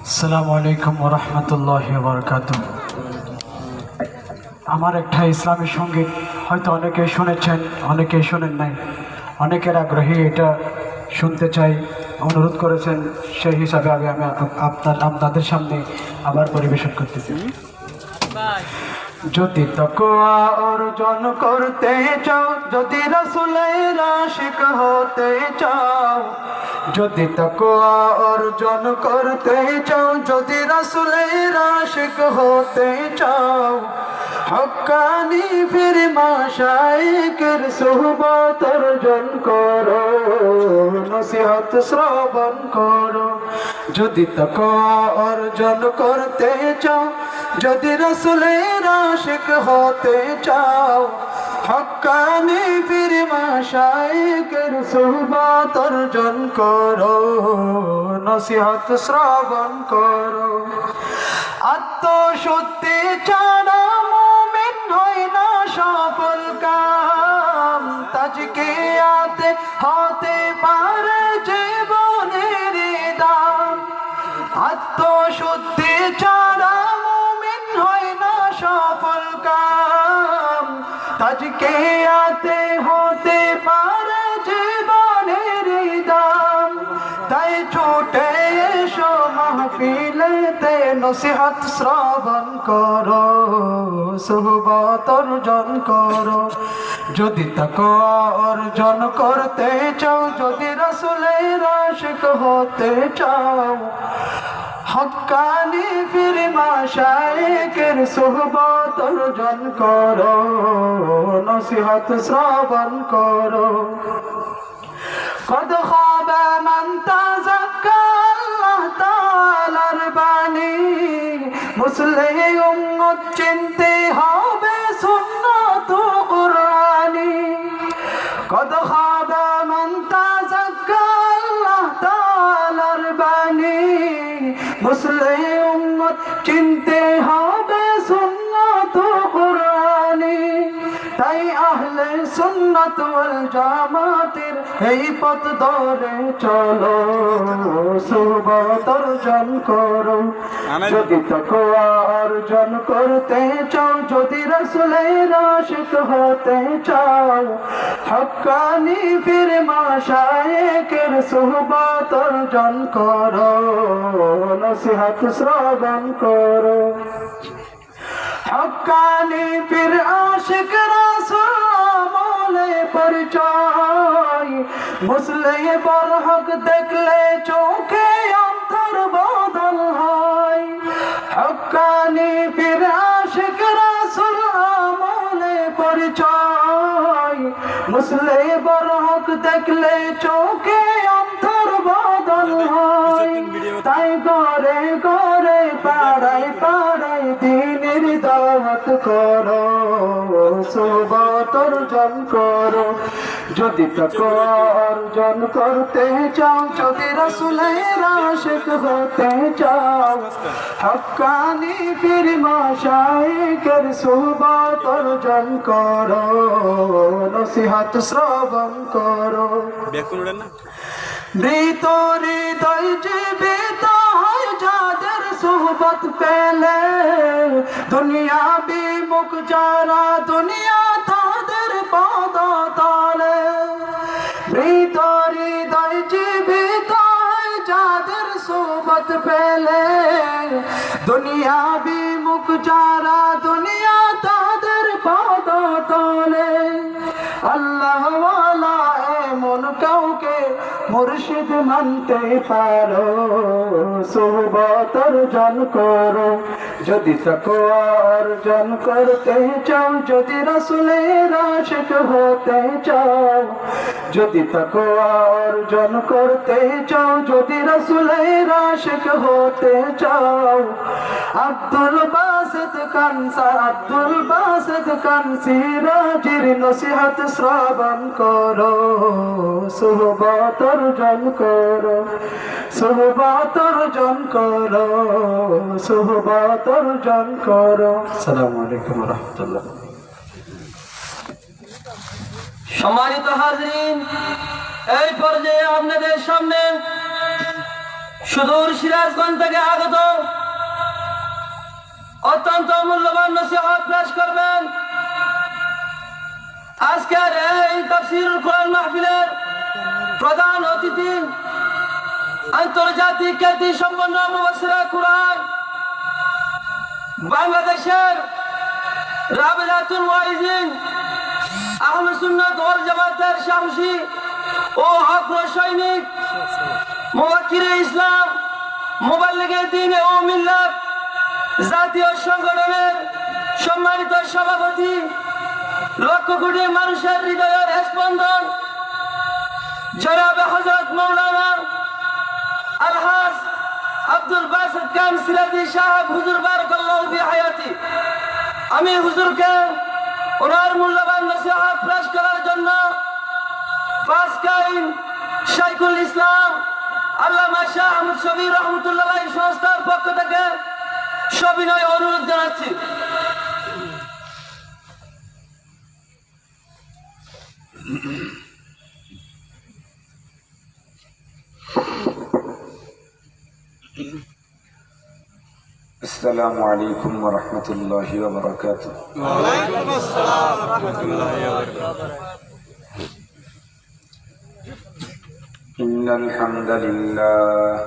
আসসালামু আলাইকুম ওয়া রাহমাতুল্লাহি ওয়া বারাকাতুহু। আমার একটা ইসলামী সঙ্গীত হয়তো অনেকেই শুনেছেন, অনেকেই শোনেন নাই, অনেকের আগ্রহী এটা শুনতে চাই, অনুরোধ করেছেন, সেই হিসাবে আমি আপনাদের সামনে আবার পরিবেশন করতেছি। যদি তাকওয়া অর্জন করতে চাও, যদি রাসূলের আশিক হতে চাও, যদি তাকওয়া অর্জন করতে চাও, যদি রাসূলের আশিক হতে চাও, হক্কানি পীর মাশায়েখের সুহবত অর্জন করো, নসিহত শ্রবণ করো। যদি তাকওয়া অর্জন করতে চাও, যদি রাসূলের আশিক হতে চাও, হক্কানি পীর মাশায়েখের সুহবত অর্জন করো, নসিহত শ্রবণ করো। আত্মশুদ্ধি ছাড়া মুমিন হয় না সফল কাম, তাজকিয়াতে হতে পারে জীবনের দাম। আত্মশুদ্ধি ছাড়া মুমিন হয় না সফল কাম, তাজকিয়াতে হতে পারে জীবনের দাম। তাই ছুটে এসো মাহফিলেতে, নসিহত শ্রবণ করো, সুহবত অর্জন করো। যদি তাকওয়া অর্জন করতে চাও, যদি রাসূলের আশিক হতে চাও, হক্কানি পীর মাশায়েখের সুহবত অর্জন করো, নসিহত শ্রবণ করো। কদ খাবা মান তাযাক্কা, আল্লাহ তাআলার বাণী, মুসলিম উম্মত চিনতে হবে সুন্নাত কুরআনী। কদ খাবা মান তাযাক্কা, আল্লাহ তাআলার বাণী, মুসলিম উম্মত চিনতে হবে সুন্নাত কুরআনী। তাই আহলে সুন্নাত ওয়াল জামাতের এই পথ ধরে চলো, সুহবত অর্জন করো। যদি তাকওয়া অর্জন করতে চাও, যদি রাসূলের আশিক হতে চাও, হক্কানি পীর মাশায়েখের সুহবত অর্জন করো, নসিহত শ্রবণ করো। হক্কানি পীর আশিক রাসূল আমলে পরিচয়, মুসলিম বরহক দেখলে চোখে অন্তর বদল হয়। হক্কানি পীর আশিক রাসূল আমলে পরিচয়, মুসলিম বরহক দেখলে চোখে অন্তর বদল হয়। তাই ঘরে ঘরে পাড়ায় পাড়ায় দ্বীনের দাওয়াত করো, সুহবত অর্জন করো। যদি তাকওয়া অর্জন করতে চাও, যদি রাসূলের আশিক হতে চাও, হক্কানি পীর মাশায়েখের সুহবত অর্জন করো, নসিহত শ্রবণ করো। মৃত হৃদয় জীবিত হয় যাদের সুহবত পেলে, দুনিয়া বিমুখ যারা দুনিয়া তাদের পদতলে। মৃত হৃদয় জীবিত হয় যাদের সুহবত পেলে, দুনিয়া বিমুখ যারা দুনিয়া তাদের পদতলে। আল্লাহ ওয়ালা এমন কাউকে মুর্শিদ মানতে পারো, সুহবত অর্জন করো। যদি তাকওয়া অর্জন করতে চাও, যদি রাসূলের আশিক হতে চাও, যদি তাকওয়া অর্জন করতে চাও, যদি রাসূলের আশিক হতে চাও, আব্দুল বাসিত কানসি রাজির নসিহত শ্রবণ করো, সুহবত অর্জন করো, সুহবত অর্জন করো, সুহবত অর্জন করো। আসসালামু আলাইকুম ওয়া রাহমাতুল্লাহ। সম্মানিত হাজরিন, এই পর্যায়ে আপনাদের সামনে সুদূর সিরাজগঞ্জ থেকে আগত অত্যন্ত মূল্যবান নসিহত পেশ করবেন আজকের এই তাফসীরুল কোরআন মাহফিলের প্রধান অতিথি আন্তর্জাতিক খ্যাতি সম্পন্ন মুফাসসিরে কুরআন বাংলাদেশের রাবিতাতুল ওয়াইজিন আহলে সুন্নাত ওয়াল জামাতের সাহসী ও আগ্রহ সৈনিক মুফাক্কিরে ইসলাম মুবাল্লিগে দ্বীন ও মিল্লাত জাতীয় সংগঠনের সম্মানিত সভাপতি, লক্ষ কোটি মানুষের হৃদয়ের স্পন্দন জনাবে হযরত মাওলানা আলহাজ আব্দুল বাসিত খান সিরাজি সাহেব হুজুর বারাকাল্লাহু ফি হায়াতি। আমি হুজুরকে ওনার মূল্যবান নসিহত পেশ করার জন্য পাঁচকাইন শাইখুল ইসলাম আল্লামা শাহ আহমদ শফি রহমতুল্লাহ সংস্থার পক্ষ থেকে সবিনয় অনুরোধ জানাচ্ছি। السلام عليكم ورحمة الله وبركاته. وعليكم السلام ورحمة الله وبركاته. إن الحمد لله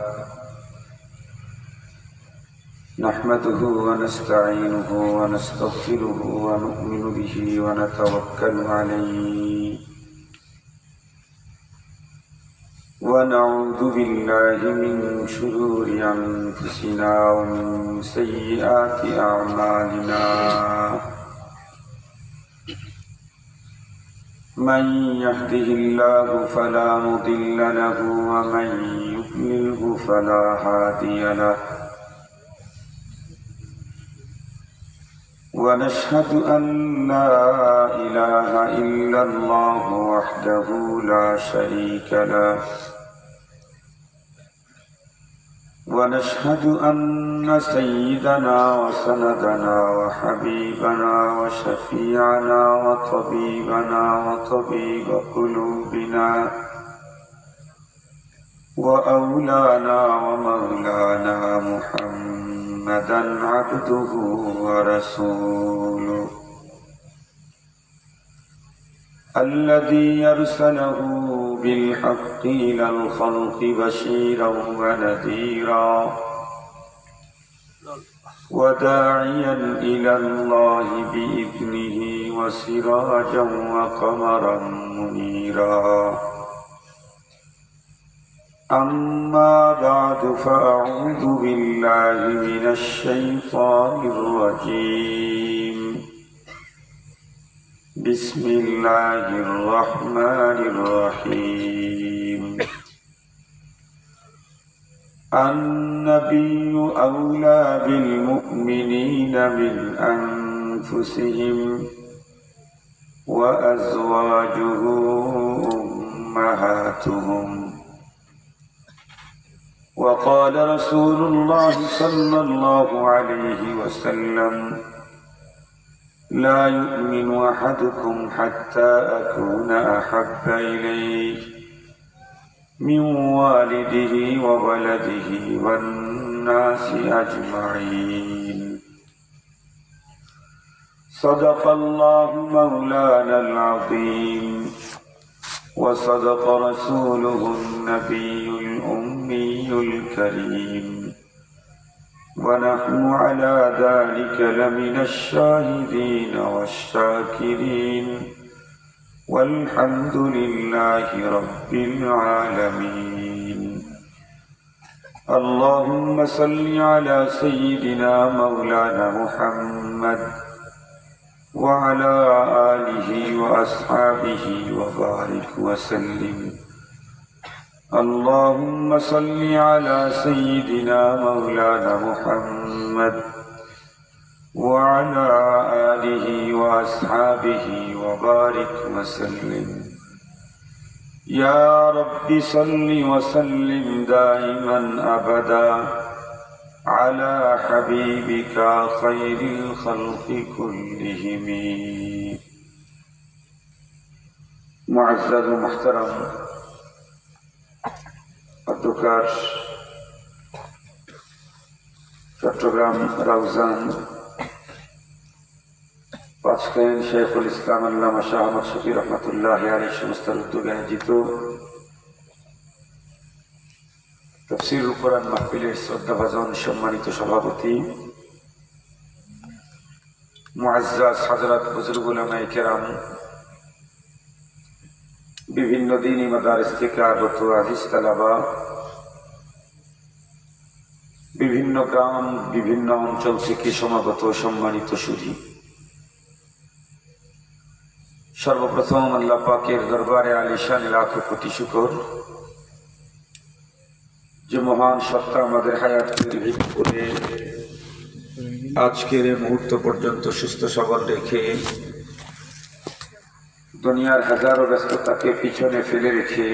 نحمده ونستعينه ونستغفره ونؤمن به ونتوكل عليه ونعوذ بالله من شرور أنفسنا ومن سيئات أعمالنا من يهده الله فلا مضل له ومن يضلله فلا هادي له ونشهد أن لا إله إلا الله وحده لا شريك له ونشهد أن سيدنا وسندنا وحبيبنا وشفيعنا وطبيبنا وطبيب قلوبنا وأولانا ومولانا محمدا عبده ورسوله الذي أرسله بالحق إلى الخلق بشيرا ونذيرا وداعيا إلى الله بإذنه وسراجا وقمرا منيرا أما بعد فأعوذ بالله من الشيطان الرجيم بسم الله الرحمن الرحيم النبي أولى بالمؤمنين من أنفسهم وأزواجه أمهاتهم وقال رسول الله صلى الله عليه وسلم لا يؤمن أحدكم حتى أكون أحب إليه من والده وولده والناس أجمعين صدق الله مولانا العظيم وصدق رسوله النبي الأمي الكريم ونحن على ذلك لمن الشاهدين والشاكرين والحمد لله رب العالمين. اللهم صل على سيدنا مولانا محمد وعلى آله وأصحابه وبارك وسلم. اللهم صل على سيدنا مولانا محمد وعلى آله وأصحابه وبارك وسلم. يا رب صل وسلم دائما أبدا على حبيبك خير الخلق كلهم. معزز محترم অধ্যকার চট্টগ্রাম রাউজান পাঁচকাইন শেখুল ইসলাম আল্লামা শাহ আহমদ শফি রহমতুল্লাহ আলাইহি সংস্থার উদ্যোগে আয়োজিত তাফসীরুল কোরআন মাহফিলের শ্রদ্ধাভাজন সম্মানিত সভাপতি মুআজ্জাজ হযরত বুজুর্গ উলামায়ে কেরাম, বিভিন্ন দ্বীনি মাদারিস থেকে আগত আজিজ তালাবা, বিভিন্ন গ্রাম বিভিন্ন অঞ্চল থেকে সমাগত সম্মানিত সুধী, সর্বপ্রথম আল্লাহ পাকের দরবারে আলিশান লাখো কোটি শুকর যে মহান সত্তা আমাদের হায়াত দীর্ঘ করে আজকের এই মুহূর্ত পর্যন্ত সুস্থ সবল রেখে দুনিয়ার হাজারো ব্যস্ততাকে পিছনে ফেলে রেখে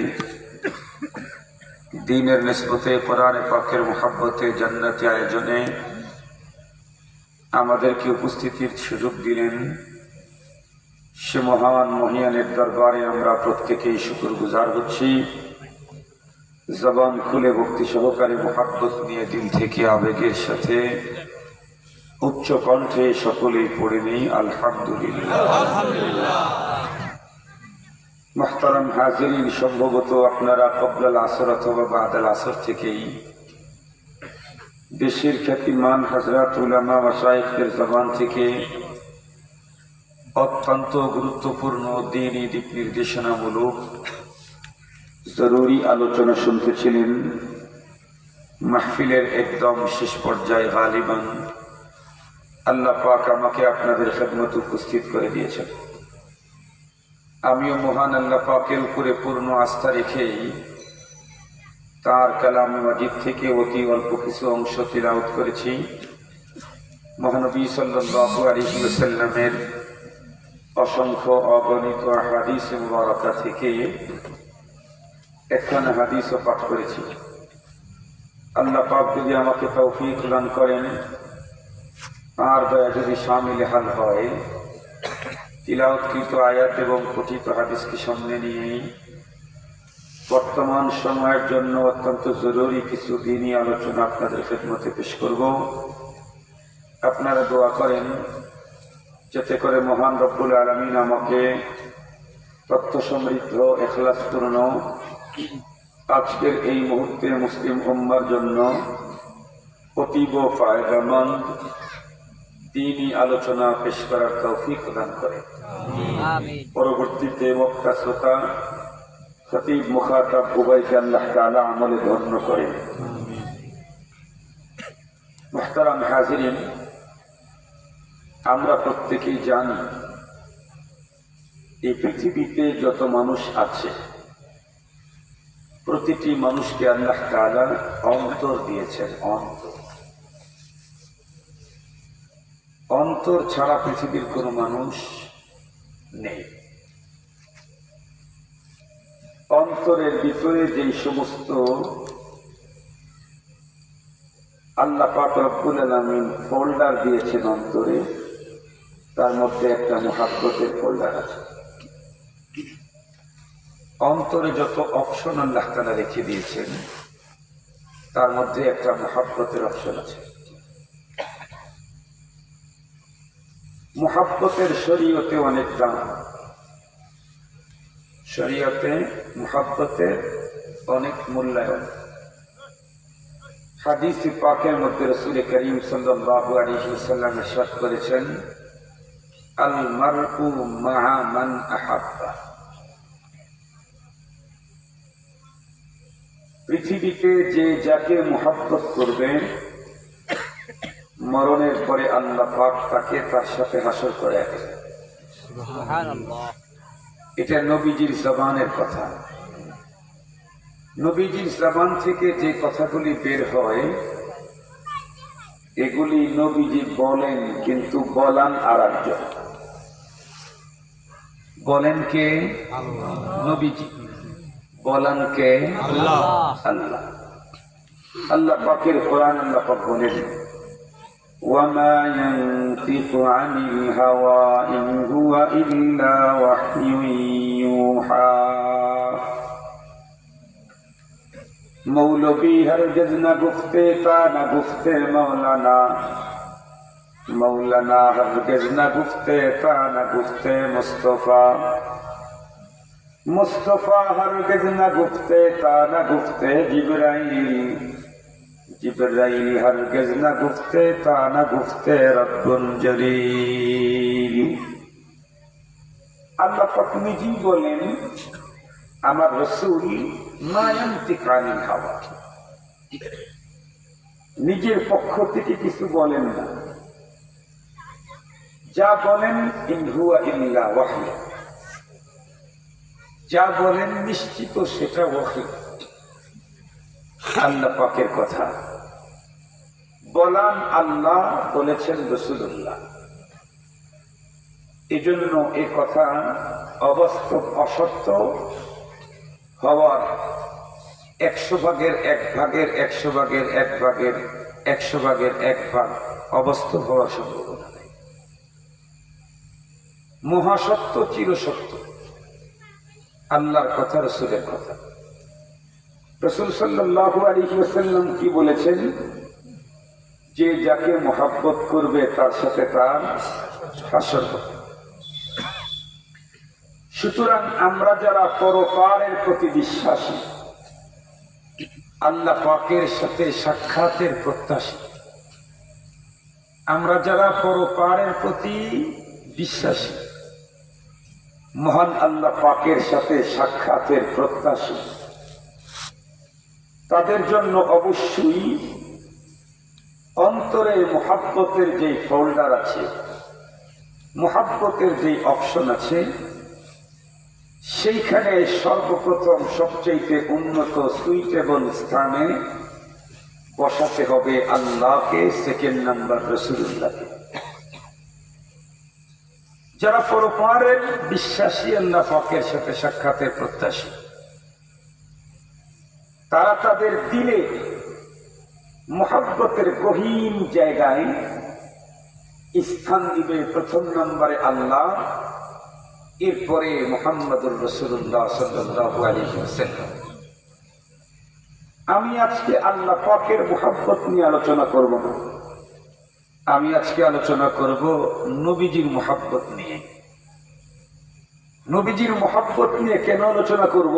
দ্বীনের নিসবতে কোরআন পাকের মুহাব্বতে জান্নাতি আয়োজনে আমাদেরকে উপস্থিতির সুযোগ দিলেন, সে মহান মহিয়ানের দরবারে আমরা প্রত্যেকেই শুকরগুজার হচ্ছি। জবান খুলে ভক্তি সহকারে মুহাব্বত নিয়ে দিল থেকে আবেগের সাথে উচ্চ কণ্ঠে সকলেই পড়ে নেই আলহামদুলিল্লাহ। মুহতারাম হাজিরিন, সম্ভবত আপনারা ক্বাবলাল আসর অথবা বাদাল আসর থেকেই দেশের খ্যাতিমান হযরত উলামা মাশায়েখদের জবান থেকে অত্যন্ত গুরুত্বপূর্ণ দ্বীনি দিক নির্দেশনামূলক জরুরি আলোচনা শুনতেছিলেন। মাহফিলের একদম শেষ পর্যায়ে গালিবান আল্লাহ পাক আমাকে আপনাদের খেদমতে উপস্থিত করে দিয়েছেন। আমিও মহান আল্লাহ পাকের উপরে পূর্ণ আস্থা রেখেই তার কালামে মাজিদ থেকে অতি অল্প কিছু অংশ তিলাওয়াত করেছি। মহানবী সাল্লাল্লাহু আলাইহি ওয়াসাল্লামের অসংখ্য অগণিত হাদিস মুবারাকা থেকে একখানা হাদিসও পাঠ করেছি। আল্লাহ পাক যদি আমাকে তৌফিক দান করেন আর দয়া যদি শামিলে হাল হয়, তিলাওয়াতকৃত আয়াত এবং কথিত হাদিসকে সামনে নিয়ে বর্তমান সময়ের জন্য অত্যন্ত জরুরি কিছু দ্বীনি আলোচনা আপনাদের খেদমতে পেশ করব। আপনারা দোয়া করেন যাতে করে মহান রব্বুল আলামিন আমাকে তথ্য সমৃদ্ধ ইখলাসপূর্ণ আজকের এই মুহূর্তে মুসলিম উম্মার জন্য অতীব ফায়দামন্দ দ্বীনি আলোচনা পেশ করার তৌফিক দান করে। পরবর্তীতে বক্তা শ্রোতা খতিব মুখাতাব উভয়কে আল্লাহ তাআলা আমলে ধন্য করে। মুহতারাম হাজিরিন, আমরা প্রত্যেকেই জানি এই পৃথিবীতে যত মানুষ আছে প্রতিটি মানুষকে আল্লাহ তাআলা অন্তর দিয়েছেন। অন্তর ছাড়া পৃথিবীর কোনো মানুষ নেই। অন্তরের ভিতরে যেই সমস্ত আল্লাহ পাক রব্বুল আলামিন ফোল্ডার দিয়েছেন অন্তরে, তার মধ্যে একটা মুহাব্বতের ফোল্ডার আছে। অন্তরে যত অপশন আল্লাহ তাআলা রেখে দিয়েছেন তার মধ্যে একটা মুহাব্বতের অপশন আছে। মুহাব্বতের শরীয়তে অনেক দাম, শরীয়তে মুহাব্বতের অনেক মূল্যায়ন। হাদিস পাকের মধ্যে রাসূল করিম সাল্লাল্লাহু আলাইহি ওয়াসাল্লাম ইরশাদ করেছেন, আল মারউ মা'a মান আহাব্বা। পৃথিবীতে যে যাকে মুহাব্বত করবে মরণের পরে আল্লাহ পাক তাকে তার সাথে হাসর করে রাখবে। সুবহানাল্লাহ। এটা নবীজির জবানের কথা। নবীজির জবান থেকে যে কথাগুলি বের হয় এগুলি নবীজি বলেন, কিন্তু বলান আরেকজন। বলেন কে? নবীজি। বলান কে? আল্লাহ। আল্লাহ পাকের কোরআন আল্লাহ পাক বলেন, وما ينطق عن الهوى إن هو إلا وحي يوحى। मौलवी हरगिज न गुफ्ते ता न गुफ्ते मौलाना, मौलाना हरगिज न गुफ्ते ता न गुफ्ते मुस्तफा, मुस्तफा हरगिज न गुफ्ते ता न गुफ्ते जिब्राइल, जिब्राइल हरगिज न गुफ्ते ता न गुफ्ते रब्बुल जलील। আল্লাহ পাক নিজেই বলেন আমার রাসূল মা ইয়ানতিকু আনিল হাওয়া, নিজের পক্ষ থেকে কিছু বলেন না, যা বলেন ইন হুয়া ইল্লা ওয়াহী, যা বলেন নিশ্চিত সেটা ওয়াহী, আল্লাহ পাকের কথা বলান আল্লাহ, বলেছেন রাসূলুল্লাহ। এজন্য এই কথা অবাস্তব অসত্য হওয়ার 100 ভাগের 1 ভাগের 100 ভাগের 1 ভাগের 100 ভাগের 1 ভাগ অবাস্তব হওয়ার সম্ভাবনা নেই। মহাসত্য চিরসত্য, আল্লাহর কথা, রাসূলের কথা। রাসূল সাল্লাল্লাহু আলাইহি ওয়াসাল্লাম কি বলেছেন? যে যাকে মহব্বত করবে তার সাথে তার হাসর হবে। সুতরাং আমরা যারা পরপারের প্রতি বিশ্বাসী, আল্লাহ পাকের সাথে সাক্ষাতের প্রত্যাশী, আমরা যারা পরপারের প্রতি বিশ্বাসী, মহান আল্লাহ পাকের সাথে সাক্ষাতের প্রত্যাশী, তাদের জন্য অবশ্যই অন্তরে মুহাব্বতের যে ফোল্ডার আছে, মুহাব্বতের যে অপশন আছে, সেইখানে সর্বপ্রথম সবচেয়ে উন্নত সুইটেবল স্থানে বসাতে হবে আল্লাহকে, সেকেন্ড নাম্বার রাসূলুল্লাহকে। যারা পরপারের বিশ্বাসী, আল্লাহ পাকের সাথে সাক্ষাতের প্রত্যাশী, তারা তাদের দিলে মুহাব্বতের গহীন জায়গায় স্থান দিবে প্রথম নম্বরে আল্লাহ, এরপরে মুহাম্মদুর রাসূলুল্লাহ সাল্লাল্লাহু আলাইহি ওয়াসাল্লাম। আমি আজকে আল্লাহ পাকের মুহাব্বত নিয়ে আলোচনা করব না, আমি আজকে আলোচনা করব নবীজির মুহাব্বত নিয়ে। নবীজির মুহাব্বত নিয়ে কেন আলোচনা করব?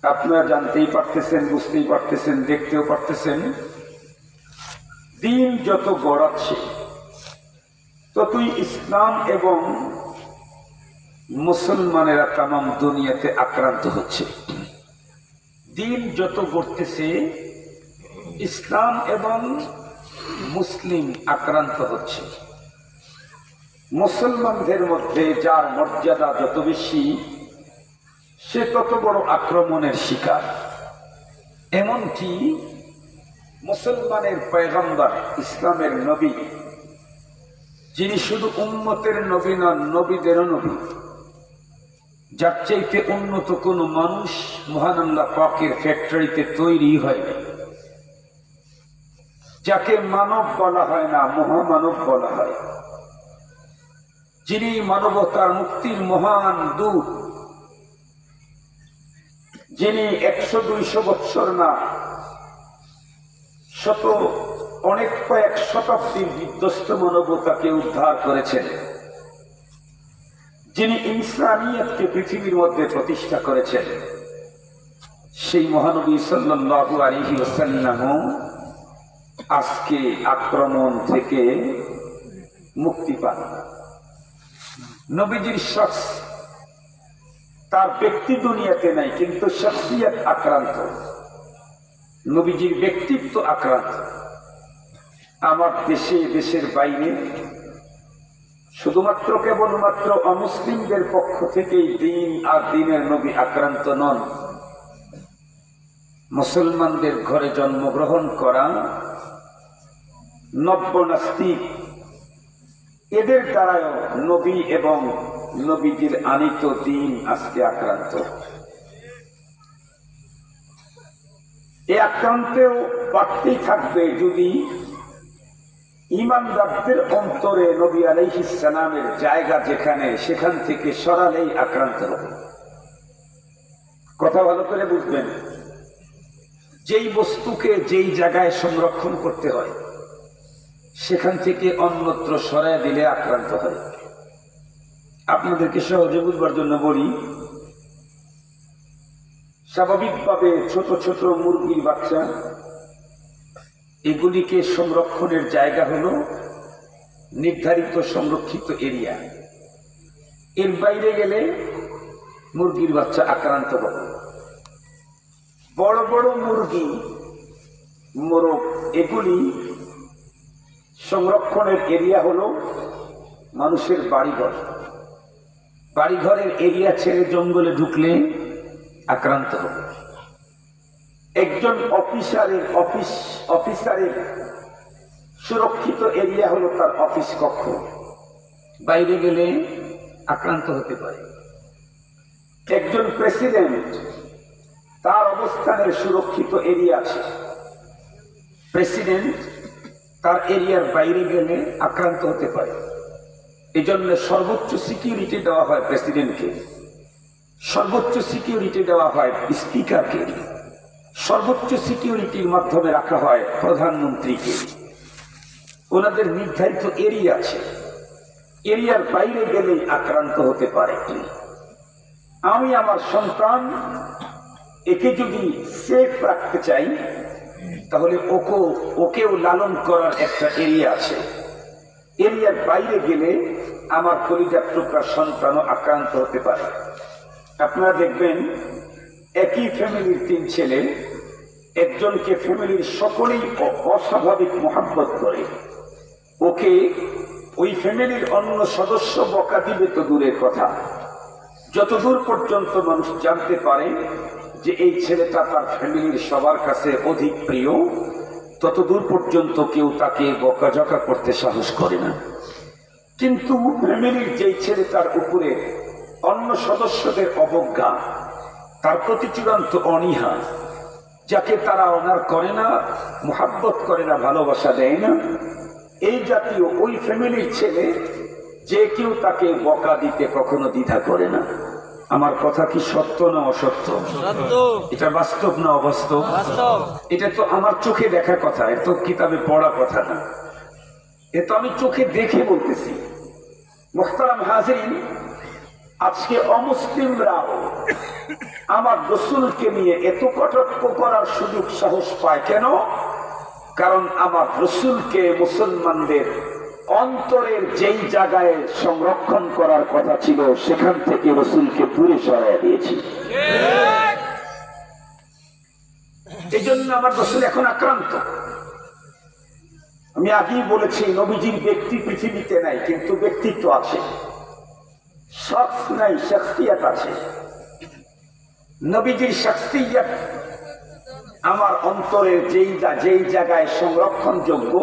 আপনারা জানতেই পারতেছেন, বুঝতেই পারতেছেন, দেখতেও পারতেছেন। দিন যত গড়াচ্ছে ততই ইসলাম এবং মুসলমানেরা তামাম দুনিয়াতে আক্রান্ত হচ্ছে। দিন যত গড়তেছে ইসলাম এবং মুসলিম আক্রান্ত হচ্ছে। মুসলমানদের মধ্যে যার মর্যাদা যত বেশি, সে তত বড় আক্রমণের শিকার। এমনকি মুসলমানের পয়গম্বর, ইসলামের নবী, যিনি শুধু উম্মতের নবী নন, নবীদেরও নবী, যার চাইতে উন্নত কোন মানুষ মহান আল্লাহ পাকের ফ্যাক্টরিতে তৈরি হয়নি, যাকে মানব বলা হয় না, মহামানব বলা হয়, যিনি মানবতার মুক্তির মহান দূত, যিনি 100-200 বৎসর না, অনেক কয়েক শতাব্দীর বিধ্বস্ত মানবতাকে উদ্ধার করেছেন, যিনি ইনসানিয়তকে পৃথিবীর মধ্যে প্রতিষ্ঠা করেছেন, সেই মহানবী সাল্লাল্লাহু আলাইহি ওয়াসাল্লাম আজকে আক্রমণ থেকে মুক্তি পান। নবীজির শখস, তার ব্যক্তি দুনিয়াতে নাই, কিন্তু শখসিয়ত আক্রান্ত, নবীজির ব্যক্তিত্ব আক্রান্ত। আমার দেশে, দেশের বাইরে, শুধুমাত্র কেবলমাত্র অমুসলিমদের পক্ষ থেকেই দিন আর দিনের নবী আক্রান্ত নন। মুসলমানদের ঘরে জন্মগ্রহণ করা নব্য নাস্তিক, এদের দ্বারাও নবী এবং নবীজির আনিত দিন আজকে আক্রান্ত। এই আক্রান্তেও বাড়তেই থাকবে যদি ঈমানদারদের অন্তরে নবী আলাইহিস সালামের জায়গা যেখানে, সেখান থেকে সরালেই আক্রান্ত হবে। কথা ভালো করে বুঝবেন। যেই বস্তুকে যেই জায়গায় সংরক্ষণ করতে হয় সেখান থেকে অন্যত্র সরায় দিলে আক্রান্ত হয়। আপনাদেরকে সহজে বুঝবার জন্য বলি, স্বাভাবিকভাবে ছোট ছোট মুরগির বাচ্চা, এগুলিকে সংরক্ষণের জায়গা হলো নির্ধারিত সংরক্ষিত এরিয়া। এর বাইরে গেলে মুরগির বাচ্চা আক্রান্ত হবে। বড় বড় মুরগি, মোরগ, এগুলি সংরক্ষণের এরিয়া হলো মানুষের বাড়িঘর। বাড়িঘরের এরিয়া ছেড়ে জঙ্গলে ঢুকলে আক্রান্ত হবে। একজন অফিসারের সুরক্ষিত এরিয়া হলো তার অফিস কক্ষ, বাইরে গেলে আক্রান্ত হতে পারে। একজন প্রেসিডেন্ট, তার অবস্থানের সুরক্ষিত এরিয়া আছে, প্রেসিডেন্ট তার এরিয়ার বাইরে গেলে আক্রান্ত হতে পারে। এজন্য সর্বোচ্চ সিকিউরিটি দেওয়া হয় প্রেসিডেন্টকে, সর্বোচ্চ সিকিউরিটি দেওয়া হয় স্পিকারকে, সর্বোচ্চ সিকিউরিটির মাধ্যমে রাখা হয় প্রধানমন্ত্রীকে। ওনাদের নির্ধারিত এরিয়া আছে, এরিয়ার বাইরে গেলেই আক্রান্ত হতে পারে। আমি আমার সন্তান, একে যদি সেফ রাখতে চাই তাহলে ওকেও লালন করার একটা এরিয়া আছে। এরিয়ার বাইরে গেলে আমার কলিজার টুকরা সন্তানও আক্রান্ত হতে পারে। আপনারা দেখবেন একই ফ্যামিলির 3 ছেলে, একজনকে ফ্যামিলির সকলেই অস্বাভাবিক মহব্বত করে, ওকে ওই ফ্যামিলির অন্য সদস্য বকা দিবে তো দূরের কথা, যতদূর পর্যন্ত মানুষ জানতে পারে যে এই ছেলেটা তার ফ্যামিলির সবার কাছে অধিক প্রিয়, ততদূর পর্যন্ত কেউ তাকে বকাঝকা করতে সাহস করে না। কিন্তু ফ্যামিলির যেই ছেলেটার উপরে অন্য সদস্যদের অবজ্ঞা, তার প্রতি চূড়ান্ত অনীহা, যাকে তারা অনার করে না, মোহাব্বত করে না, ভালোবাসা দেয় না, এই জাতীয় ওই ফ্যামিলির ছেলে যে কেউ তাকে বকা দিতে কখনো দ্বিধা করে না। আমার কথা কি সত্য না অসত্য? এটা বাস্তব না অবাস্তব? এটা তো আমার চোখে দেখা কথা, এ তো কিতাবে পড়া কথা না, এ তো আমি চোখে দেখে বলতেছি। মুহতারাম হাজিরিন, আজকে অমুসলিমরাও আমার রাসূলকে নিয়ে এত কটাক্ষ করার সুযোগ সাহস পায় কেন? কারণ আমার রাসূলকে মুসলমানদের অন্তরের যেই জায়গায় সংরক্ষণ করার কথা ছিল সেখান থেকে রাসূলকে দূরে সরাইয়া দিয়েছি। এই জন্য আমার রাসূল এখন আক্রান্ত। আমি আগেই বলেছি, নবীজির ব্যক্তি পৃথিবীতে নাই, কিন্তু ব্যক্তিত্ব আছে, শখস নাই, শখসিয়ত আছে। নবীজির শখসিয়ত আমার অন্তরের যেই জায়গায় সংরক্ষণযোগ্য,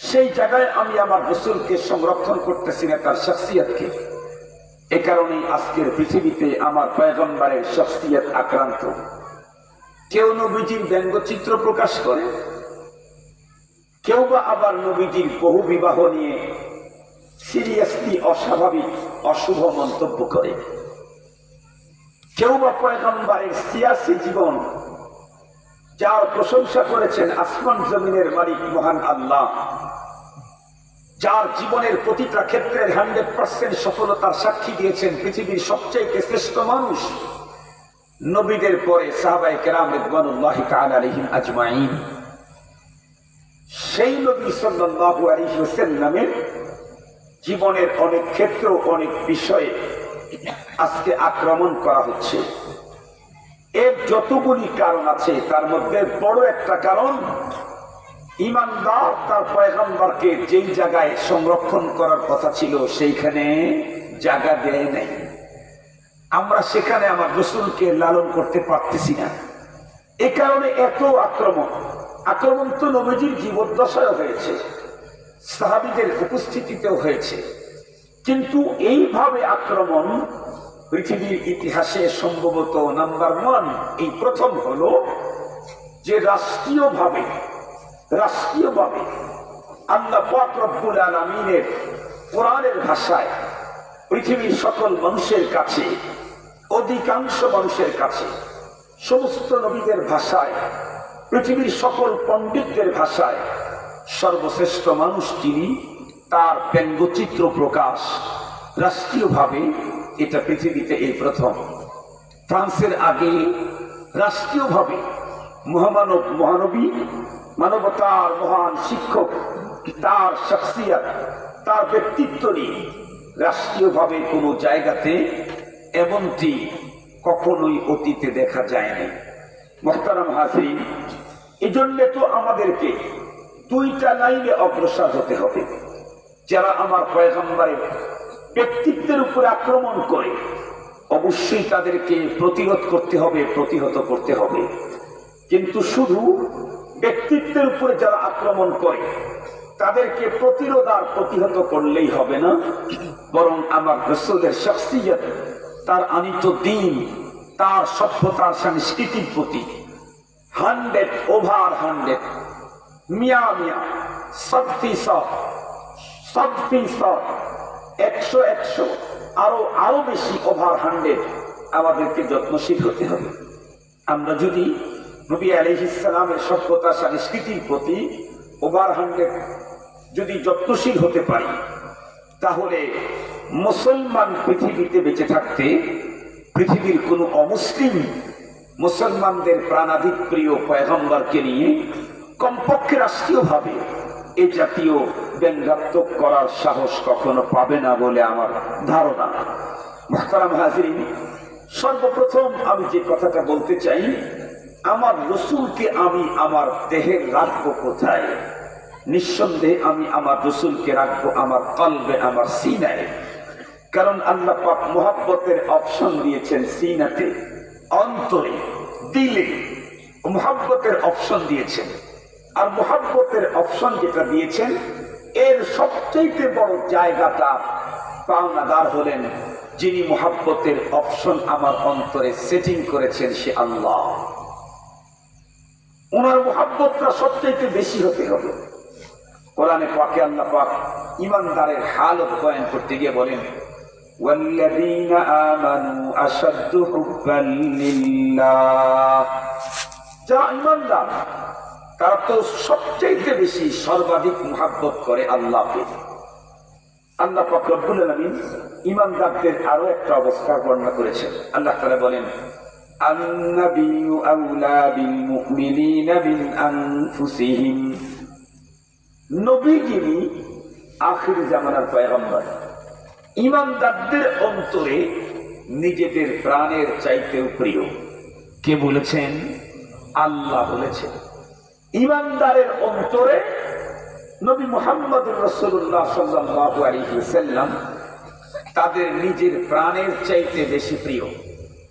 সেই জায়গায় আমি আমার রাসূলকে সংরক্ষণ করতেছি না, তার শখসিয়তকে। এ কারণেই আজকের পৃথিবীতে আমার পয়গম্বরের শখসিয়ত আক্রান্ত। কেউ নবীজির ব্যঙ্গচিত্র প্রকাশ করে, কেউ বা আবার নবীজির বহু বিবাহ নিয়ে সিরিয়াসলি অস্বাভাবিক অশুভ মন্তব্য করে, কেউ বা পয়গম্বরের সিয়াসি জীবন, যার প্রশংসা করেছেন আসমান জমিনের মালিক মহান আল্লাহ, যার জীবনের প্রতিটা ক্ষেত্রের 100% সফলতার সাক্ষী দিয়েছেন পৃথিবীর সবচেয়ে শ্রেষ্ঠ মানুষ, নবীদের পরে সাহাবায়ে কেরাম রিদওয়ানুল্লাহি তাআলা আলাইহিম আজমাইন, সেই নবী সাল্লাল্লাহু আলাইহি ওয়াসাল্লামের জীবনের অনেক ক্ষেত্র, অনেক বিষয়ে আজকে আক্রমণ করা হচ্ছে। এর যতগুলি কারণ আছে তার মধ্যে বড় একটা কারণ, ঈমানদার তার পয়গম্বরকে যেই জায়গায় সংরক্ষণ করার কথা ছিল সেইখানে জায়গা দেয় নাই। আমরা সেখানে আমার রাসূলকে লালন করতে পারতেছি না, এ কারণে এত আক্রমণ তো নবীজির জীবদ্দশায় হয়েছে, সাহাবীদের উপস্থিতিতেও হয়েছে, কিন্তু এইভাবে আক্রমণ পৃথিবীর ইতিহাসে সম্ভবত নাম্বার 1, এই প্রথম হলো যে রাষ্ট্রীয়ভাবে আল্লাহ পাক রব্বুল আলামিনের কোরআনের ভাষায় পৃথিবীর সকল মানুষের কাছে, অধিকাংশ মানুষের কাছে সমস্ত নবীদের ভাষায়, পৃথিবীর সকল পণ্ডিতদের ভাষায় সর্বশ্রেষ্ঠ মানুষ যিনি, তার ব্যঙ্গচিত্র প্রকাশ রাষ্ট্রীয়ভাবে এটা পৃথিবীতে এই প্রথম। ফ্রান্সের আগে রাষ্ট্রীয়ভাবে মহানবী, মানবতার মহান শিক্ষক, তার শখসিয়ত, তার ব্যক্তিত্ব নিয়ে রাষ্ট্রীয়ভাবে কোনো জায়গাতে এমনটি কখনোই অতীতে দেখা যায়নি। মুহতারাম হাজিরিন, এই জন্য তো আমাদেরকে দুইটা লাইনে অগ্রসর হতে হবে। যারা আমার পয়গম্বরের ব্যক্তিত্বের উপরে আক্রমণ করে অবশ্যই তাদেরকে প্রতিরোধ করতে হবে, প্রতিহত করতে হবে। কিন্তু শুধু ব্যক্তিত্বের উপরে যারা আক্রমণ করে তাদেরকে প্রতিরোধ আর প্রতিহত করলেই হবে না, বরং আমার রাসূলের শখসিয়ত, তার আনিত দ্বীন, তার সভ্যতার সংস্কৃতির প্রতি 100% মিয়া 100% আরো বেশি ওভার 100 আমাদেরকে যত্নশীল হতে হবে। আমরা যদি নবী আলাইহিস সালামের সভ্যতা সংস্কৃতির প্রতি ওভার 100 যদি যত্নশীল হতে পারি, তাহলে মুসলমান পৃথিবীতে বেঁচে থাকতে পৃথিবীর কোনো অমুসলিম মুসলমানদের প্রাণাধিক প্রিয় পয়গম্বরকে নিয়ে কমপক্ষে রাষ্ট্রীয়ভাবে এই জাতীয় ব্যঙ্গাত্মক করার সাহস কখনো পাবে না বলে আমার ধারণা। মুহতারাম হাজিরিন, সর্বপ্রথম আমি যে কথাটা বলতে চাই, আমার রাসূলকে আমি আমার দেহের রাখবো কোথায়? নিঃসন্দেহে আমি আমার রাসূলকে রাখবো আমার কলবে, আমার সিনায়। কারণ আল্লাহ পাক মুহাব্বতের অপশন দিয়েছেন সিনাতে, অন্তরে, দিলে মুহাব্বতের অপশন দিয়েছেন। আর মুহাব্বতের অপশন যেটা দিয়েছেন, এর সবচেয়ে বড় জায়গাটা পাওনাদার হলেন যিনি মুহাব্বতের অপশন আমার অন্তরে সেটিং করেছেন, সে আল্লাহ। ওনার মুহাব্বতটা সবচেয়ে বেশি হতে হবে। কোরআনে পাকে আল্লাহ পাক ঈমানদারের হালত বয়ান করতে গিয়ে বলেন, ওয়াল্লাযীনা আমানু আশাদ্দু হুব্বান লিল্লাহ। যারা ঈমানদার তারা তো সবচেয়ে বেশি সর্বাধিক মুহাব্বত করে আল্লাহকে। আল্লাহ পাক রব্বুল আলামিন ঈমানদারদের আরো একটা অবস্থা বর্ণনা করেছেন। আল্লাহ তাআলা বলেন, আন-নাবিয়্যু আওলা বিল মুমিনিনা মিন আনফুসিহিম। নবী যিনি আখির জামানার পয়গম্বর, ঈমানদারদের অন্তরে নিজেদের প্রাণের চাইতেও প্রিয়। কে বলেছেন? আল্লাহ বলেছেন। ঈমানদারের অন্তরে নবী মুহাম্মদুর রাসূলুল্লাহ সাল্লাল্লাহু আলাইহি ওয়াসাল্লাম তাদের নিজের প্রাণের চাইতে বেশি প্রিয়,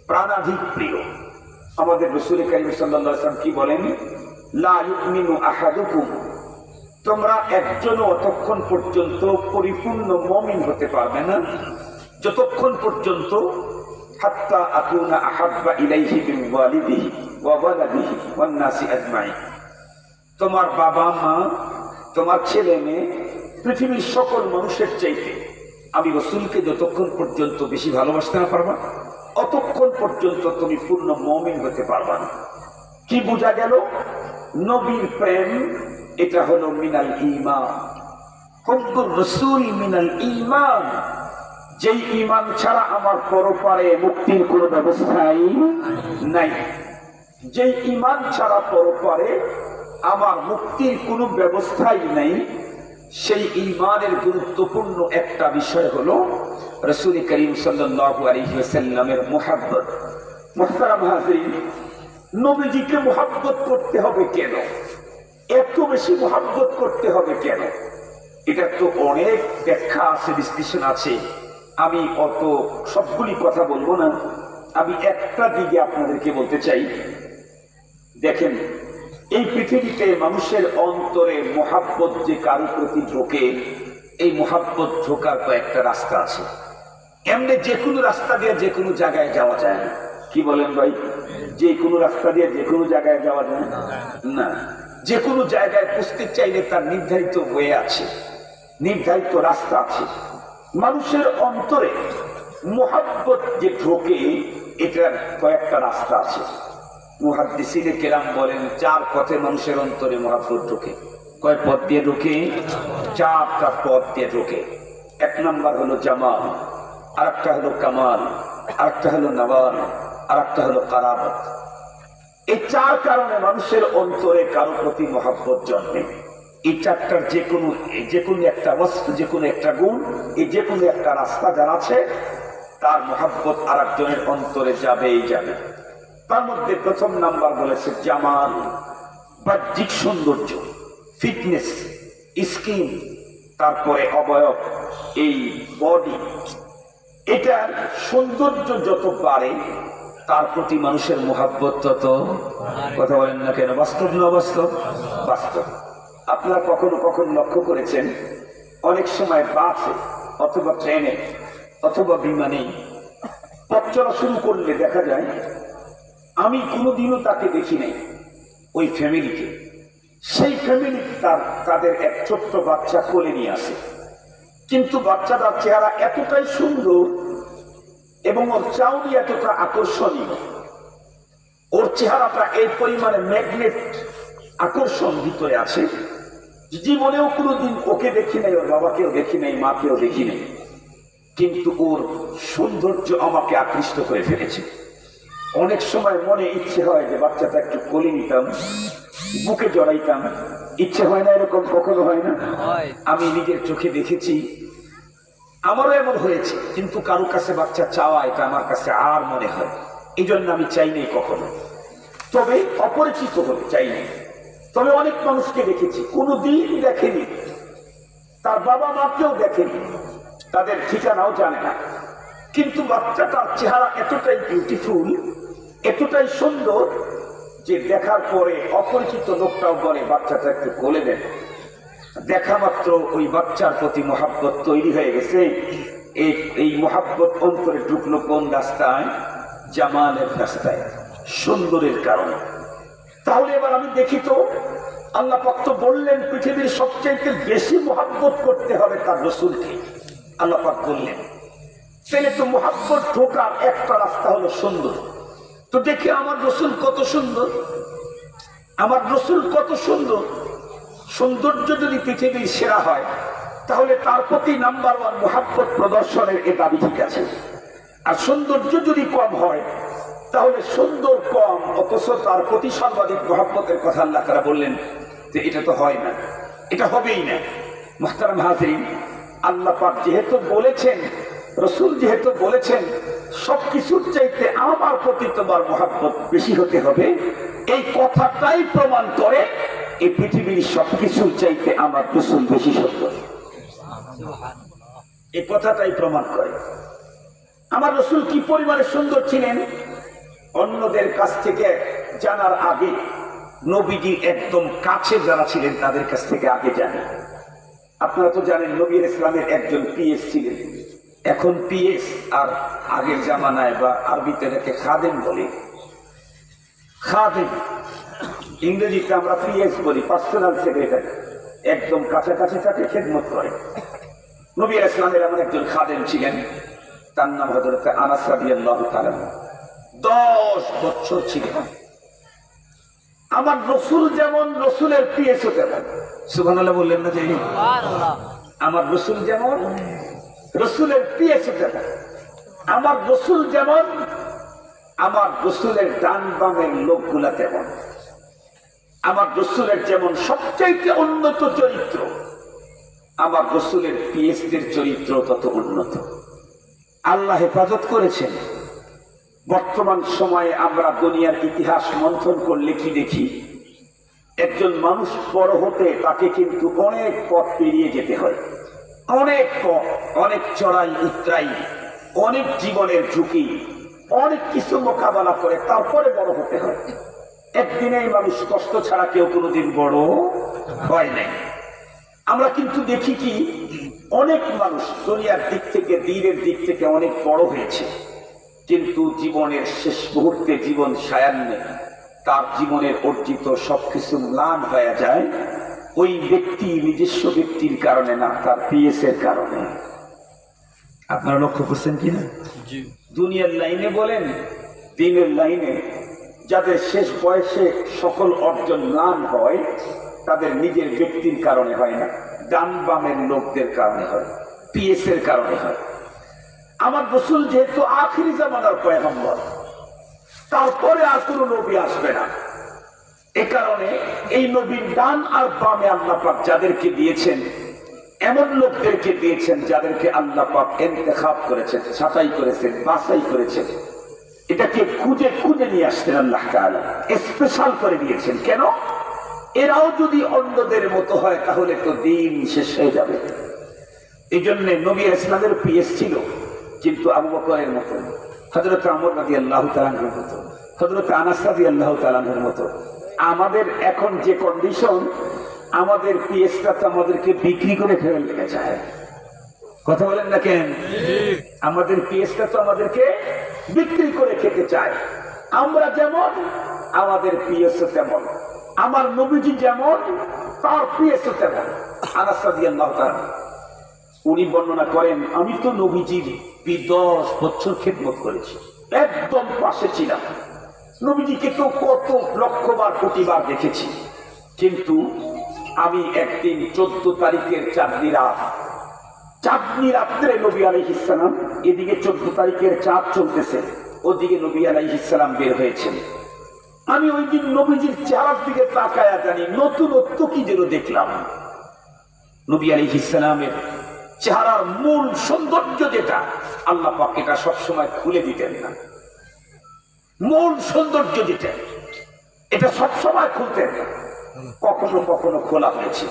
প্রাণাধিক প্রিয়। আমাদের রাসূল কারীম সাল্লাল্লাহু আলাইহি ওয়াসাল্লাম কি বলেন? লা ইউমিনু আহাদুকুম, তোমরা একজনও অতক্ষণ পর্যন্ত পরিপূর্ণ মুমিন হতে পারবে না যতক্ষণ পর্যন্ত হাত্তা আকুনা আহাব্বা ইলাইহি মিন ওয়ালিদিহি ওয়া ওয়ালাদিহি ওয়ান নাসি আজমাইন। তোমার বাবা মা, তোমার ছেলে মেয়ে, পৃথিবীর সকল মানুষের চাইতে আমি রাসূলকে যতক্ষণ পর্যন্ত বেশি ভালোবাসতে না পারবা, অতক্ষণ পর্যন্ত তুমি পূর্ণ মুমিন হতে পারবা না। কি বোঝা গেল? নবীর প্রেম এটা হলো মিনাল ঈমান। হুব্বুর রাসূল মিনাল ঈমান। যেই ঈমান ছাড়া আমার পরপারে মুক্তির কোনো ব্যবস্থাই নাই, যেই ঈমান ছাড়া পরপারে আমার মুক্তির কোনো ব্যবস্থাই নাই, সেই ঈমানের গুরুত্বপূর্ণ একটা বিষয় হলো রাসূল করিম সাল্লাল্লাহু আলাইহি ওয়াসাল্লামের মুহাব্বত। মুহতারাম হাজিরিন, নবীজিকে মুহাব্বত করতে হবে কেন? এত বেশি মুহাব্বত করতে হবে কেন? এটা তো অনেক ব্যাখ্যা আছে, বিশ্লেষণ আছে। আমি অত সবগুলি কথা বলবো না, আমি একটা দিকে আপনাদেরকে বলতে চাই। দেখেন, এই পৃথিবীতে মানুষের অন্তরে মুহাব্বত যে কারো প্রতি ঢোকে, এই মুহাব্বত ঢোকার কয়েকটা রাস্তা আছে। এমনি যে কোনো রাস্তা দিয়ে যে কোনো জায়গায় যাওয়া যায় না। কি বলেন ভাই? যে কোনো রাস্তা দিয়ে যে কোনো জায়গায় যাওয়া যায় না। যে কোনো জায়গায় পৌঁছতে চাইলে তার নির্ধারিত ওয়ে আছে, নির্ধারিত রাস্তা আছে। মানুষের অন্তরে মুহাব্বত যে ঢোকে, এটার কয়েকটা রাস্তা আছে। মুহাদ্দিসিনে কেরাম বলেন 4 পথে মানুষের অন্তরে মহব্বত ঢোকে। কয় পথ দিয়ে ঢোকে? 4টা পথ দিয়ে ঢোকে। 1 নাম্বার হলো জামাল, আরেকটা হলো কামাল, আরেকটা হলো নওয়াল, আরেকটা হলো কারামত। এই 4 কারণে মানুষের অন্তরে কারো প্রতি মহব্বত জন্মে। এই 4টার যে কোনো একটা বস্তু, যে কোনো একটা গুণ, এই যে কোনো একটা রাস্তা যার আছে তার মহব্বত আরেকজনের অন্তরে যাবেই যাবে। তার মধ্যে প্রথম নাম্বার বলেছে জামাল, বাহ্যিক সৌন্দর্য, ফিটনেস, স্কিন, তারপরে অবয়ব, এই বডি, এটার সৌন্দর্য যত বাড়ে তার প্রতি মানুষের মহব্বত তত। কথা বলেন না কেন? বাস্তব না অবাস্তব? বাস্তব। আপনারা কখনো কখনো লক্ষ্য করেছেন অনেক সময় বাসে অথবা ট্রেনে অথবা বিমানে পথ চলা শুরু করলে দেখা যায়, আমি কোনোদিনও তাকে দেখি নাই, ওই ফ্যামিলিকে, সেই ফ্যামিলি তাদের এক ছোট্ট বাচ্চা কোলে নিয়ে আসে, কিন্তু বাচ্চাটার চেহারা এতটাই সুন্দর এবং ওর চাউনি এতটা আকর্ষণীয়, ওর চেহারাটা এই পরিমাণে ম্যাগনেট আকর্ষণ ভিতরে আছে, জীবনেও কোনোদিন ওকে দেখি নাই, ওর বাবাকেও দেখি নাই, মাকেও দেখি নাই, কিন্তু ওর সৌন্দর্য আমাকে আকৃষ্ট করে ফেলেছে। অনেক সময় মনে ইচ্ছে হয় যে বাচ্চাটা একটু কোলে নিতাম, বুকে জড়াইতাম, ইচ্ছে হয় না? এরকম কখনো হয় না? আমি নিজের চোখে দেখেছি, আমারও এমন হয়েছে, কিন্তু কারো কাছে বাচ্চা চাওয়া এটা আমার কাছে আর মনে হয়, এই জন্য আমি চাই নাই কখনো। তবে অপরিচিত হলে চাই নাই। তবে অনেক মানুষকে দেখেছি কোনোদিন দেখেনি, তার বাবা মাকেও দেখেনি, তাদের ঠিকানাও জানে না, কিন্তু বাচ্চাটার চেহারা এতটাই বিউটিফুল, এতটাই সুন্দর যে দেখার পরে অপরিচিত লোকটাও বলে বাচ্চাটা একটু কোলে দেন। দেখা মাত্র ওই বাচ্চার প্রতি মহব্বত তৈরি হয়ে গেছে। এই মহব্বত অন্তরে ঢুকলো কোন রাস্তায়? জামালের রাস্তায়, সুন্দরের কারণে। তাহলে এবার আমি দেখি তো, আল্লাহ পাক তো বললেন পৃথিবীর সবচাইতে বেশি মহব্বত করতে হবে তার রসুলকে, আল্লাহ পাক বললেন। তাহলে তো মহব্বত ঢোকার একটা রাস্তা হলো সুন্দর। তো দেখি আমার রসুল কত সুন্দর, আমার রসুল কত সুন্দর। সৌন্দর্য যদি পৃথিবীর সেরা হয় তাহলে তার প্রতি নাম্বার 1 মহব্বত প্রদর্শনের এ দাবি ঠিক আছে। আর সৌন্দর্য যদি কম হয় তাহলে সুন্দর কম অথচ তার প্রতি সর্বাধিক মহব্বতের কথা আল্লাহ তাআলা বললেন যে এটা তো হয় না, এটা হবেই না। মুহতারাম হাজিরিন, আল্লাহ পাক যেহেতু বলেছেন, রসুল যেহেতু বলেছেন সবকিছুর চাইতে আমার প্রতি তোমার মহব্বত বেশি হতে হবে, এই কথাটাই প্রমাণ করে এই পৃথিবীর সবকিছুর চাইতে আমার রসুল বেশি সুন্দর। এই কথাটাই প্রমাণ করে আমার রসুল কি পরিমাণে সুন্দর ছিলেন। অন্যদের কাছ থেকে জানার আগে নবীজি একদম কাছে যারা ছিলেন তাদের কাছ থেকে আগে জানেন। আপনারা তো জানেন নবী ইসলামের একজন পিএস ছিলেন। এখন পিএস আর আগের জামানায় বা আরবিতে এটাকে খাদেম বলে। খাদেম ইংরেজিতে আমরা পিএস বলি, পার্সোনাল সেক্রেটারি, একদম কাছাকাছি থাকে, খেদমত করে। নবী ইসলামের এমন একজন খাদেম ছিলেন, তার নাম হযরত আনাস রাদিয়াল্লাহু তাআলা। 10 বছর ছিলেন। আমার রসুল যেমন রসুলের পিএস তেমন। সুবহানাল্লাহ বললেন না? যে আমার রসুল যেমন রসুলের পিএস তেমন। আমার রসুল যেমন আমার রসুলের ডান বামের লোকগুলা তেমন। আমার রসুলের যেমন সবচাইতে উন্নত চরিত্র, আমার রসুলের পিএসদের চরিত্র তত উন্নত। আল্লাহ হেফাজত করেছেন। বর্তমান সময়ে আমরা দুনিয়ার ইতিহাস মন্থন করলে কি দেখি? একজন মানুষ বড় হতে তাকে কিন্তু অনেক পথ পেরিয়ে যেতে হয়, অনেক পথ, অনেক চড়াই উতরাই, অনেক জীবনের ঝুঁকি, অনেক কিছু মোকাবেলা করে তারপরে বড় হতে হয়। একদিনেই মানুষ কষ্ট ছাড়া কেউ কোনোদিন বড় হয় নাই। আমরা কিন্তু দেখি কি অনেক মানুষ দুনিয়ার দিক থেকে, দিনের দিক থেকে অনেক বড় হয়েছে, কিন্তু জীবনের শেষ মুহূর্তে জীবন সায়ান্নে তার জীবনের অর্জিত সবকিছু ম্লান হয়ে যায়। ওই ব্যক্তি নিজস্ব ব্যক্তির কারণে না, তার পিএস এর কারণে। আপনারা লক্ষ্য করছেন কিনা? দুনিয়ার লাইনে বলেন, দিনের লাইনে যাদের শেষ বয়সে সকল অর্জন ম্লান হয় তাদের নিজের ব্যক্তির কারণে হয় না, ডান বামের লোকদের কারণে হয়, পিএস এর কারণে হয়। আমার রাসূল যেহেতু আখিরি জামানার পয়গম্বর, তারপরে আর কোনো নবী আসবে না, এ কারণে এই নবীর ডান আর বামে আল্লাহ পাক যাদেরকে দিয়েছেন, এমন লোকদেরকে দিয়েছেন যাদেরকে আল্লাহ পাক ইন্তেখাব করেছেন, ছাঁটাই করেছেন, বাছাই করেছেন। এটাকে খুঁজে খুঁজে নিয়ে আসছেন আল্লাহ তাআলা, স্পেশাল করে দিয়েছেন। কেন? এরাও যদি অন্যদের মতো হয় তাহলে তো দিন শেষ হয়ে যাবে। এই জন্য নবী ইসলামের পিএস ছিল, কিন্তু আবু বকরের মতো, হযরত ওমর রাদিয়াল্লাহু তাআলা আনহুর মতো, হযরত আনাস রাদিয়াল্লাহু তাআলা আনহুর মতো। আমাদের এখন যে কন্ডিশন, আমাদের পিএসটা তো আমাদেরকে বিক্রি করে ফেলে লেগে যায়। কথা বলেন না কেন? আমাদের পিএসটা তো আমাদেরকে বিক্রি করে খেতে চায়। আমরা যেমন আমাদের পিএসও তেমন, আমার নবীজি যেমন তার পিএসও তেমন। আনাস রাদিয়াল্লাহু তাআলা উনি বর্ণনা করেন, আমি তো নবীজির 10 বছর খেদমত করেছি, একদম পাশে ছিলাম। নবীজিকে তো কত লক্ষবার কোটিবার দেখেছি, কিন্তু আমি একদিন 14 তারিখের চাঁদনি রাত্রে নবী আলাইহিস সালাম, এদিকে 14 তারিখের চাঁদ চলতেছে, ওদিকে নবী আলাইহিস সালাম বের হয়েছেন। আমি ওই দিন নবীজির চেহারার দিকে তাকায়া জানি নতুনত্ব কি যেন দেখলাম। নবী আলাইহিস সালামের চেহারার মূল সৌন্দর্য যেটা, আল্লাহ পাক এটা সবসময় খুলে দিতেন না। মূল সৌন্দর্য যেটা, এটা সবসময় খুলতেন না, কখনো কখনো খোলা হয়েছে,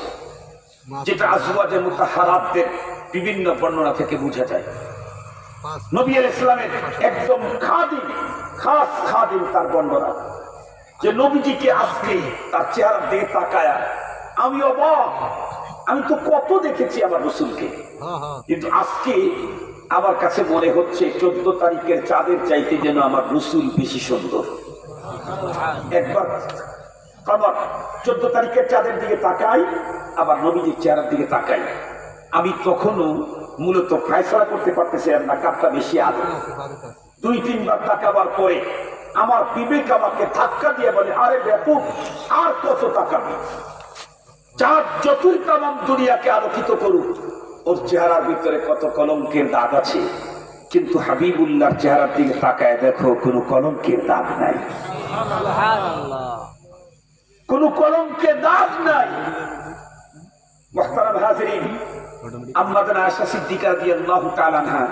যেটা আজওয়াজে মুতাহহারাতদের বিভিন্ন বর্ণনা থেকে বোঝা যায়। নবী আলাইহিস সালামের একদম খাদিম, খাস খাদিম তার বর্ণনা, যে নবীজিকে আজকে তার চেহারার দিকে তাকায়া আমি অবাক। আমি তো কত দেখেছি আমার রাসূলকে, কিন্তু আজকে আমার কাছে মনে হচ্ছে 14 তারিখের চাঁদের চাইতে যেন আমার রাসূল বেশি সুন্দর। একবার আবার 14 তারিখের চাঁদের দিকে তাকাই, আবার নবীজির চেহারার দিকে তাকাই, আমি তখনও মূলত ফয়সালা করতে পারতেছিলাম না কারটা বেশি আদর। 2-3 বার তাকাবার পরে আমার বিবেক আমাকে ধাক্কা দিয়ে বলে, আরে ব্যাপক, আর কত তাকাবি? চাঁদ যতই তাম দুনিয়াকে আলোকিত করুক, ওর চেহারার ভিতরে কত কলঙ্কের দাগ আছে, কিন্তু হাবিবুল্লাহর চেহারার দিকে তাকায় দেখো, কোনো কলঙ্কের দাগ নাই, কোনো কলঙ্কের দাগ নাই। মুহতারাম হাজিরিন, আম্মা জানা আয়েশা সিদ্দিকা রাদিয়াল্লাহু তাআলা আনহা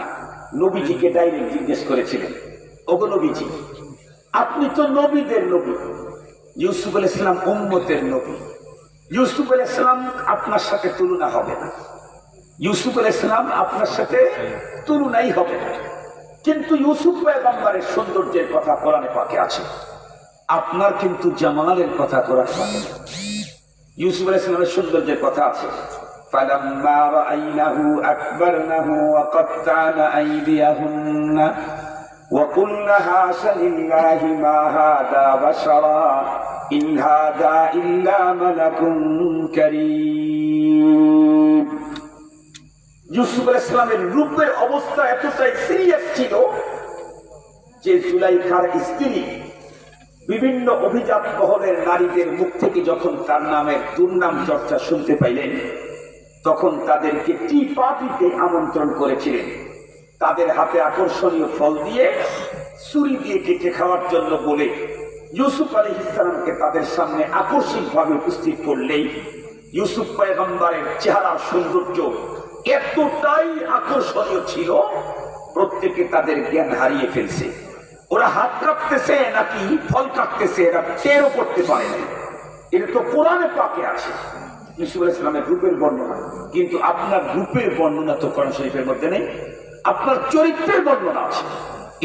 নবীজিকে ডাইরেক্ট জিজ্ঞেস করেছিলেন, ওগো নবীজি, আপনি তো নবীদের নবী, ইউসুফ আলাইহিস সালাম উম্মতের নবী, ইউসুফ আলাইহিস সালাম আপনার সাথে তুলনা হবে না, ইউসুফ আলাইহিস সালাম আপনার সাথে তুলনাই হবে না, কিন্তু ইউসুফ পয়গম্বরের সৌন্দর্যের কথা কোরআনে পাকে আছে, আপনার কিন্তু জামালের কথা কোরআনে পাকে। ইউসুফ আলাইহিস সালামের সৌন্দর্যের কথা আছে, فَلَمَّا رَأَيْنَهُ أَكْبَرْنَهُ وَقَطَّعْنَ أَيْدِيَهُنَّ وَقُلْنَ حَاشَ لِلَّهِ مَا هَذَا بَشَرًا إِنْ هَذَا إِلَّا مَلَكٌ كَرِيمٌ। ইউসুফ আলাইহিস সালামের রূপের অবস্থা এতটাই সিরিয়াস ছিল যে জুলাইখার স্ত্রী বিভিন্ন অভিজাত মহলের নারীদের মুখ থেকে যখন তার নামের দুর্নাম চর্চা শুনতে পাইলেন, তখন তাদেরকে টি পার্টিতে আমন্ত্রণ করেছিলেন, তাদের হাতে আকর্ষণীয় ফল দিয়ে, ছুরি দিয়ে কেটে খাওয়ার জন্য বলে ইউসুফ আলাইহিস সালামকে তাদের সামনে আকস্মিকভাবে উপস্থিত করলেই ইউসুফ পয়গম্বরের চেহারার সৌন্দর্য এতটাই আকর্ষণীয় ছিল, প্রত্যেকে তাদের জ্ঞান হারিয়ে ফেলছে। ওরা হাত কাটতেছে নাকি ফল কাটতেছে এরা টেরও করতে পারে না। এটা তো কোরআনে পাকে আছে, ইউসুফ আলাইহিস সালামের রূপের বর্ণনা, কিন্তু আপনার রূপের বর্ণনা তো কোরআন শরীফের মধ্যে নেই। আপনার চরিত্রের বর্ণনা আছে,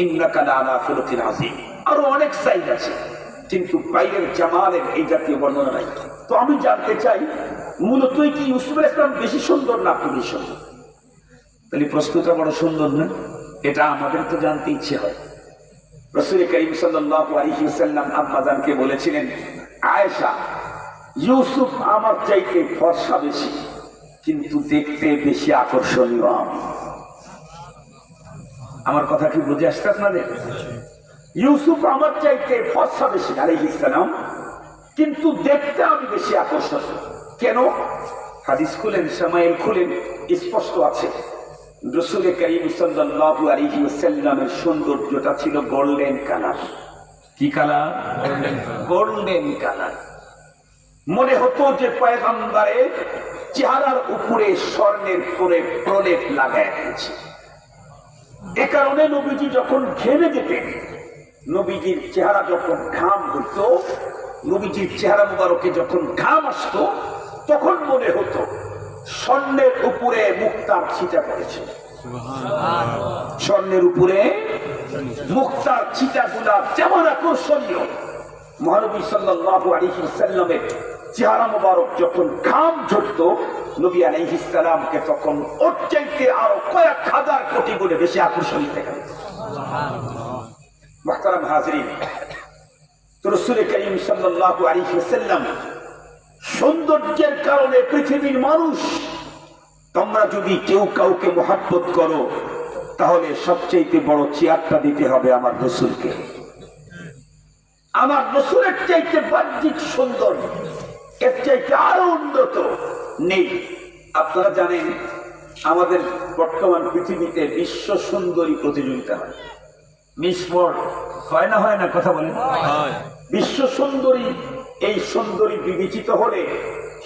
ইন্নাকা লাআলা খুলুকিন আযীম, আরো অনেক সাইড আছে, কিন্তু বাইরের জামালের এই জাতীয় বর্ণনা নাই। তো আমি জানতে চাই, মূলত কি ইউসুফ আলাইহিস সালাম বেশি সুন্দর না আপনি বেশি সুন্দর? তাহলে প্রশ্নটা বড় সুন্দর না? এটা আমাদের তো জানতে ইচ্ছে হয়। রাসূল কারীম সাল্লাল্লাহু আলাইহি ওয়াসাল্লাম আম্মা জানকে বলেছিলেন, আয়েশা, ইউসুফ আমার চাইতে ফর্সা বেশি, কিন্তু দেখতে বেশি আকর্ষণীয়। আমার কথা কি বুঝে আসছে আপনাদের? ইউসুফ আমার চাইতে ফর্সা বেশি আলাইহিস সালাম, কিন্তু দেখতে আমি বেশি আকর্ষণ। কেন? হাদিস খুলেন, সামাইল খুলেন, স্পষ্ট আছে রাসূল করিম সাল্লাল্লাহু আলাইহি ওয়াসাল্লামের সৌন্দর্যটা ছিল গোল্ডেন কালার। কি কালার? Golden colour. মনে হতো যে পয়গম্বরের চেহারার উপরে স্বর্ণের প্রলেপ লাগায় দিয়েছে। এ কারণে নবীজি যখন ঘেমে যেতেন, নবীজির চেহারা যখন ঘাম হইত, নবীজির চেহারা মুবারকে যখন ঘাম আসতো, তখন মনে হতো স্বর্ণের উপরে মুক্তার ছিটা পড়েছে। স্বর্ণের উপরে মুক্তার ছিটাগুলা যেমন আকর্ষণীয়, মহানবী সাল্লাল্লাহু আলাইহি ওয়াসাল্লামের চেহারা মুবারক যখন ঘাম ঝরতো, নবী আলাইহিস সালামকে তখন ওর চাইতে আরো কয়েক হাজার কোটি গুণে বেশি আকর্ষণীয় দেখা যেত। মুহতারাম হাজিরিন, রাসূল করিম সাল্লাল্লাহু আলাইহি ওয়াসাল্লাম সৌন্দর্যের কারণে পৃথিবীর মানুষ, তোমরা যদি কেউ কাউকে মহব্বত করো তাহলে সবচেয়ে বড় চেয়ারটা দিতে হবে আমার রাসূলকে। আমার রাসূলের চাইতে বাহ্যিক সুন্দর, এর চাইতে আরো উন্নত নেই। আপনারা জানেন আমাদের বর্তমান পৃথিবীতে বিশ্ব সুন্দরী প্রতিযোগিতা হয়, মিস ওয়ার্ল্ড হয় না? হয় না? কথা বলেন। বিশ্ব সুন্দরী, এই সুন্দরী বিবেচিত হলে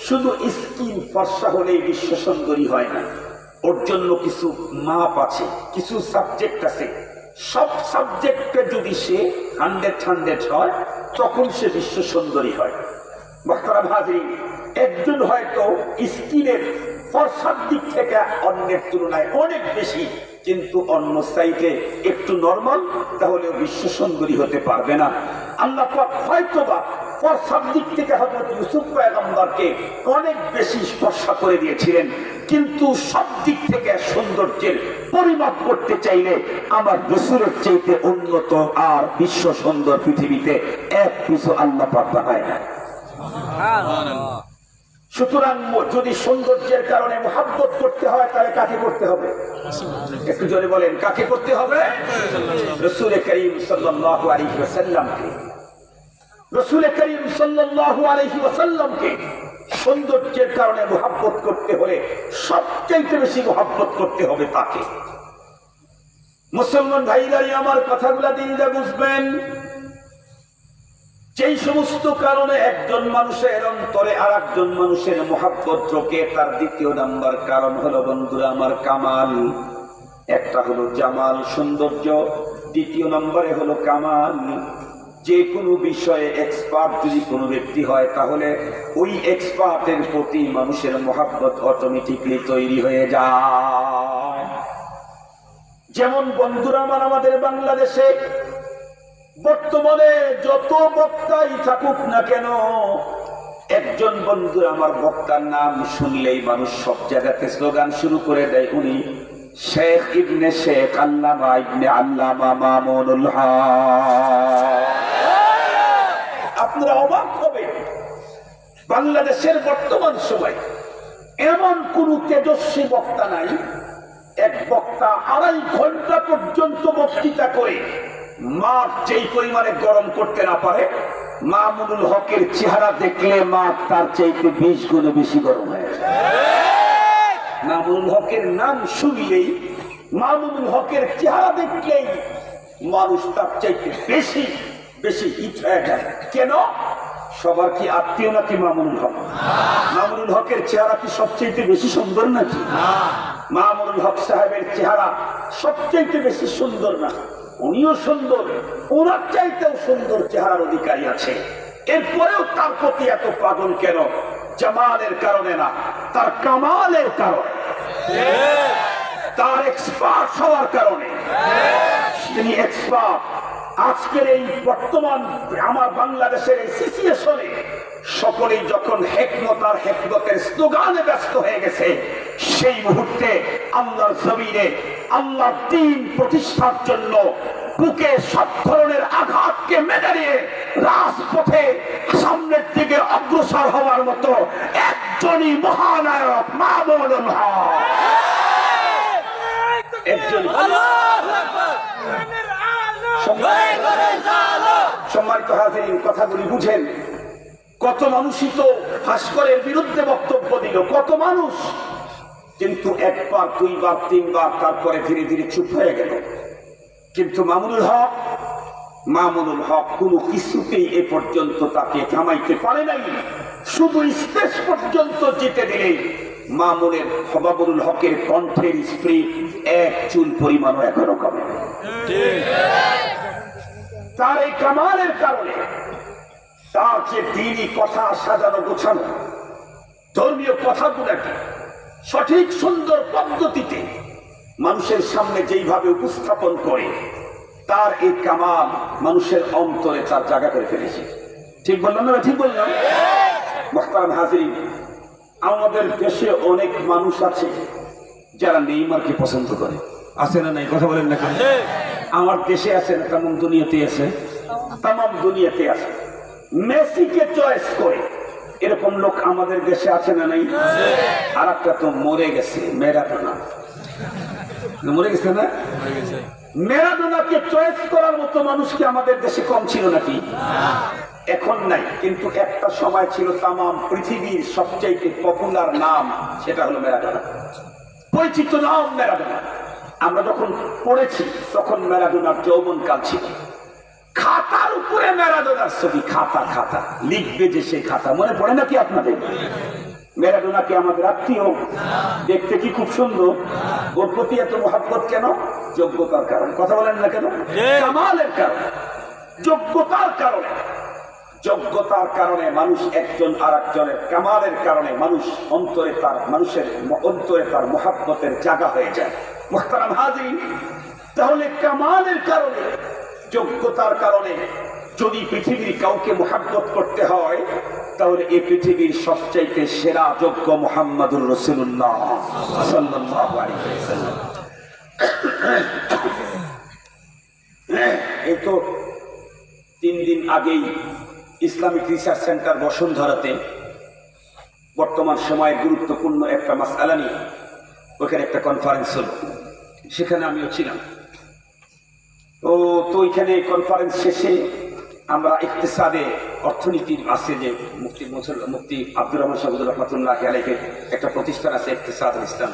শুধু স্কিন ফর্সা হলেই বিশ্ব সুন্দরী হয় না, ওর জন্য কিছু মাপ আছে, কিছু সাবজেক্ট আছে। সব সাবজেক্টে যদি সে 100 হয় তখন সে বিশ্ব সুন্দরী হয়। মুহতারাম হাজিরিন, একজন হয়তো স্কিনের ফর্সার দিক থেকে অন্যের তুলনায় অনেক বেশি, কিন্তু অন্য সাইডে একটু নরমাল, তাহলে বিশ্ব সুন্দরী হতে পারবে না। আল্লাহ পাক হয়তোবা ফর্সার দিক থেকে হযরত ইউসুফ পয়গম্বরকে অনেক বেশি স্পর্শ করে দিয়েছিলেন, কিন্তু সব দিক থেকে সৌন্দর্যের পরিমাপ করতে চাইলে আমার রাসূলের চাইতে উন্নত আর বিশ্ব সুন্দর পৃথিবীতে এক কিছু আল্লাহ পাক বানায় না। সুতরাং যদি সৌন্দর্যের কারণে মহব্বত করতে হয় তাহলে কাকে করতে হবে? একটু জোরে বলেন, কাকে করতে হবে? রাসূল করিম সাল্লাল্লাহু আলাইহি ওয়াসাল্লামকে। রাসূল করিম সাল্লাল্লাহু আলাইহি ওয়াসাল্লামকে সৌন্দর্যের কারণে মহব্বত করতে হলে সবচাইতে বেশি মহব্বত করতে হবে তাকে। মুসলমান ভাইরা আমার কথাগুলা দিনটা বুঝবেন। যেই সমস্ত কারণে একজন মানুষের অন্তরে আর একজন মানুষের মহব্বত ঢোকে, তার দ্বিতীয় নাম্বার কারণ হলো বন্ধুরা আমার কামাল। একটা হলো জামাল, সৌন্দর্য, দ্বিতীয় নম্বরে হলো কামাল। যে কোনো বিষয়ে এক্সপার্ট যদি কোনো ব্যক্তি হয় তাহলে ওই এক্সপার্টের প্রতি মানুষের মহব্বত অটোমেটিকলি তৈরি হয়ে যায়। যেমন বন্ধুরা আমার, আমাদের বাংলাদেশে বর্তমানে যত বক্তাই থাকুক না কেন, একজন বন্ধু আমার বক্তার নাম শুনলেই মানুষ সব জায়গাতে স্লোগান শুরু করে দেয়, উনি শেখ ইবনে শেখ আল্লামা ইবনে আল্লামা মামুনুল হক। আপনারা অবাক হবেন, বাংলাদেশের বর্তমান সময় এমন কোন তেজস্বী বক্তা নাই, এক বক্তা 2.5 ঘন্টা পর্যন্ত বক্তৃতা করে মাঠ যেই পরিমাণে গরম করতে না পারে, মামুনুল হকের চেহারা দেখলে মাঠ তার চাইতে 20 গুণে বেশি গরম হয়ে যায়। মামুনুল হকের নাম শুনলেই, মামুনুল হকের চেহারা দেখলেই মানুষ তার চাইতে বেশি বেশি হিট হয়ে যায়। কেন? সবার কি আত্মীয় নাকি মামুনুল হক? মামুনুল হকের চেহারা কি সবচেয়ে বেশি সুন্দর নাকি? মামুনুল হক সাহেবের চেহারা সবচেয়ে বেশি সুন্দর না, উনিও সুন্দর, ওনার চাইতেও সুন্দর চেহারার অধিকারী আছে। এরপরেও তার প্রতি এত পাগল কেন? জামালের কারণে না, তার কামালের কারণে, তার এক্সপার্ট হওয়ার কারণে। তিনি এক্সপার্ট। আজকের এই বর্তমান আমার বাংলাদেশের এই সিচুয়েশনে সকলেই যখন হেকমত আর হেকমতের স্লোগানে ব্যস্ত হয়ে গেছে, সেই মুহূর্তে আল্লাহর জমিনে আল্লাহর দ্বীন প্রতিষ্ঠার জন্য বুকে সব ধরনের আঘাতকে মেনে নিয়ে রাজপথে সামনের দিকে অগ্রসর হওয়ার মতো একজনই মহানায়ক মামুনুল হক। একজন সম্মানিত হাজিরিন, কথাগুলি বুঝেন। কত মানুষই তো ভাস্করের বিরুদ্ধে বক্তব্য দিল, কত মানুষ, কিন্তু একবার দুইবার তিনবার, তারপরে ধীরে ধীরে চুপ হয়ে গেল। কিন্তু মামুনুল হক কোনো কিছুতেই এ পর্যন্ত তাকে থামাইতে পারে নাই। শুধু স্টেজ পর্যন্ত যেতে দিলেই মামুনুল হকের কণ্ঠের স্পিরিট এক চুল পরিমাণও এখনো কমে নাই। তার এই কামালের কারণে, তার যে দিনই কথা সাজানো গোছানো, ধর্মীয় কথাগুলোকে সঠিক সুন্দর পদ্ধতিতে মানুষের সামনে যেইভাবে উপস্থাপন করে, তার এই কামাল মানুষের অন্তরে তার জায়গা করে ফেলেছে। ঠিক বললাম না? ঠিক বললাম? মুহতারাম হাজিরিন, আমাদের দেশে অনেক মানুষ আছে যারা নেইমারকে পছন্দ করে। আছে না নাই? কথা বলেন না কেন? আমার দেশে আছে না, তামাম দুনিয়াতে আছে, তামাম দুনিয়াতে আছে। মেসিকে চয়েস করে এরকম লোক আমাদের দেশে আছে না নাই? আর একটা তো মরে গেছে, ম্যারাডোনা। মরে গেছে না? ম্যারাডোনাকে চয়েস করার মতো মানুষ কি আমাদের দেশে কম ছিল নাকি? এখন নাই, কিন্তু একটা সময় ছিল তামাম পৃথিবীর সবচাইতে পপুলার নাম, সেটা হলো ম্যারাডোনা। পরিচিত নাম ম্যারাডোনা। আমরা যখন পড়েছি তখন ম্যারাডোনার যৌবনকাল ছিল। খাতার উপরে ম্যারাডোনার ছবি, খাতা লিখবে যে সে খাতা, মনে পড়ে নাকি আপনাদের? ম্যারাডোনাকে আমাদের আত্মীয়, দেখতে কি খুব সুন্দর। ওর প্রতি এত মহব্বত কেন? যোগ্যতার কারণে। কথা বলেন না কেন? কামালের কারণে, যোগ্যতার কারণে। যোগ্যতার কারণে মানুষ একজন আর একজনের, কামালের কারণে মানুষের অন্তরে তার মহব্বতের জায়গা হয়ে যায়। মুহতারাম হাজিরিন, তাহলে কামালের কারণে, যোগ্যতার কারণে যদি পৃথিবীর কাউকে মহব্বত করতে হয়, তাহলে এই পৃথিবীর সবচাইতে সেরা যোগ্য মুহাম্মাদুর রাসূলুল্লাহ সাল্লাল্লাহু আলাইহি ওয়াসাল্লাম। এই তো 3 দিন আগেই ইসলামিক রিসার্চ সেন্টার বসুন্ধরাতে বর্তমান সময়ের গুরুত্বপূর্ণ একটা মাসআলা নিয়ে ওখানে একটা কনফারেন্স হলো, সেখানে আমিও ছিলাম। তো ওইখানে কনফারেন্স শেষে আমরা ইকতিসাদে, অর্থনীতির আছে যে মুফতি আব্দুর রহমান সাহেবুর রহমাতুল্লাহি আলাইহি একটা প্রতিষ্ঠান আছে ইকতিসাদুল ইসলাম,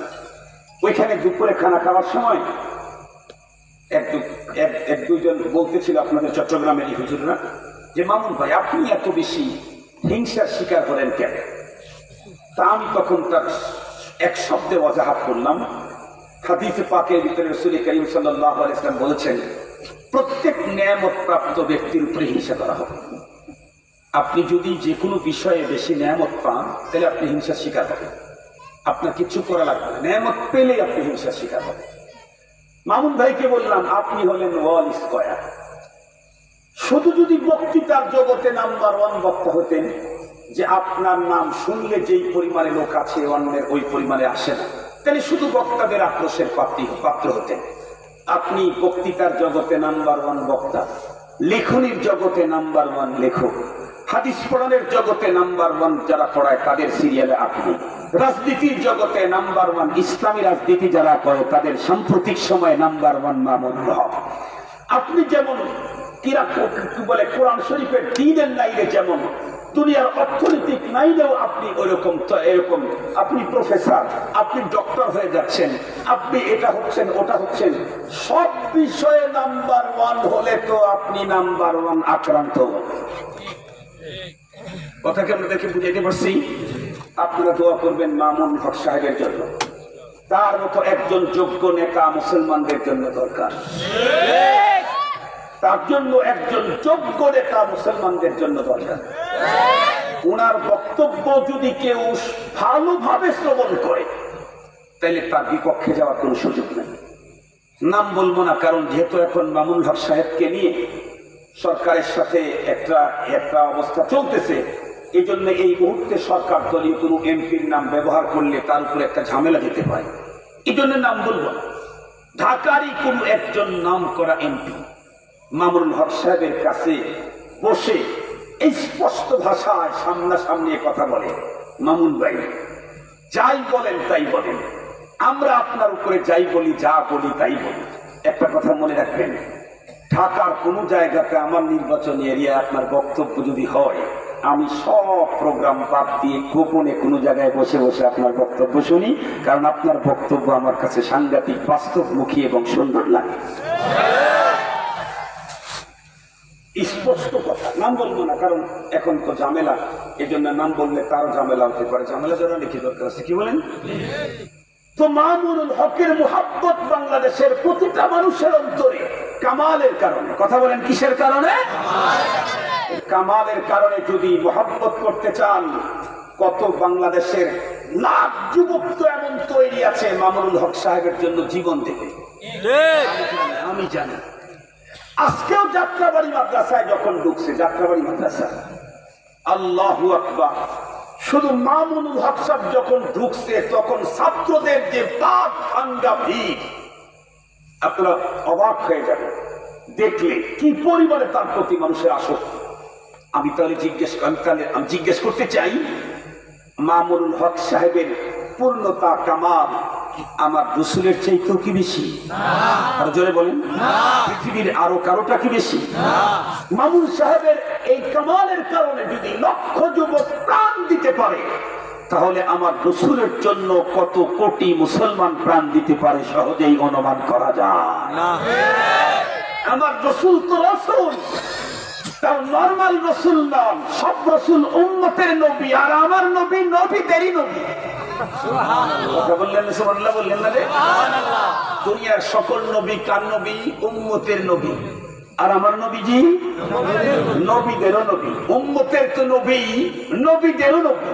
ওইখানে দুপুরে খানা খাওয়ার সময় এক দুইজন বলতেছিল আপনাদের চট্টগ্রামের এই হুজুররা, যে মামুন ভাই আপনি এত বেশি হিংসার শিকার হলেন কেন? তা আমি তখন তার এক শব্দে ওয়াজাহাত করলাম। হাদিসে পাকের ভিতরে রাসূল করিম সাল্লাল্লাহু আলাইহি ওয়াসাল্লাম বলেছেন, প্রত্যেক নেয়ামত প্রাপ্ত ব্যক্তির উপরে হিংসা করা হবে। আপনি যদি যে কোনো বিষয়ে বেশি নেয়ামত পান, তাহলে আপনি হিংসার শিকার হবেন। আপনার কিছু করা লাগবে না, নেয়ামত পেলেই আপনি হিংসার শিকার হবেন। মামুন ভাইকে বললাম, আপনি হলেন ওয়াল স্কয়ার। শুধু যদি বক্তৃতার জগতে নাম্বার 1 বক্তা হতেন, যে আপনার নাম শুনলে যেই পরিমাণে লোক আছে অন্যের ওই পরিমাণে আসে না, তাহলে শুধু বক্তাদের আক্রোশের পাত্র হতেন। আপনি বক্তৃতার জগতে নাম্বার 1 বক্তা, লেখনির জগতে নাম্বার 1 লেখক, হাদিস পড়ানোর জগতে নাম্বার 1 যারা পড়ায় তাদের সিরিয়ালে আপনি, রাজনীতির জগতে নাম্বার 1, ইসলামী রাজনীতি যারা করে তাদের সাম্প্রতিক সময়ে নাম্বার 1 মামুনুল হক। আপনি যেমন বলে কোরআন শরীফের দ্বীনের লাইনে, যেমন দুনিয়ার অর্থনৈতিক লাইনেও আপনি ওইরকম, তো এরকম আপনি প্রফেসর, আপনি ডক্টর হয়ে যাচ্ছেন, আপনি এটা হচ্ছেন ওটা হচ্ছেন, সব বিষয়ে নাম্বার 1 হলে তো আপনি নাম্বার 1 আক্রান্ত। কথাকে আপনাদেরকে বুঝাইতে পারছি? আপনারা দোয়া করবেন মামুনুল হক সাহেবের জন্য। তার মতো একজন যোগ্য নেতা মুসলমানদের জন্য দরকার। তার জন্য একজন যোগ্য নেতা মুসলমানদের জন্য দরকার। ওনার বক্তব্য যদি কেউ ভালোভাবে শ্রবণ করে, তাহলে তার বিপক্ষে যাওয়ার কোনো সুযোগ নেই। নাম বলবো না, কারণ যেহেতু এখন মামুনুল হক সাহেবকে নিয়ে সরকারের সাথে একটা অবস্থা চলতেছে, এই জন্য এই মুহূর্তে সরকার দলীয় কোনো এমপির নাম ব্যবহার করলে তার উপরে একটা ঝামেলা দিতে পারে, এই জন্য নাম বলবো না। ঢাকারই কোনো একজন নাম করা এমপি মামুনুল হক সাহেবের কাছে বসে এই স্পষ্ট ভাষায় সামনাসামনি কথা বলে, মামুন ভাই যাই বলেন তাই বলেন, আমরা আপনার উপরে যাই বলি, যা বলি তাই বলি। একটা কথা মনে রাখবেন, ঢাকার কোনো জায়গাতে আমার নির্বাচনী এরিয়ায় আপনার বক্তব্য যদি হয়, আমি সব প্রোগ্রাম বাদ দিয়ে গোপনে কোনো জায়গায় বসে বসে আপনার বক্তব্য শুনি, কারণ আপনার বক্তব্য আমার কাছে সাংঘাতিক বাস্তবমুখী এবং সুন্দর লাগে। স্পষ্ট কথা, নাম বলবো না কারণ এখন তো ঝামেলা, এই জন্য নাম বললে তারও ঝামেলা হতে পারে। ঝামেলা জানালে কি দরকার আছে, কি বলেন? তো মামুনুল হকের মুহাব্বত বাংলাদেশের প্রতিটা মানুষের অন্তরে কামালের কারণে। কথা বলেন কিসের কারণে? কামালের কারণে। যদি মুহাব্বত করতে চান, কত বাংলাদেশের লাখ যুবক তো এমন তৈরি আছে মামুনুল হক সাহেবের জন্য জীবন দেবে। আমি জানি আজকেও যাত্রাবাড়ি মাদ্রাসায় যখন ঢুকছে, যাত্রাবাড়ি মাদ্রাসা, আল্লাহু আকবার, শুধু মামুনুল হক সাহেব যখন ঢুকছে তখন ছাত্রদের যে বাদ ভাঙ্গা ভিড়, আপনারা অবাক হয়ে যাবেন দেখলে কি পরিমাণে তার প্রতি মানুষের আসক্তি। আমি তাহলে জিজ্ঞেস করতে চাই, মামুনুল হক সাহেবের পূর্ণতা কামাল আমার রসুলের চাইতেও কি বেশি? আরো জোরে বলেন, পৃথিবীর আরো কারোটা কি বেশি? মামুন সাহেবের এই কামালের কারণে যদি লক্ষ যুবক প্রাণ দিতে পারে, তাহলে আমার রসুলের জন্য কত কোটি মুসলমান প্রাণ দিতে পারে সহজেই অনুমান করা যায়। আমার রসুল তো রসুল, তার নরমাল রসুল নন, সব রসুল উম্মতের নবী, আর আমার নবী নবীদেরই নবী। কথা বললেন সুবহানাল্লাহ, বললেন না রে? দুনিয়ার সকল নবী কার নবী? উম্মতের নবী। আর আমার নবীজি নবীদেরও নবী। উম্মতের তো নবী, নবীদেরও নবী।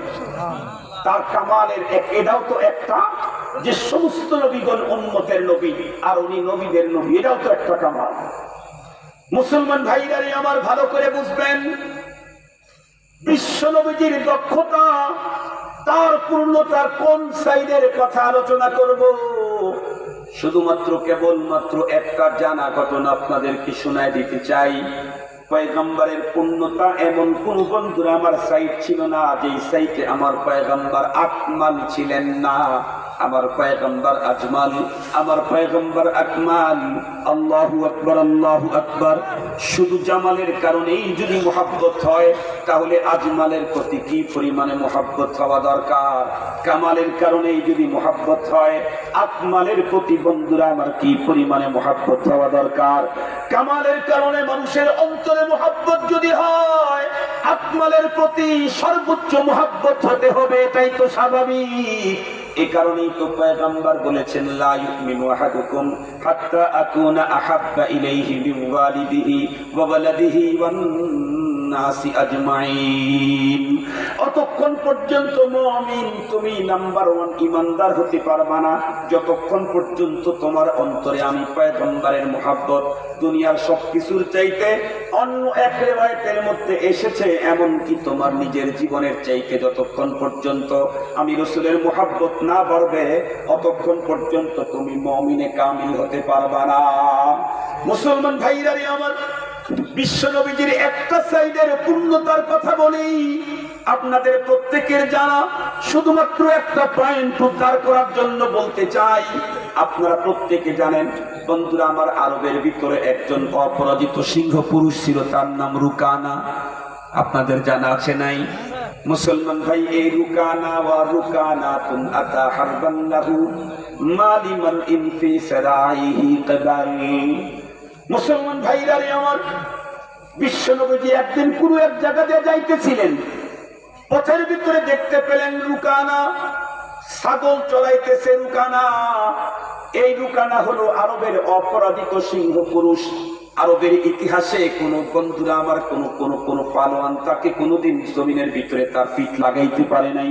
তার কামালের এটাও তো একটা, যে সমস্ত নবীগণ উম্মতের নবী আর উনি নবীদের নবী, এটাও তো একটা কামাল। মুসলমান ভাইরা আমার ভালো করে বুঝবেন, বিশ্ব নবীজির দক্ষতা, তার পূর্ণতার কোন সাইডের কথা আলোচনা করব? শুধুমাত্র কেবলমাত্র একটা জানা ঘটনা আপনাদেরকে শোনায় দিতে চাই। পয়গম্বরের পূর্ণতা এমন কোন বন্ধুরা আমার সাইড ছিল না যেই সাইডে আমার পয়গম্বর আকমাল ছিলেন না। আমার পয়গম্বর আজমাল, আমার পয়গম্বর আকমাল। আল্লাহু আকবার, আল্লাহু আকবার। শুধু জামালের কারণেই যদি মুহাব্বত হয়, তাহলে আজমালের প্রতি কি পরিমাণে মুহাব্বত হওয়া দরকার। কামালের কারণেই যদি মুহাব্বত হয়, আকমালের প্রতি বন্ধুরা আমার কি পরিমাণে মুহাব্বত হওয়া দরকার। কামালের কারণে মানুষের অন্তরে মুহাব্বত যদি হয়, আকমালের প্রতি সর্বোচ্চ মুহাব্বত হতে হবে, এটাই তো স্বাভাবিক। এই কারণেই তো পয়গম্বর বলেছেন, লা ইউমিনু আহাদুকুম হাত্তা আকুনা আহাব্বা ইলাইহি মিন ওয়ালিদিহি ওয়া ওয়ালাদিহি ওয়ান নাসি আজমাইন। অতক্ষণ পর্যন্ত মুমিন তুমি নাম্বার 1 ঈমানদার হতে পারবা না যতক্ষণ পর্যন্ত তোমার অন্তরে আমি পয়গম্বরের মুহাব্বত দুনিয়ার সবকিছুর চাইতে, অন্য এক রিওয়ায়াতের মধ্যে এসেছে এমনকি তোমার নিজের জীবনের চাইতে যতক্ষণ পর্যন্ত আমি রাসূলের মুহাব্বত না বাড়বে, অতক্ষণ পর্যন্ত তুমি মুমিনে কামিল হতে পারবা না। মুসলমান ভাইরা আমার, বিশ্ব নবীজির একটা সাইডের পূর্ণতার কথা বলি, আপনাদের প্রত্যেকের জানা, শুধুমাত্র একটা পয়েন্ট উদ্ধার করার জন্য বলতে চাই। আপনারা প্রত্যেকে জানেন বন্ধুরা আমার, আরবের ভিতরে একজন অপরাজিত সিংহ পুরুষ ছিল, তার নাম রুকানা। আপনাদের জানা আছে নাই? মুসলমান ভাই, এই রুকানা ওয়া রুকানাতুন আতা হারবান লাহু মালিমান ইনফি সারাইহি কদাল। মুসলমান ভাইরা আমার, বিশ্ব নবীজি একদিন পুরো এক জায়গা দিয়ে যাইতেছিলেন, পথের ভিতরে দেখতে পেলেন রুকানা ছাগল চড়াইতেছে। রুকানা, এই রুকানা হলো আরবের অপরাজিত সিংহ পুরুষ। আরবের ইতিহাসে কোন বন্ধুরা আমার কোন পালোয়ান তাকে কোনোদিন জমিনের ভিতরে তার পিঠ লাগাইতে পারে নাই।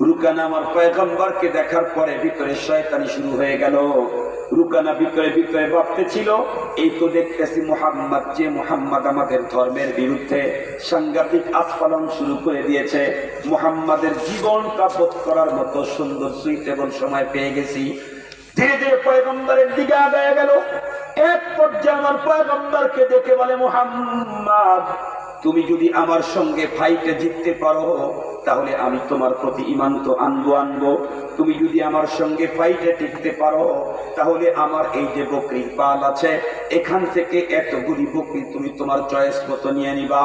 রুকানা আমার পয়গম্বরকে দেখার পরে ভিতরে শয়তানি শুরু হয়ে গেল। রুকানা ভিতরে ভিতরে ভাবতেছিল, এই তো দেখতেছি মুহাম্মদ, যে মুহাম্মদ আমাদের ধর্মের বিরুদ্ধে সাংঘাতিক আস্ফালন শুরু করে দিয়েছে। মুহাম্মাদের জীবনটা বোধ করার মতো সুন্দর সুইটেবল সময় পেয়ে গেছি। ধীরে ধীরে পয়গম্বরের দিকে আগায় গেল। এক পর্যায়ে আমার পয়গম্বরকে দেখে বলে, মুহাম্মদ তুমি যদি আমার সঙ্গে ফাইটে জিততে পারো তাহলে আমি তোমার প্রতি ঈমান তো আনবো। তুমি যদি আমার সঙ্গে ফাইটে টিকতে পারো তাহলে আমার এই যে বকরির পাল আছে এখান থেকে এতগুলি বকরি তুমি তোমার চয়েস মতো নিয়ে নিবা।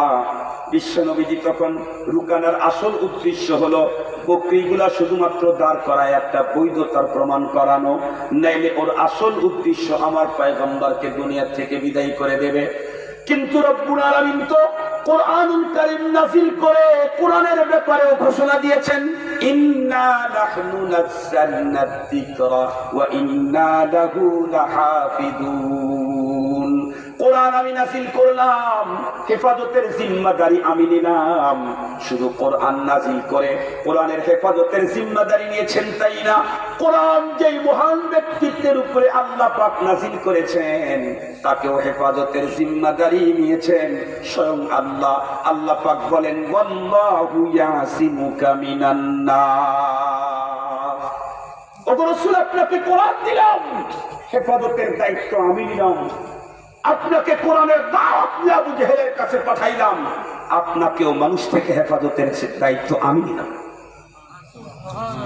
বিশ্বনবীজি তখন রুকানার আসল উদ্দেশ্য হলো বকরিগুলা শুধুমাত্র দাঁড় করায় একটা বৈধতার প্রমাণ করানো, নাইলে ওর আসল উদ্দেশ্য আমার পয়গম্বরকে দুনিয়া থেকে বিদায় করে দেবে। কিন্তু রব্বুল আলামিন তো কোরআনুল কারীম নাযিল করে কোরআনের ব্যাপারেও ঘোষণা দিয়েছেন, ইন্না নাহনু নাযালনা যিকরা ওয়া ইন্না লাহু লাহাফিজুন। কোরআন আমি নাযিল করলাম, হেফাজতের জিম্মাদারি আমি নিলাম। শুধু কোরআন নাযিল করে কোরআনের হেফাজতের জিম্মাদারি নিয়েছেন তাই না, কোরআন যেই মহান ব্যক্তিত্বের উপরে আল্লাহ পাক নাযিল করেছেন তাকেও হেফাজতের জিম্মাদারি নিয়েছেন স্বয়ং আল্লাহ। আল্লাহ পাক বলেন, ওয়াল্লাহু ইয়াসিমুকা মিনান নাস। ওগো রাসূল, আপনাকে কোরআন দিলাম, হেফাজতের দায়িত্ব আমি নিলাম। আপনাকে কোরআনের দাওয়াত দিয়ে আবু জেহেলের কাছে পাঠাইলাম, আপনাকেও মানুষ থেকে হেফাজতের দায়িত্ব আমি নিলাম।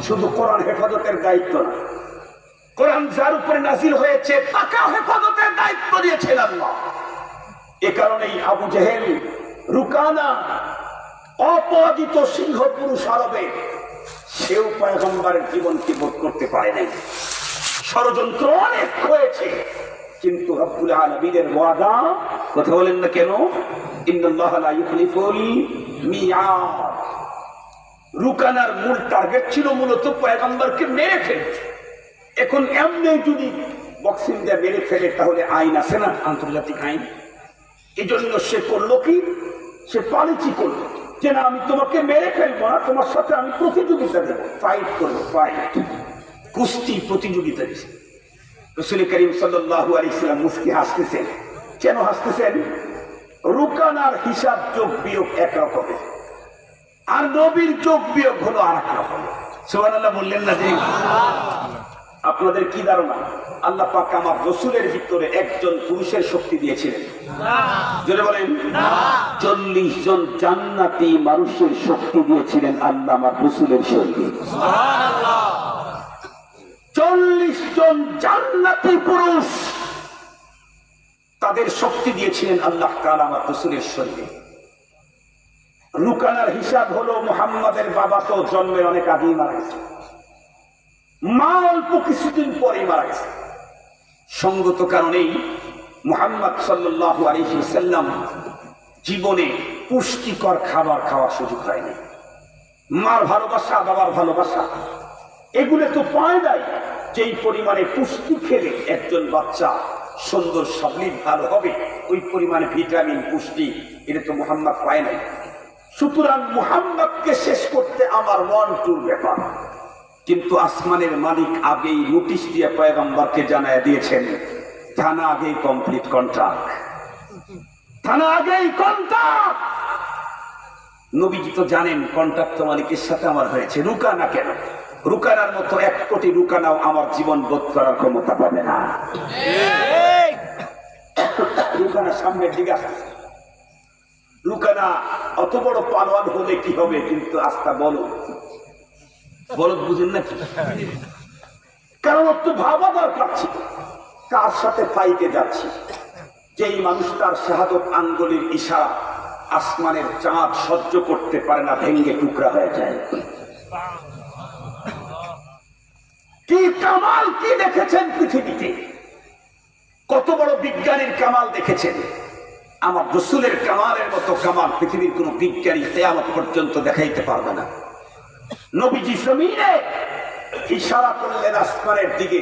শুধু কোরআন হেফাজতের দায়িত্ব না, কোরআন যার উপরে নাযিল হয়েছে তাকেও হেফাজতের দায়িত্ব দিয়েছেন আল্লাহ। এ কারণেই আবু জেহেল, রুকানা, অপরাজিত সিংহ পুরুষ আরবে, সেও পয়গম্বরের জীবনকে বোধ করতে পারে নাই। ষড়যন্ত্র অনেক হয়েছে, কিন্তু রব্বুল আলামিনের ওয়াদা, কথা বলেন না কেন, ইন্নাল্লাহা লা ইউখলিফুল মিয়াদ। রুকানার মূল টার্গেট ছিল মূলত পয়গম্বরকে মেরে ফেলে। এখন এমনি যদি বক্সিং দিয়ে মেরে ফেলে তাহলে আইন আছে না, আন্তর্জাতিক আইন। এই জন্য সে করলো কি, সে পলিসি করলো যে না, আমি তোমাকে মেরে ফেলবো না, তোমার সাথে আমি প্রতিযোগিতা দেবো, ফাইট করবো, ফাইট, কুস্তি প্রতিযোগিতা দিছে। রাসূল করিম সাল্লাল্লাহু আলাইহি ওয়াসাল্লাম মুস্কি হাসতেছেন। কেন হাসতেছেন? রুকানার হিসাব যোগ বিয়োগ এক রকমের, আর নবীর যোগ বিয়োগ হলো আর এক রকম। সুবহানাল্লাহ বললেন না? যে আপনাদের কি ধারণা আল্লাহ পাক আমার রাসূলের ভিতরে একজন পুরুষের শক্তি দিয়েছিলেন? জোরে বলেন। 40 জন জান্নাতি মানুষের শক্তি দিয়েছিলেন আল্লাহ আমার রাসূলের শরীরে। সুবহানাল্লাহ। 40 জন জান্নাতি পুরুষ, তাদের শক্তি দিয়েছিলেন আল্লাহ তাআলা আমার রাসূলের শরীরে। রুকানার হিসাব হলো মুহাম্মাদের বাবা তো জন্মের অনেক আগেই মারা গেছে, মা অল্প কিছুদিন পরেই মারা গেছে। সঙ্গত কারণেই মুহাম্মদ সাল্লাল্লাহু আলাইহি ওয়াসাল্লাম জীবনে পুষ্টিকর খাবার খাওয়ার সুযোগ হয়নি। মার ভালোবাসা, বাবার ভালোবাসা, এগুলো তো পায় নাই। যেই পরিমাণে পুষ্টি খেলে একজন বাচ্চা সুন্দর সবলিত ভালো হবে, ওই পরিমাণে ভিটামিন পুষ্টি এটা তো মুহাম্মদ পায় নাই। সুতরাং মুহাম্মদকে শেষ করতে আমার মন টুর ব্যাপার। কিন্তু আসমানের মালিক আগেই নোটিশ দিয়ে পয়গম্বরকে জানায় দিয়েছেন, থানা আগেই কমপ্লিট কন্ট্রাক্ট, থানা আগেই কন্ট্রাক্ট। নবীজি তো জানেন কন্ট্রাক্ট মালিকের সাথে আমার হয়েছে। রুকানা কেন? রুকানার মতো 1 কোটি রুকানাও আমার জীবন বোধ করার ক্ষমতা পাবে না। রুকানা সামনের দিকে আসছে। রুকানা অত বড় পালোয়ান হলে কি হবে, কিন্তু আস্থা বলো বলদ বুঝেন নাকি? কারণ একটু ভাবা দরকার ছিল কার সাথে ফাইটে যাচ্ছি। যেই মানুষ তার শাহাদত আঙ্গুলের ইশারা আসমানের চাঁদ সহ্য করতে পারে না, ভেঙ্গে টুকরা হয়ে যায়। কি কামাল, কি দেখেছেন পৃথিবীতে, কত বড় বিজ্ঞানীর কামাল দেখেছেন। আমার রাসূলের কামালের মতো কামাল পৃথিবীর কোন বিজ্ঞানী কিয়ামত পর্যন্ত দেখাইতে পারবে না। নবীজি জমিনে ইশারা করলেন আসমানের দিকে,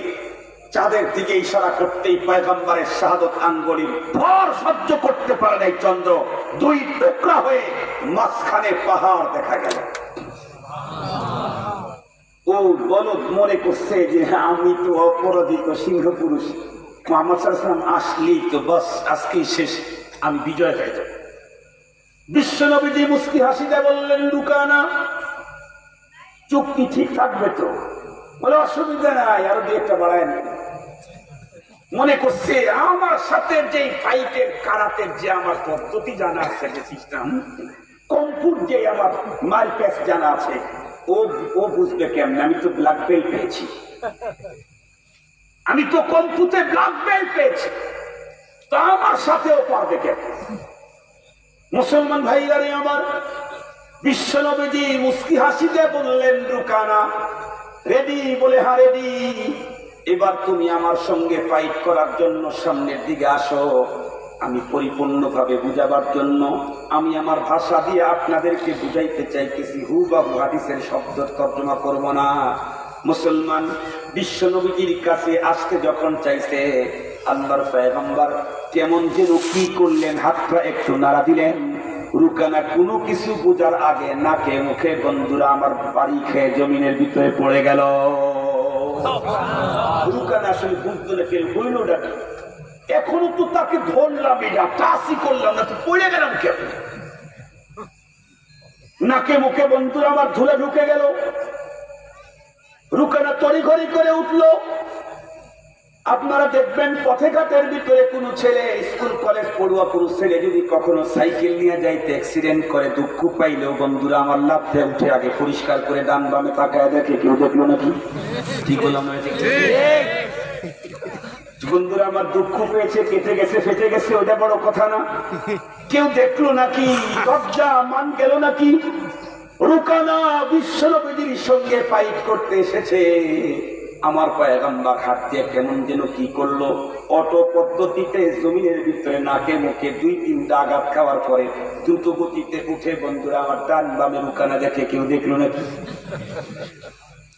চাঁদের দিকে ইশারা করতেই পয়গম্বরের শাহাদত আঙ্গুলের ভর সহ্য করতে পারে নাই চন্দ্র, 2 টুকরা হয়ে মাঝখানে পাহাড় দেখা গেল। ও বলদ মনে করছে যে আমি তো অপরাজিত সিংহ পুরুষ, মুহাম্মদ সাল্লাল্লাহু আলাইহি ওয়াসাল্লাম আসলেই তো বাস আজকেই শেষ, আমি বিজয় হয়ে যাব। বিশ্বনবীজি মুস্কি হাসি দিয়ে বললেন, রুকানা চুক্তি ঠিক থাকবে তো? বলে অসুবিধা নাই, আরো 2 একটা বাড়ায় নেন। মনে করছে আমার সাথে যে ফাইটের কারাতের যে আমার পদ্ধতি জানা আছে, যে সিস্টেম কম্পুর যে আমার মারপ্যাচ জানা আছে, ও বুঝবে কেমন? আমি তো ব্ল্যাক বেল্ট পেয়েছি, আমি তো কম্পুতে ব্ল্যাক বেল্ট পেয়েছি, তো আমার সাথেও পারবে কেন? মুসলমান ভাইরারে আমার, বিশ্ব নবীজি মুস্কি হাসিতে বললেন, রুকানা রেডি? বলে হ্যাঁ রেডি। এবার তুমি আমার সঙ্গে ফাইট করার জন্য সামনের দিকে আসো। আমি পরিপূর্ণভাবে বুঝাবার জন্য আমি আমার ভাষা দিয়ে আপনাদেরকে বুঝাইতে চাইতেছি, হুবহু হাদিসের শব্দ তর্জমা করব না। মুসলমান বিশ্ব নবীজির কাছে আসতে যখন চাইছে, আল্লাহর পয়গম্বর কেমন যেন কি করলেন, হাতটা একটু নাড়া দিলেন। রুকানা কোনো কিছু বোঝার আগে নাকে মুখে বন্ধুরা আমার বাড়ি খেয়ে জমিনের ভিতরে পড়ে গেল। রুকানা আসলে বুঝতে লেগে হইল ডাকি, এখনো তো তাকে ধরলাম, এটা টাচই করলাম না, তো পড়ে গেলাম কেমন? নাকে মুখে বন্ধুরা আমার ধুলে ঢুকে গেল। রুকানা তড়িঘড়ি করে উঠলো। আপনারা দেখবেন পথে ঘাটের ভিতরে কোনো ছেলে, স্কুল কলেজ পড়ুয়া কোনো ছেলে যদি কখনো সাইকেল নিয়ে যাইতে অ্যাক্সিডেন্ট করে দুঃখ পাইলেও বন্ধুরা আমার লাফতে উঠে আগে পরিষ্কার করে ডান বামে তাকায় দেখে কেউ দেখলো নাকি। ঠিক বললাম না? বন্ধুরা আমার দুঃখ পেয়েছে, কেটে গেছে, ফেটে গেছে, ওটা বড় কথা না, কেউ দেখলো নাকি, লজ্জা মান গেল নাকি? রুকানা বিশ্ব নবীর সঙ্গে ফাইট করতে এসেছে, আমার পয়গম্বর হাত দিয়ে কেমন যেন কি করলো, অটো পদ্ধতিতে জমিনের ভিতরে নাকে মুখে 2-3টা আঘাত খাওয়ার পরে দ্রুত গতিতে উঠে বন্ধুরা আমার ডান বামে রুকানা দেখে কেউ দেখলো নাকি?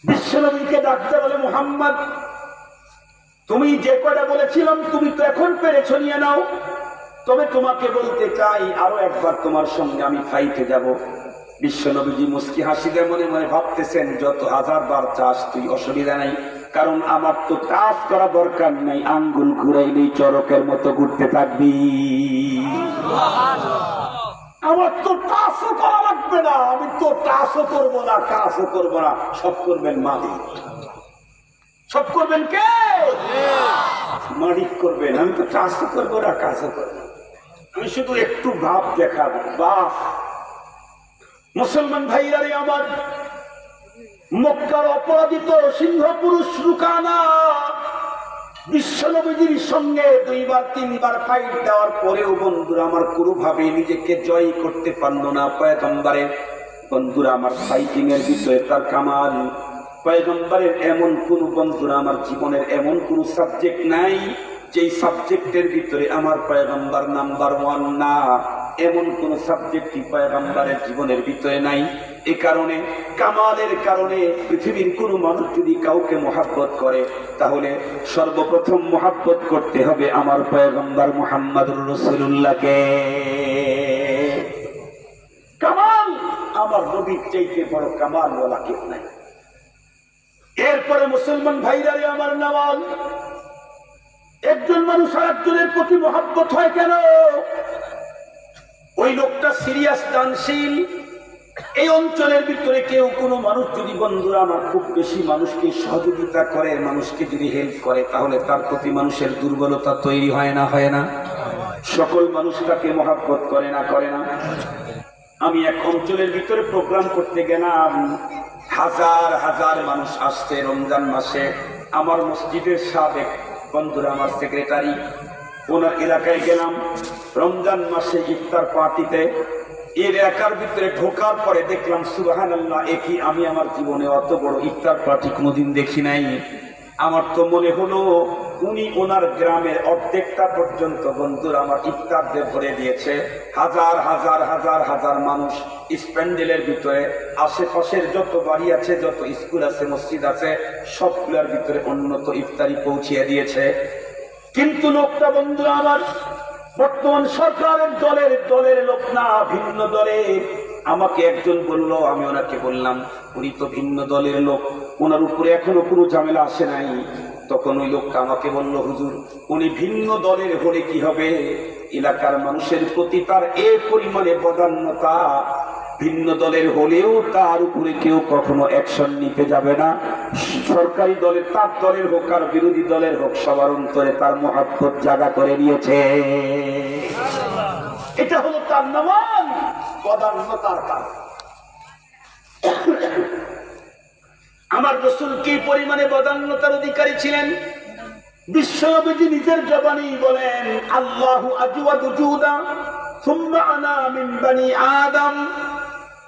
বিশ্ব নবীকে ডাকতে বলে, মুহাম্মদ তুমি যে কয়টা বলেছিলাম তুমি তো এখন পেরেছো, নিয়ে নাও। তবে তোমাকে বলতে চাই, আরো একবার তোমার সঙ্গে আমি ফাইটে যাব। বিশ্ব নবীজি মুস্কি হাসিতে মনে মনে ভাবতেছেন, যত 1000 বার চাস তুই, অসুবিধা নাই, কারণ আমার তো কাজ করা দরকার নাই, আঙ্গুল ঘুরাইলেই চরকের মতো ঘুরতে থাকবি, আমার তো টাচও করা লাগবে না, আমি তো টাচও করবো না, কাজও করবো না, সব করবেন মালিক। সব করবেন কে? মালিক করবেন, আমি তো টাচও করবো না, কাজও করবো, আমি শুধু একটু ভাব দেখাবো, বাস। মুসলমান ভাইরারে আমার, মক্কার অপরাজিত সিংহ পুরুষ রুকানা বিশ্ব নবীজির সঙ্গে 2-3 বার ফাইট দেওয়ার পরেও বন্ধুরা আমার কোনোভাবে নিজেকে জয় করতে পারল না পয়গম্বরের। বন্ধুরা আমার ফাইটিং এর ভিতরে তার কামাল, পয়গম্বরের এমন কোন বন্ধুরা আমার জীবনের এমন কোন সাবজেক্ট নাই যেই সাবজেক্টের ভিতরে আমার পয়গম্বর নাম্বার 1 না, এমন কোন সাবজেক্টই পয়গম্বরের জীবনের ভিতরে নাই। এ কারণে কামালের কারণে পৃথিবীর কোন মানুষ যদি কাউকে মহাব্বত করে, তাহলে সর্বপ্রথম মহাব্বত করতে হবে আমার পয়গম্বর মুহাম্মদুর রাসূলুল্লাহকে। কামাল আমার নবীর চাইতে বড় কামাল ওয়ালা কেউ নাই। এরপরে মুসলমান ভাইরারে আমার নওয়াজ, একজন মানুষ আরেকজনের প্রতি মহাব্বত হয় কেন? ওই লোকটা সিরিয়াস দানশীল। এই অঞ্চলের ভিতরে কেউ কোনো মানুষ যদি বন্ধুরা আমার খুব বেশি মানুষকে সহযোগিতা করে, মানুষকে যদি হেল্প করে, তাহলে তার প্রতি মানুষের দুর্বলতা তৈরি হয় না? হয় না? সকল মানুষ তাকে মহাব্বত করে না? করে না? আমি এক অঞ্চলের ভিতরে প্রোগ্রাম করতে গেলাম, হাজার হাজার মানুষ আসছে রমজান মাসে। আমার মসজিদের সাবেক বন্ধুরা আমার সেক্রেটারি, ওনার এলাকায় গেলাম রমজান মাসে ইফতার পার্টিতে। এর এলাকার ভিতরে ঢোকার পরে দেখলাম সুবহানাল্লাহ, একই আমি আমার জীবনে অত বড় ইফতার পার্টি কোনোদিন দেখি নাই। আমার তো মনে হলো উনি ওনার গ্রামের অর্ধেকটা পর্যন্ত বন্ধুরা আমার ইফতার দিয়ে ভরে দিয়েছে। হাজার হাজার হাজার হাজার মানুষ প্যান্ডেলের ভিতরে, আশেপাশের যত বাড়ি আছে, যত স্কুল আছে, মসজিদ আছে, সবগুলোর ভিতরে উন্নত ইফতারি পৌঁছিয়ে দিয়েছে। কিন্তু লোকটা বন্ধুরা আমার বর্তমান সরকারের দলের লোক না, ভিন্ন দলের। আমাকে একজন বলল, আমি ওনাকে বললাম উনি তো ভিন্ন দলের লোক, ওনার উপরে এখনো কোনো ঝামেলা আসে নাই। তখন ওই লোকটা আমাকে বলল, হুজুর উনি ভিন্ন দলের হলে কি হবে, এলাকার মানুষের প্রতি তার এই পরিমাণে বদান্যতা, ভিন্ন দলের হলেও তার উপরে কেউ কখনো অ্যাকশন নিতে যাবে না, সরকারি দলের, তার দলের হোক আর বিরোধী দলের হোক, সবার অন্তরে তার মহব্বত জায়গা করে নিয়েছে। এটা হলো তার নামান পদার্থতার কাজ। আমার রাসূল কি পরিমাণে বদান্যতার অধিকারী ছিলেন, বিশ্বনবীজি নিজের জবানেই বলেন, আল্লাহু আজওয়াদু জুদা সুম্মা আনা মিন বানি আদম।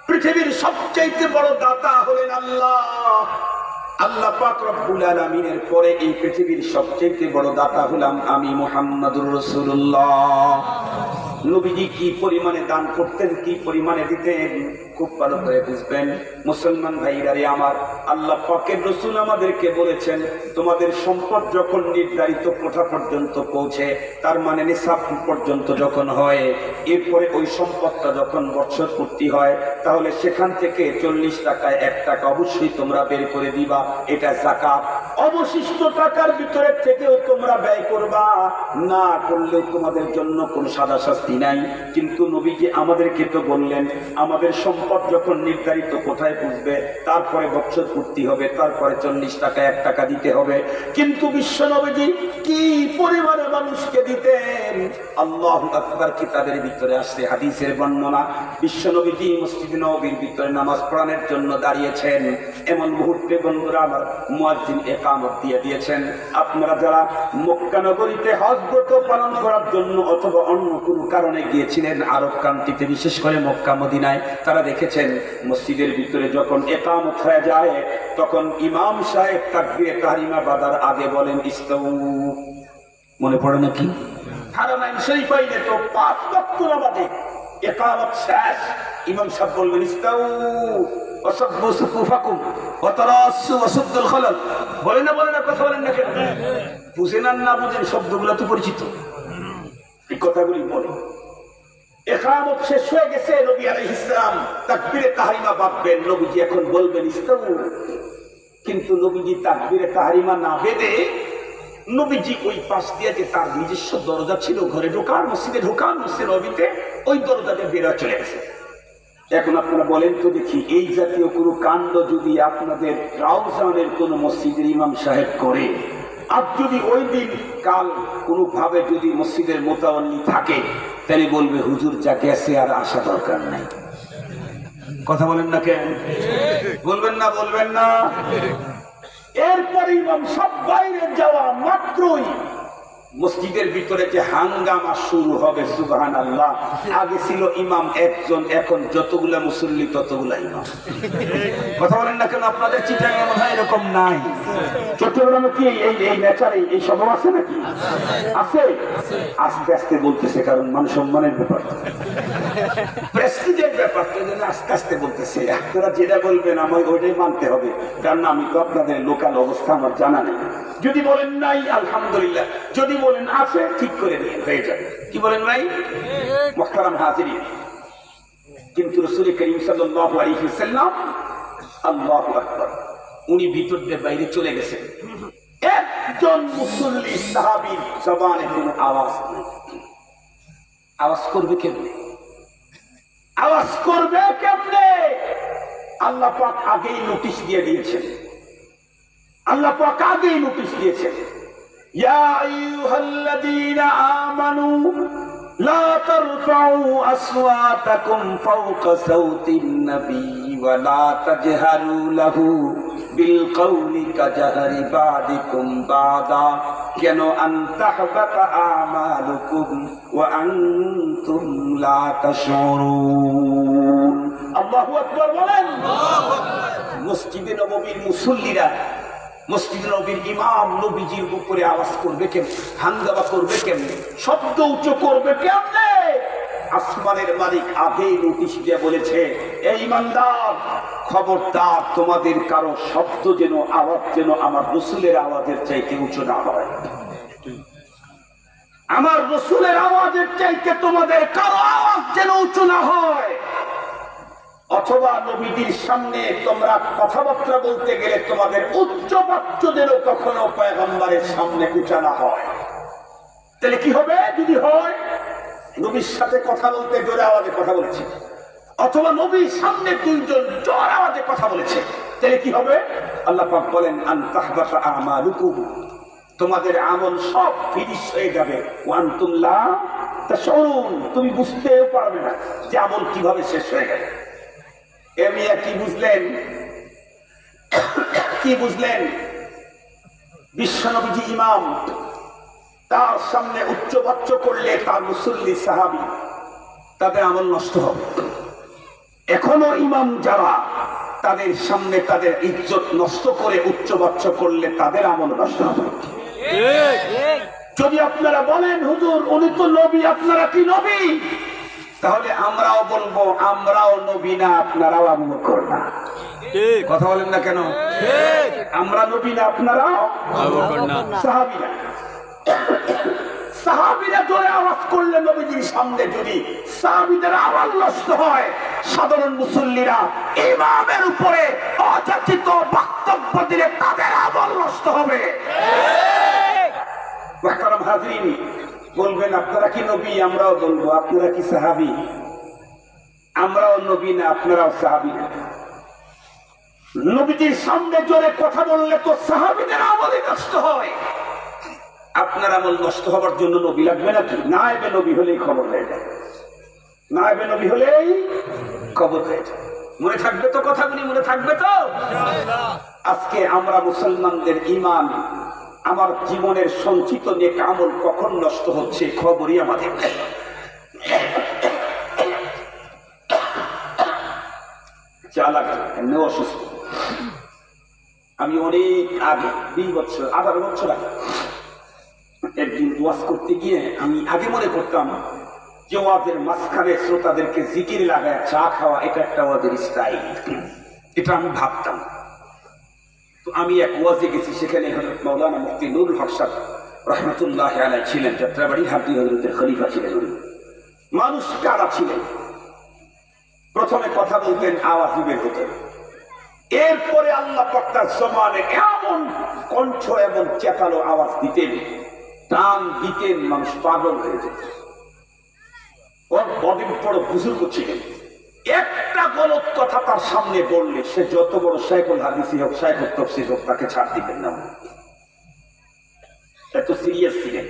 পৃথিবীর সবচেয়ে বড় দাতা হলেন আল্লাহ। আল্লাহ পাক রব্বুল আলামিনের পরে এই পৃথিবীর সবচেয়ে বড় দাতা হলাম আমি, মুহাম্মদুর রাসূলুল্লাহ। নবীজি কি পরিমাণে দান করতেন, কি পরিমাণে দিতেন, খুব ভালো করে বুঝবেন মুসলমান ভাইরা রে আমার। আল্লাহ পাকের রাসূল আমাদেরকে বলেছেন, তোমাদের সম্পদ যখন নির্ধারিত কোঠা পর্যন্ত পৌঁছে, তার মানে নিসাব পর্যন্ত যখন হয়, এরপরে ওই সম্পদটা যখন বছর পূর্তি হয়, তাহলে সেখান থেকে 40 টাকায় 1 টাকা অবশ্যই তোমরা বের করে দিবা, এটা যাকাত। অবশিষ্ট টাকার ভিতরে থেকেও তোমরা ব্যয় করবা, না করলেও তোমাদের জন্য কোনো সাদা শাস্তি নাই। কিন্তু নবীজি আমাদেরকে তো বললেন, আমাদের সম্পদ যখন নির্ধারিত কোথায় পৌঁছবে, তারপরে বছর পূর্তি হবে, তারপরে 40 টাকা 1 টাকা দিতে হবে। কিন্তু বিশ্ব নবীজি কি পরিমাণে মানুষকে দিতেন, আল্লাহু আকবার। কিতাবের ভিতরে আসছে হাদিসের বর্ণনা, বিশ্ব নবীজি মসজিদে নববীর ভিতরে নামাজ পড়ানোর জন্য দাঁড়িয়েছেন, এমন মুহূর্তে বন্ধুরা আমার মুয়াজ্জিন ইকামত দিয়ে দিয়েছেন। আপনারা যারা মক্কা নগরীতে হজ ব্রত পালন করার জন্য অথবা অন্য কোনো কারণে গিয়েছিলেন আরব কান্ট্রিতে, বিশেষ করে মক্কা মদিনায়, তারা দেখেছেন মসজিদের ভিতরে যখন ইকামত হয়ে যায়, তখন ইমাম সাহেব তাকবীরে তাহরিমা বাঁধার আগে বলেন ইস্তাউ। মনে পড়ে নাকি? হারামাইন শরীফাইনে তো 5 ওয়াক্ত নামাজে ইকামত শেষ, ইমাম সাহেব বলবেন ইস্তাউ ওয়াসাব্বু সুফুফাকুম ওয়া তারাসসু ওয়াসুদ্দুল খালাল। বলে না কথা বলেন না কেন? বুঝেন আর না বুঝেন, শব্দগুলো তো পরিচিত, এই কথাগুলি বলে। ইকামত শেষ হয়ে গেছে, নবী আলাইহিস সালাম তাকবীরে তাহরিমা বাঁধবেন, নবীজি এখন বলবেন ইস্তাউ। কিন্তু নবীজি তাকবীরে তাহরিমা না বেঁধে, নবীজি ওই পাশ দিয়ে যে তার নিজস্ব দরজা ছিল ঘরে ঢোকার, মসজিদে ঢোকার, মসজিদ নবীতে, ওই দরজা দিয়ে বেরোয় চলে গেছে। এখন আপনারা বলেন তো দেখি, এই জাতীয় কোনো কাণ্ড যদি আপনাদের রাউজানের কোন মসজিদের ইমাম সাহেব করে, আর যদি ওই দিন কাল কোনোভাবে যদি মসজিদের মোতাবন্নি থাকে, তাহলে বলবে হুজুর যা গেছে আর আসা দরকার নাই। কথা বলেন না কেন? বলবেন না? এরপরে ইমাম সব বাইরে যাওয়া মাত্রই মসজিদের ভিতরে যে হাঙ্গামা শুরু হবে, সুবহানাল্লাহ। আগে ছিল ইমাম একজন, এখন যতগুলা মুসল্লি ততগুলা ইমাম। কথা বলেন না কেন? আপনাদের চিটাগাং মনে হয় এরকম নাই? চট্টগ্রামে কি এই নেচারে এই স্বভাব আছে নাকি? আছে। আস্তে আস্তে বলতেছে, কারণ মান সম্মানের ব্যাপার, প্রেস্টিজের ব্যাপার, আস্তে আস্তে বলতেছে। আপনারা যেটা বলবেন আমায় ওইটাই মানতে হবে, কারণ আমি তো আপনাদের লোকাল অবস্থা আমার জানা নেই। যদি বলেন নাই আলহামদুলিল্লাহ, যদি বলেন আছে ঠিক করে নিয়ে হয়ে যাবে। কি বলেন ভাই? মুহতারাম হাজিরিন, কিন্তু রাসূল করিম সাল্লাল্লাহু আলাইহি ওয়াসাল্লাম, আল্লাহু আকবার, উনি ভিতর দিয়ে বাইরে চলে গেছেন। একজন মুসল্লি সাহাবীর জবানে কোনো আওয়াজ নেই। আওয়াজ করবে কেমনে? আল্লাহ পাক আগেই নোটিশ দিয়ে দিয়েছেন। ইয়া আইয়ুহাল্লাযীনা আমানু লা তারফাউ আসওয়াতাকুম ফাওকা সাওতিন নবী ওয়া লা তাজহারু লাহু বিল কওলি কাজহারি বাদিকুম বাদা কেন আন তাহবাতা আমালুকুম ওয়া আনতুম লা তাশউরুন। আল্লাহু আকবার বলেন। মসজিদে নববীর মুসল্লিরা, মসজিদ নবীর ইমাম নবীজির উপরে আওয়াজ করবে কেমনে, হাঙ্গামা করবে কেমনে, শব্দ উচ্চ করবে কেমনে? আসমানের মালিক আগেই নোটিশ দিয়ে বলেছে, এই ইমানদার খবরদার, তোমাদের কারো শব্দ যেন, আওয়াজ যেন আমার রাসূলের আওয়াজের চাইতে উঁচু না হয়। আমার রাসূলের আওয়াজের চাইতে তোমাদের কারো আওয়াজ যেন উঁচু না হয়। অথবা নবীজির সামনে তোমরা কথাবার্তা বলতে গেলে তোমাদের উচ্চবাচ্য যেন কখনো পয়গম্বরের সামনে উঁচা না হয়। তাহলে কি হবে? যদি হয় নবীর সাথে কথা বলতে জোরে আওয়াজে কথা বলেছে, অথবা নবীর সামনে দুইজন জোর আওয়াজে কথা বলেছে, তাহলে কি হবে? আল্লাহ পাক বলেন আন তাহবাতা আমালুকুম, তোমাদের আমল সব ফিনিশ হয়ে যাবে, ওয়ান্তুম লা তাশউরুন, তুমি বুঝতেও পারবে না যে আমল কিভাবে শেষ হয়ে গেল। এমিয়া কি বুঝলেন? কি বুঝলেন? বিশ্বনবীজি ইমাম, তার সামনে উচ্চবাচ্য করলে তার মুসল্লি সাহাবী তাদের আমল নষ্ট হবে। এখনো ইমাম যারা তাদের সামনে তাদের ইজ্জত নষ্ট করে উচ্চবাচ্য করলে তাদের আমল নষ্ট হবে। যদি আপনারা বলেন হুজুর উনি তো নবী, আপনারা কি নবী? তাহলে আমরাও বলবো আমরাও নবী না, আপনারাও আবু বকর না। কথা বলেন না কেন? আমরা নবী না, আপনারাও সাহাবীরা। সাহাবীরা জোরে আওয়াজ করলে নবীজির সামনে যদি সাহাবীদের আমল নষ্ট হয়, সাধারণ মুসল্লিরা ইমামের উপরে অযাচিত বক্তব্য দিলে তাদের আমল নষ্ট হবে। মুহতারাম হাজরিন, বলবেন আপনারা কি নবী? আমরাও বলবো আপনারা কি সাহাবী? আমরাও নবী না, আপনারাও সাহাবী না। নবীজির সামনে জোরে কথা বললে তো সাহাবীদের আমলই নষ্ট হয়। আপনার আমল নষ্ট হবার জন্য নবী লাগবে নাকি? নায়েবে নবী হলেই খবর হয়ে যায়, নায়েবে নবী হলেই খবর হয়ে যায়। মনে থাকবে তো কথাগুলি? মনে থাকবে তো? আজকে আমরা মুসলমানদের ঈমান, আমার জীবনের সঞ্চিত নেক আমল কখন নষ্ট হচ্ছে খবরই আমাদের নেই। অসুস্থ। আমি অনেক আগে 20 বছর 18 বছর আগে একদিন ওয়াজ করতে গিয়ে আমি আগে মনে করতাম যে ওয়াজের মাঝখানে শ্রোতাদেরকে জিকির লাগায় চা খাওয়া এটা একটা ওয়াজের স্টাইল, এটা আমি ভাবতাম। তো আমি এক ওয়াজে গেছি, সেখানে মাওলানা মুফতি নুরুল হক সাহেব রহমতুল্লাহ আলাইহি ছিলেন, যাত্রাবাড়ি হাফি হযরতের খলিফা ছিলেন উনি। মানুষ কারা ছিলেন? প্রথমে কথা বলতেন, আওয়াজ বের হতেন। এরপরে আল্লাহ পাক তার জমানে এমন কণ্ঠ এবং চেতালো আওয়াজ দিতেন, টান দিতেন, মানুষ পাগল হয়ে যেত। ওর বড় বড় বুজুর্গ ছিলেন, একটা গলত কথা তার সামনে বললে সে যত বড় শাইখুল হাদিসই হোক, শাইখুল তাফসীর হোক, তাকে ছাড় দিবেন না। এত সিরিয়াস ছিলেন।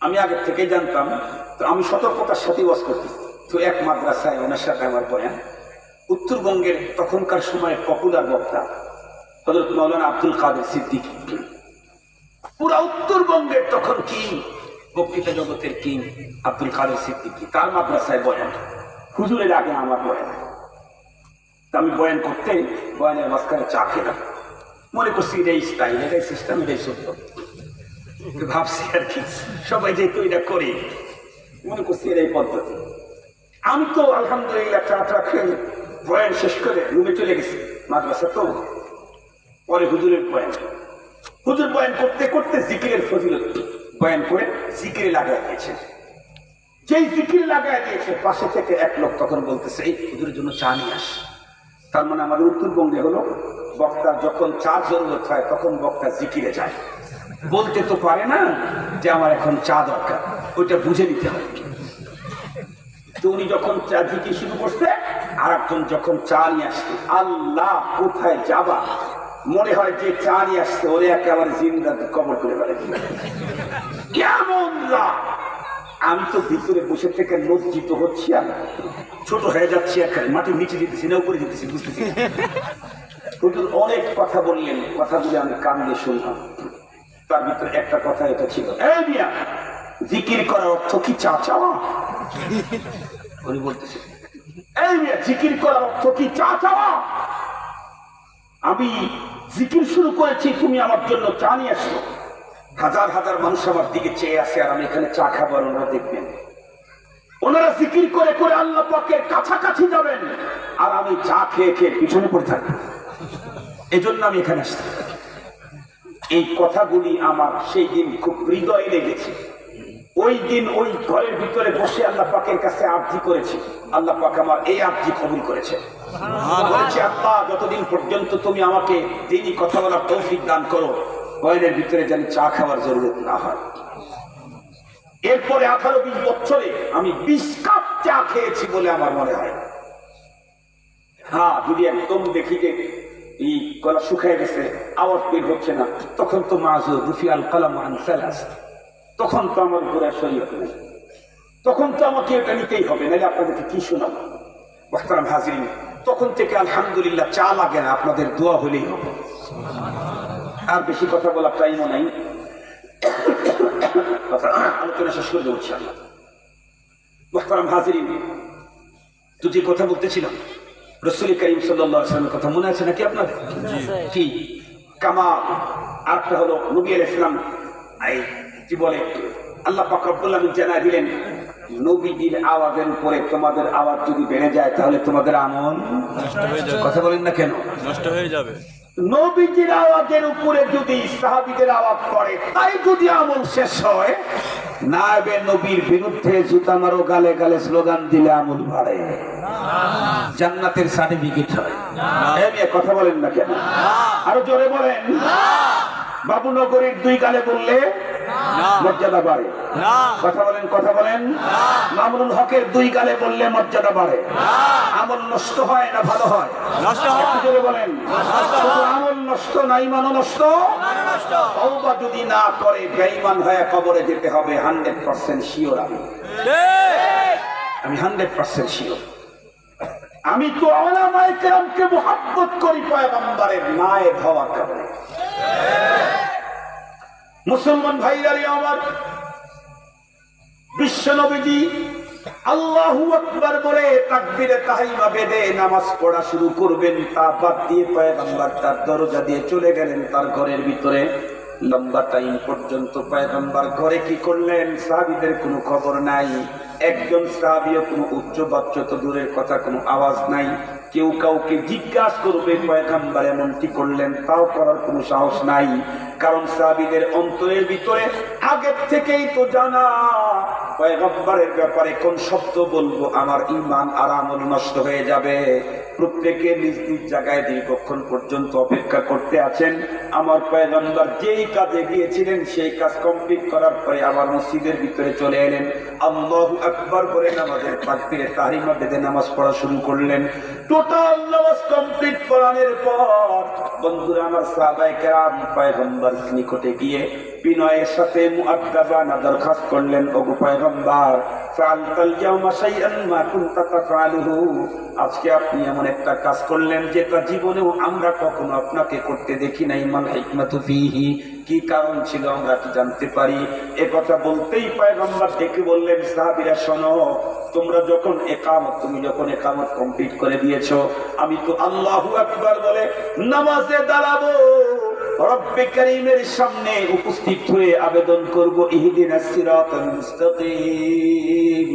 আমি আগে থেকে জানতাম, তো আমি সতর্কতার সাথে ওয়াজ করতেছি। তো এক মাদ্রাসায় ওনার সাথে আমার বয়ান, উত্তরবঙ্গের তখনকার সময় পপুলার বক্তা হযরত মাওলানা আব্দুল কাদের সিদ্দিকী, পুরা উত্তরবঙ্গের তখন কিং, বক্তৃতা জগতের কিং আব্দুল কাদের সিদ্দিকী, তার মাদ্রাসায় বয়ান। হুজুরের আগে আমার বয়ান। আমি বয়ান করতে বয়ানের মাঝখানে চা খেলাম, মনে করছি এটাই স্টাইল, এটাই সিস্টেম, এটাই সত্য। ভাবছি আর কি সবাই যেহেতু এটা করে, মনে করছি এটাই পদ্ধতি। আমি তো আলহামদুলিল্লাহ চা খেয়ে বয়ান শেষ করে রুমে চলে গেছি, মাদ্রাসা তো। পরে হুজুরের বয়ান, হুজুর বয়ান করতে করতে জিকিরের ফজিলত বয়ান করে জিকিরে লাগাই দিয়েছে। যেই জিকির লাগাই দিয়েছে, পাশে থেকে এক লোক তখন বলতেছে, এই হুজুরের জন্য চা নিয়ে আস। তার মানে আমাদের উত্তরবঙ্গে হলো বক্তার যখন চা জরুরত হয় তখন বক্তা জিকিরে যায়। বলতে তো পারে না যে আমার এখন চা দরকার, ওইটা বুঝে নিতে হয়। তো উনি যখন চা জিকির শুরু করছে, আর একজন যখন চা নিয়ে আসছে, আল্লাহ কোথায় যাবা, মনে হয় যে চা নিয়ে আসছে ওরে একেবারে জিন্দা কবর করে বেড়ে। কেমন রাগ! আমি তো ভিতরে বসে থেকে লজ্জিত হচ্ছি, আর ছোট হয়ে যাচ্ছি, একেবারে মাটির নিচে যেতেছি না উপরে যেতেছি, বুঝতেছি। হুজুর অনেক কথা বললেন, কথাগুলি আমি কান দিয়ে শুনলাম। তার ভিতরে একটা কথা এটা ছিল, এই মিয়া, জিকির করার অর্থ কি চা চাওয়া? উনি বলতেছে, এই মিয়া, জিকির করার অর্থ কি চা চাওয়া? আমি জিকির শুরু করেছি, তুমি আমার জন্য চা নিয়ে আসছো। হাজার হাজার মানুষ আমার দিকে চেয়ে আসে, আর আমি এখানে চা খাবার, ওনারা দেখবেন। ওনারা জিকির করে করে আল্লাহ পাকের কাছাকাছি যাবেন, আর আমি চা খেয়ে খেয়ে পিছনে পড়ে থাকি। এজন্য আমি এখানে আসছি। এই কথাগুলি আমার সেই দিন খুব হৃদয়ে লেগেছে। ওই দিন ওই ঘরের ভিতরে বসে আল্লাহ পাকের কাছে আরজি করেছি, আল্লাহ পাক আমার এই আরজি কবুল করেছে। বলেছে, আল্লাহ যতদিন পর্যন্ত তুমি আমাকে দিনই কথা বলার তৌফিক দান করো, বয়ানের ভিতরে যেন চা খাওয়ার জরুরত না হয়। এরপরে 18-20 বছরে আমি 20 কাপ চা খেয়েছি বলে আমার মনে হয়। হ্যাঁ, যদি একদম দেখি যে এই গলা শুকিয়ে গেছে, আওয়াজ বের হচ্ছে না, তখন তো মাযুর রুফিআল কালাম আন সালাস, তখন তো আমার উপরে শরীয়ত নেই, তখন তো আমাকে এটা নিতেই হবে, নাহলে আপনাদেরকে কি শোনাবো। মুহতারাম হাজিরিন, তখন থেকে আলহামদুলিল্লাহ চা লাগে না, আপনাদের দোয়া হলেই হবে। আর বেশি কথা বলার টাইমও নাই, আলোচনা শেষ করে দেবো ইনশাআল্লাহ। মুহতারাম হাজিরিন, তো যে কথা বলতেছিলাম রাসূল করিম সাল্লাল্লাহু আলাইহি ওয়াসাল্লামের কথা মনে আছে নাকি আপনাদের? কি কামাল। আরেকটা হলো নবী আলাইহিস সালাম কি বলে, আল্লাহ পাক রব্বুল আলামিন জানায় দিলেন, নবীর আওয়াজের উপরে তোমাদের আওয়াজ যদি বেড়ে যায় তাহলে তোমাদের আমল নষ্ট হয়ে যাবে। কথা বলেন না কেন? নষ্ট হয়ে যাবে। নবীজির আওয়াজের উপরে যদি সাহাবীদের আওয়াজ পড়ে, তাই যদি আমল শেষ হয়, নায়েবে নবীর বিরুদ্ধে জুতা মারো গালে গালে স্লোগান দিলে আমল বাড়ে, জান্নাতের সার্টিফিকেট হয়। এই নিয়ে কথা বলেন না কেন? আরো জোরে বলেন। বাবুনগরীর দুই গালে বললে মর্যাদা বাড়ে, কথা বলেন, কথা বলেন। মামুনুল হকের দুই গালে বললে মর্যাদা বাড়ে। আমল নষ্ট হয় না ভালো হয়? একটু জোরে বলেন। শুধু আমল নষ্ট না, ঈমানও নষ্ট। তওবা যদি না করে বেঈমান হয়ে কবরে যেতে হবে, 100% শিওর। আমি 100% শিওর। আমি তো উলামায়ে কেরামকে মুহাব্বত করি পয়গম্বরের নায়েব হওয়ার কারণে। মুসলমান ভাইরা আমার, বিশ্ব নবীজি আল্লাহু আকবার বলে তাকবীরে তাহরিমা বেঁধে নামাজ পড়া শুরু করবেন, তা বাদ দিয়ে পয়গম্বর তার দরজা দিয়ে চলে গেলেন তার ঘরের ভিতরে। লম্বা টাইম পর্যন্ত পয়গম্বর ঘরে কি করলেন সাহাবীদের কোনো খবর নাই। একজন সাহাবীও কোনো উচ্চ বাচ্চ তো দূরের কথা, কোনো আওয়াজ নাই। কেউ কাউকে জিজ্ঞাসা করবে পয়গম্বর এমনটি করলেন, তাও করার কোনো সাহস নাই। কারণ সাহাবীদের অন্তরের ভিতরে আগের থেকেই তো জানা, পয়গম্বরের ব্যাপারে কোন শব্দ বলবো আমার ঈমান আর আমল নষ্ট হয়ে যাবে। প্রত্যেকে নিজ নিজ জায়গায় দীর্ঘক্ষণ পর্যন্ত অপেক্ষা করতে আছেন। আমার পয়গম্বর যেই কাজে গিয়েছিলেন সেই কাজ কমপ্লিট করার পরে আবার মসজিদের ভিতরে চলে এলেন। আল্লাহু আকবার বলে নামাজের তাকবীরে তাহরিমা বেঁধে নামাজ পড়া শুরু করলেন। টোটাল নামাজ কমপ্লিট করানোর পর বন্ধুরা আমার, সাহাবায়ে কেরাম পয়গম্বর নিকটে গিয়ে বিনয়ের সাথে মুআদ্দাবানা দরখাস্ত করলেন, ওগো পয়গম্বর, ফাআলতাল ইয়াওমা শাইআন মা কুনতা তাফআলুহু, আজকে আপনি এমন একটা কাজ করলেন যেটা জীবনেও আমরা কখনো আপনাকে করতে দেখি নাই। মাল হিকমাতু ফীহি, কি কারণ ছিল আমরা কি জানতে পারি? এ কথা বলতেই পয়গম্বর ডেকে বললেন, সাহাবীরা শোনো, তুমি যখন একামত কমপ্লিট করে দিয়েছো, আমি তো আল্লাহু আকবার বলে নামাজে দাঁড়াবো, রব্বে কারীমের সামনে উপস্থিত হয়ে আবেদন করব, ইহদিনাস সিরাতাল মুস্তাকিম,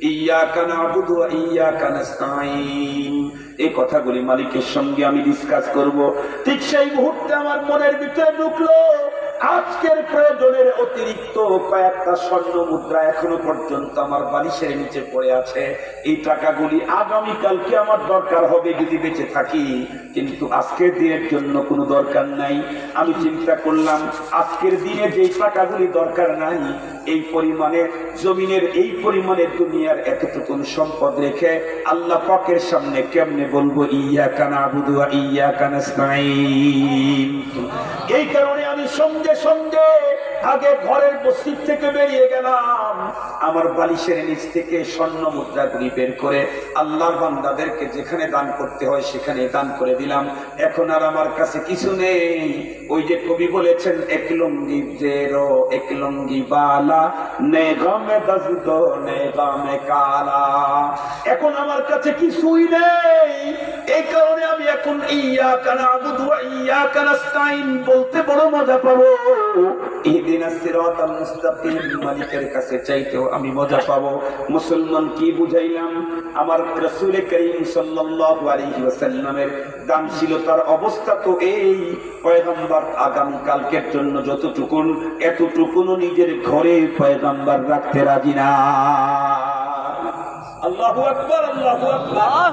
ইয়্যাকা না'বুদু ওয়া ইয়্যাকা নাস্তাঈন। এই কথাগুলি মালিকের সঙ্গে আমি ডিসকাস করব। ঠিক সেই মুহূর্তে আমার মনের ভিতরে ঢুকলো, আজকের প্রয়োজনের অতিরিক্ত কয়েকটা স্বর্ণ মুদ্রা এখনো পর্যন্ত আমার বালিশের নিচে পড়ে আছে। এই টাকাগুলি আগামীকালকে আমার দরকার হবে যদি বেঁচে থাকি, কিন্তু আজকের দিনের জন্য কোনো দরকার নাই। আমি চিন্তা করলাম, আজকের দিনে যেই টাকাগুলি দরকার নাই, এই পরিমাণে জমিনের এই পরিমাণে দুনিয়ার এতটুকু সম্পদ রেখে আল্লাহ পাকের সামনে কেমনে বলবো ইয়্যাকা না'বুদু ওয়া ইয়্যাকা নাস্তাঈন। এই কারণে আমি সঙ্গে সঙ্গে আগে ঘরের মসজিদ থেকে বেরিয়ে গেলাম, আমার বালিশের নিচ থেকে স্বর্ণ মুদ্রাগুলি বের করে আল্লাহর বান্দাদেরকে যেখানে দান করতে হয় সেখানে দান করে দিলাম। এখন আর আমার কাছে কিছু নেই। ওই যে কবি বলেছেন, এক লুঙ্গি জেরো এক লুঙ্গি বালা, নে গামে দজদ নে গামে কালা। এখন আমার কাছে কিছুই নেই। এই কারণে আমি এখন ইয়্যাকা না'বুদু ওয়া ইয়্যাকা নাস্তাঈন বলতে বড় মজা পাবো। ইহদিনাস সিরাতাল মুস্তাকিম মালিকের কাছে চাইতেও আমি মজা পাবো। মুসলমান কি বুঝাইলাম? আমার রাসূল করিম সাল্লাল্লাহু আলাইহি ওয়াসাল্লামের দানশীলতার অবস্থা তো এই, পয়গম্বর আগামী কালকের জন্য যতটুকুন এতটুকুনও নিজের ঘরে পয়গম্বর রাখতে রাজি না। আল্লাহু আকবার, আল্লাহু আকবার।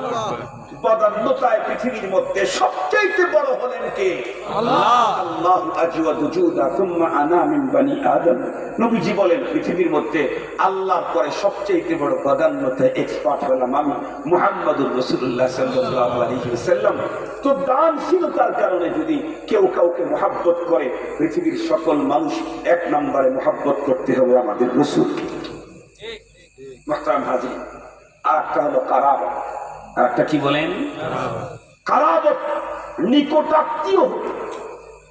বদান্যতায় পৃথিবীর মধ্যে সবচাইতে বড় হলেন কে? আল্লাহ আজওয়াদু জুদা সুম্মা আনা মিন বানি আদম। নবীজি বলেন পৃথিবীর মধ্যে আল্লাহর পরে সবচাইতে বড় বদান্যতায় এক্সপার্ট হলাম আমি মুহাম্মদুর রাসূলুল্লাহ সাল্লাল্লাহু আলাইহি ওয়াসাল্লাম। তো দানশীলতার কারণে যদি কেউ কাউকে মহব্বত করে, পৃথিবীর সকল মানুষ এক নম্বরে মহব্বত করতে হবে আমাদের রাসূলকে। মুহতারাম হাজির, আরেকটা হলো কারাবা। আরেকটা কি বলেন? কারাবত, নিকটাত্মীয় হলে,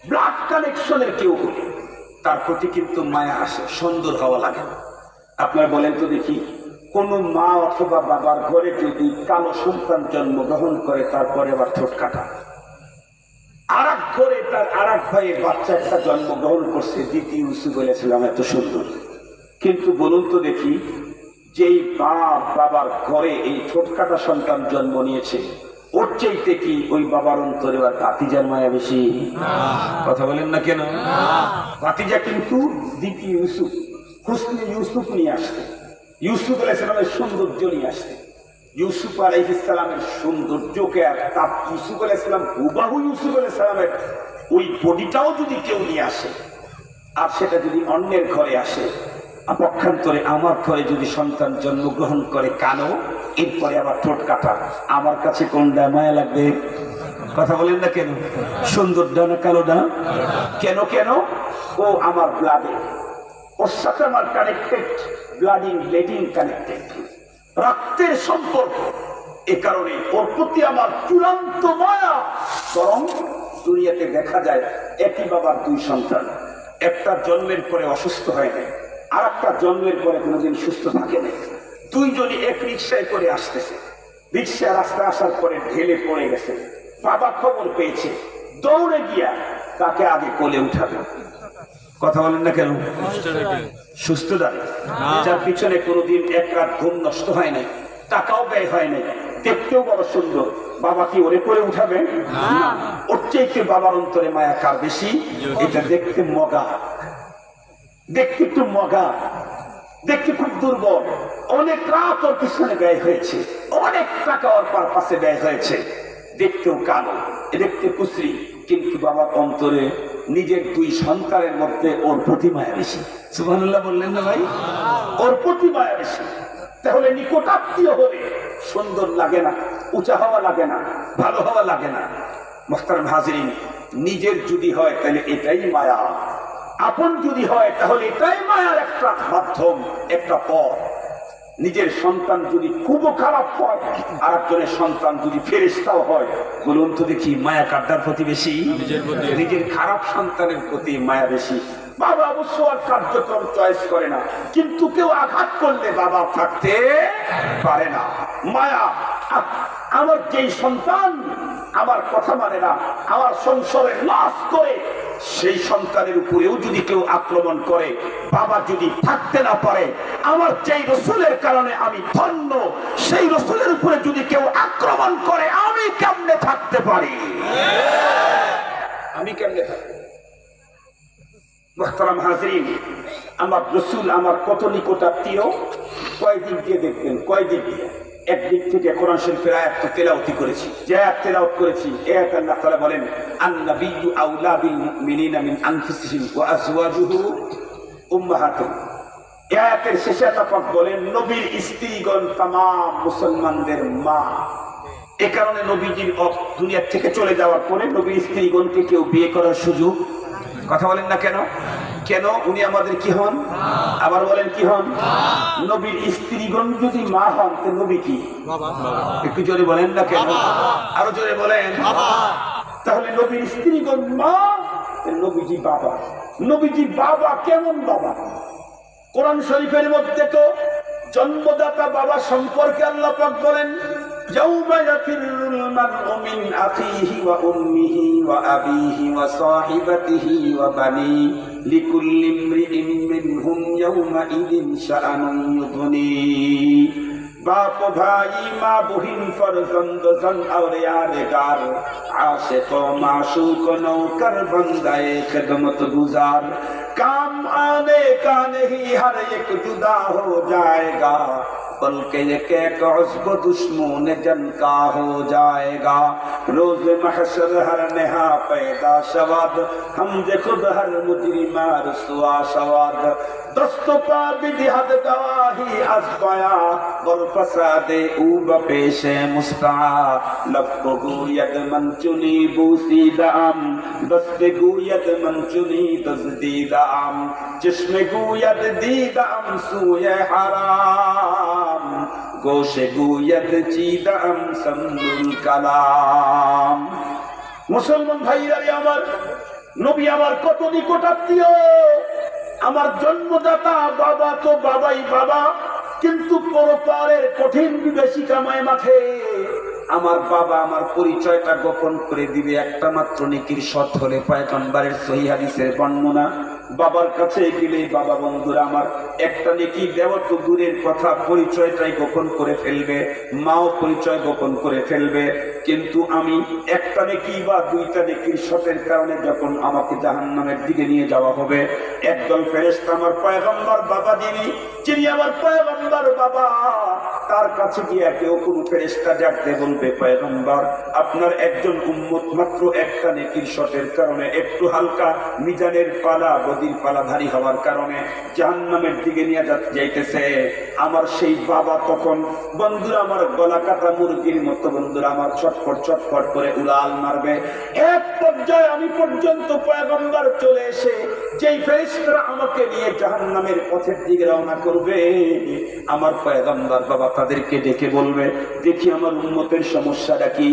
ব্লাড কানেকশনের কেউ হলে তার প্রতি কিন্তু মায়া আসে, সুন্দর হওয়া লাগে না। আপনারা বলেন তো দেখি, কোন মা অথবা বাবার ঘরে যদি কালো সন্তান জন্মগ্রহণ করে, তারপরে আবার ঠোঁট কাটা, আর এক ঘরে তার আর এক ভাইয়ের বাচ্চা একটা জন্মগ্রহণ করছে, দ্বিতীয় ইউসুফ বলেছিলাম এত সুন্দর। কিন্তু বলুন তো দেখি, যেই বাবার ঘরে এই ঠোঁট কাটা সন্তান জন্ম নিয়েছে, ওর চাইতে কি ওই বাবার অন্তরে আর ভাতিজার মায়া বেশি? কথা বলেন না কেন? ভাতিজা কিন্তু দ্বিতীয় ইউসুফ, হুসনে ইউসুফ নিয়ে আসতে, ইউসুফ আলাইহিস সালামের সৌন্দর্য নিয়ে আসতে। ইউসুফ আলাইহিস সালামের সৌন্দর্যকে আর তার ইউসুফ আলাইহিস সালাম হুবাহু ইউসুফ আলাইহিস সালামের ওই বডিটাও যদি কেউ নিয়ে আসে, আর সেটা যদি অন্যের ঘরে আসে, পক্ষান্তরে আমার ঘরে যদি সন্তান জন্মগ্রহণ করে কালো, এরপরে আবার ঠোঁট কাটা, আমার কাছে কোনটা মায়া লাগবে? কথা বলেন না কেন? সুন্দরটা না কালোটা? কেন কেন? ও আমার ব্লাডে, ওর সাথে আমার কানেক্টেড, ব্লেডিং কানেক্টেড, রক্তের সম্পর্ক। এ কারণে ওর প্রতি আমার চূড়ান্ত মায়া। বরং দুনিয়াতে দেখা যায় একই বাবার দুই সন্তান, একটা জন্মের পরে অসুস্থ হয় না, আর একটা জন্মের পরে কোনোদিন সুস্থ থাকে না। দুইজনই এক রিক্সায় করে আসতেছে, রিক্সা রাস্তায় আসার পরে ঢেলে পড়ে গেছে, বাবা খবর পেয়েছে, দৌড়ে গিয়া তাকে আগে কোলে উঠাবে। কথা বলেন না কেন? সুস্থ দাঁড়িয়ে, যার পিছনে কোনোদিন এক রাত ঘুম নষ্ট হয় নাই, টাকাও ব্যয় হয় নাই, দেখতেও বড় সুন্দর, বাবা কি ওরে করে উঠাবে? ওর চাইতে বাবার অন্তরে মায়া কার বেশি? এটা দেখতে মগা, দেখতে একটু মগা, দেখতে খুব দুর্বল, অনেক রাত ওর পিছনে ব্যয় হয়েছে, অনেক টাকা ওর পাশে ব্যয় হয়েছে, দেখতেও কালো, দেখতে কুশ্রী, কিন্তু বাবার অন্তরে নিজের দুই সন্তানের মধ্যে ওর প্রতি মায়া বেশি। সুবহানাল্লাহ বললেন না ভাই? ওর প্রতি মায়া বেশি। তাহলে নিকটাত্মীয় হলে সুন্দর লাগে না, উঁচা হওয়া লাগে না, ভালো হওয়া লাগে না। মুহতারাম হাজিরিন, নিজের যদি হয় তাহলে এটাই মায়া, আপন যদি হয় তাহলে এটাই মায়ার একটা মাধ্যম, একটা পথ। নিজের সন্তান যদি খুব খারাপ হয়, আর একজনের সন্তান যদি ফেরেশতাও হয়, বলুন তো দেখি মায়া কার প্রতি বেশি? নিজের খারাপ সন্তানের প্রতি মায়া বেশি। বাবা অবশ্য আর কার্যক্রম চয়েস করে না, কিন্তু কেউ আঘাত করলে বাবা থাকতে পারে না। মায়া, আমার যেই সন্তান আমার কথা মানে না, আমার সংসারে নাশ করে, সেই সন্তানের উপরেও যদি কেউ আক্রমণ করে, বাবা যদি থাকতে না পারে, আমার যেই রসুলের কারণে আমি ধন্য, সেই রসুলের উপরে যদি কেউ আক্রমণ করে, আমি কেমনে থাকতে পারি? আমি কেমনে থাকতে? মুহতারাম হাজিরিন, আমার রসুল আমার কত নিকটাত্মীয়, কয় দিক দিয়ে দেখবেন, কয় দিক দিয়ে। একদিক থেকে কোরআন শরীফের আয়াত তেলাওয়াত করেছি, যে আয়াত তেলাওয়াত করেছি, এই আয়াতে আল্লাহ তাআলা বলেন, আন-নাবিয়্যু আওলা বিল মুমিনিনা মিন আনফুসিহিম ওয়া আজওয়াজুহু উম্মাহাতুহুম। এই আয়াতের শেষে আল্লাহ পাক বলেন, নবীর স্ত্রীগণ तमाम মুসলমানদের মা। এই কারণে নবীজির দুনিয়া থেকে চলে যাওয়ার পরে নবীর স্ত্রীগণকে কেউ বিয়ে করার সুযোগ, কথা বলেন না কেন? কেন? উনি আমাদের কি হন? আবার বলেন কি হন? নবীর স্ত্রীগণ যদি মা হন, তো নবী কি? একটু জোরে বলেন না কেন? আরো জোরে বলেন। তাহলে নবীর স্ত্রীগণ মা, নবীজি বাবা। নবীজি বাবা কেমন বাবা? কোরআন শরীফের মধ্যে তো জন্মদাতা বাবা সম্পর্কে আল্লাহ পাক বলেন, ইয়াউমা ইয়াফিরুল মারউ মিন আখিহি ওয়া উম্মিহি ওয়া আবিহি ওয়া সাহিবাতিহি ওয়া বানি লিকুল্লি ইমরিইন মিনহুম ইয়াউমা ইদিন শাআনুন ইউগনি। বাপ ভাই মা বহিন ফরজন্দ জন আওলিয়ার আশিক মাশুক নৌকর বন্দায়ে খিদমত গুজার काम आने का नहीं हर एक जुदा हो जाएगा बल्कि एक एक उस्ब दुश्मन जन का हो जाएगा। रोज महशर हर नेहा पैदा शवाद, हम जे खुद हर मुजरिमा रुसवा शवाद। दस्त पा बिदिहद गवाही अज पाया, वर फसादे ऊब पेशे मुस्ता। लब गोयद मन चुनी बूसी दाम, दस्त गोयद मन चुनी दजदी दाम। चश्मे गोयद दी दाम सूये हराम, गोशे गोयद चीदाम समदुल कलाम। मुसलमान भाईरा আমার নবী আমার কত নিকটাত্মীয়। আমার জন্মদাতা বাবা তো বাবাই বাবা, কিন্তু পরপারের কঠিন বিভীষিকাময় মাঠে আমার বাবা আমার পরিচয়টা গোপন করে দিবে একটা মাত্র নেকির সৎ হলে। পয়গম্বরের সহিহ হাদিসের বর্ণনা, বাবার কাছে গেলে বাবা বন্ধুরা আমার একটা নেকি দেওয়া তো দূরের কথা, পরিচয়টাই গোপন করে ফেলবে, মাও পরিচয় গোপন করে ফেলবে। কিন্তু আমি একটা নেকি বা দুইটা নেকির সতের কারণে যখন আমাকে জাহান্নামের দিকে নিয়ে যাওয়া হবে, একদল ফেরেশতা আমার পয়গম্বর বাবা যিনি আমার পয়গম্বর বাবা, তার কাছে গিয়ে কেউ কোনো ফেরেশতা ডাকতে বলবে, পয়গম্বর আপনার একজন উম্মত মাত্র একটা নেকির সতের কারণে একটু হালকা মিজানের পালা বদির পালা ভারী হওয়ার কারণে জাহান্নামের দিকে নিয়ে যাইতেছে। আমার সেই বাবা তখন বন্ধুরা আমার গলা কাটা মুরগির মতো বন্ধুরা আমার ছটফট ছটফট করে উড়াল মারবে। এক পর্যায়ে আমি পর্যন্ত পয়গম্বর চলে এসে যেই ফেরেশতারা আমাকে নিয়ে জাহান্নামের পথের দিকে রওনা করবে, আমার পয়গম্বর বাবা তাদেরকে ডেকে বলবে, দেখি আমার উম্মতের সমস্যাটা কি।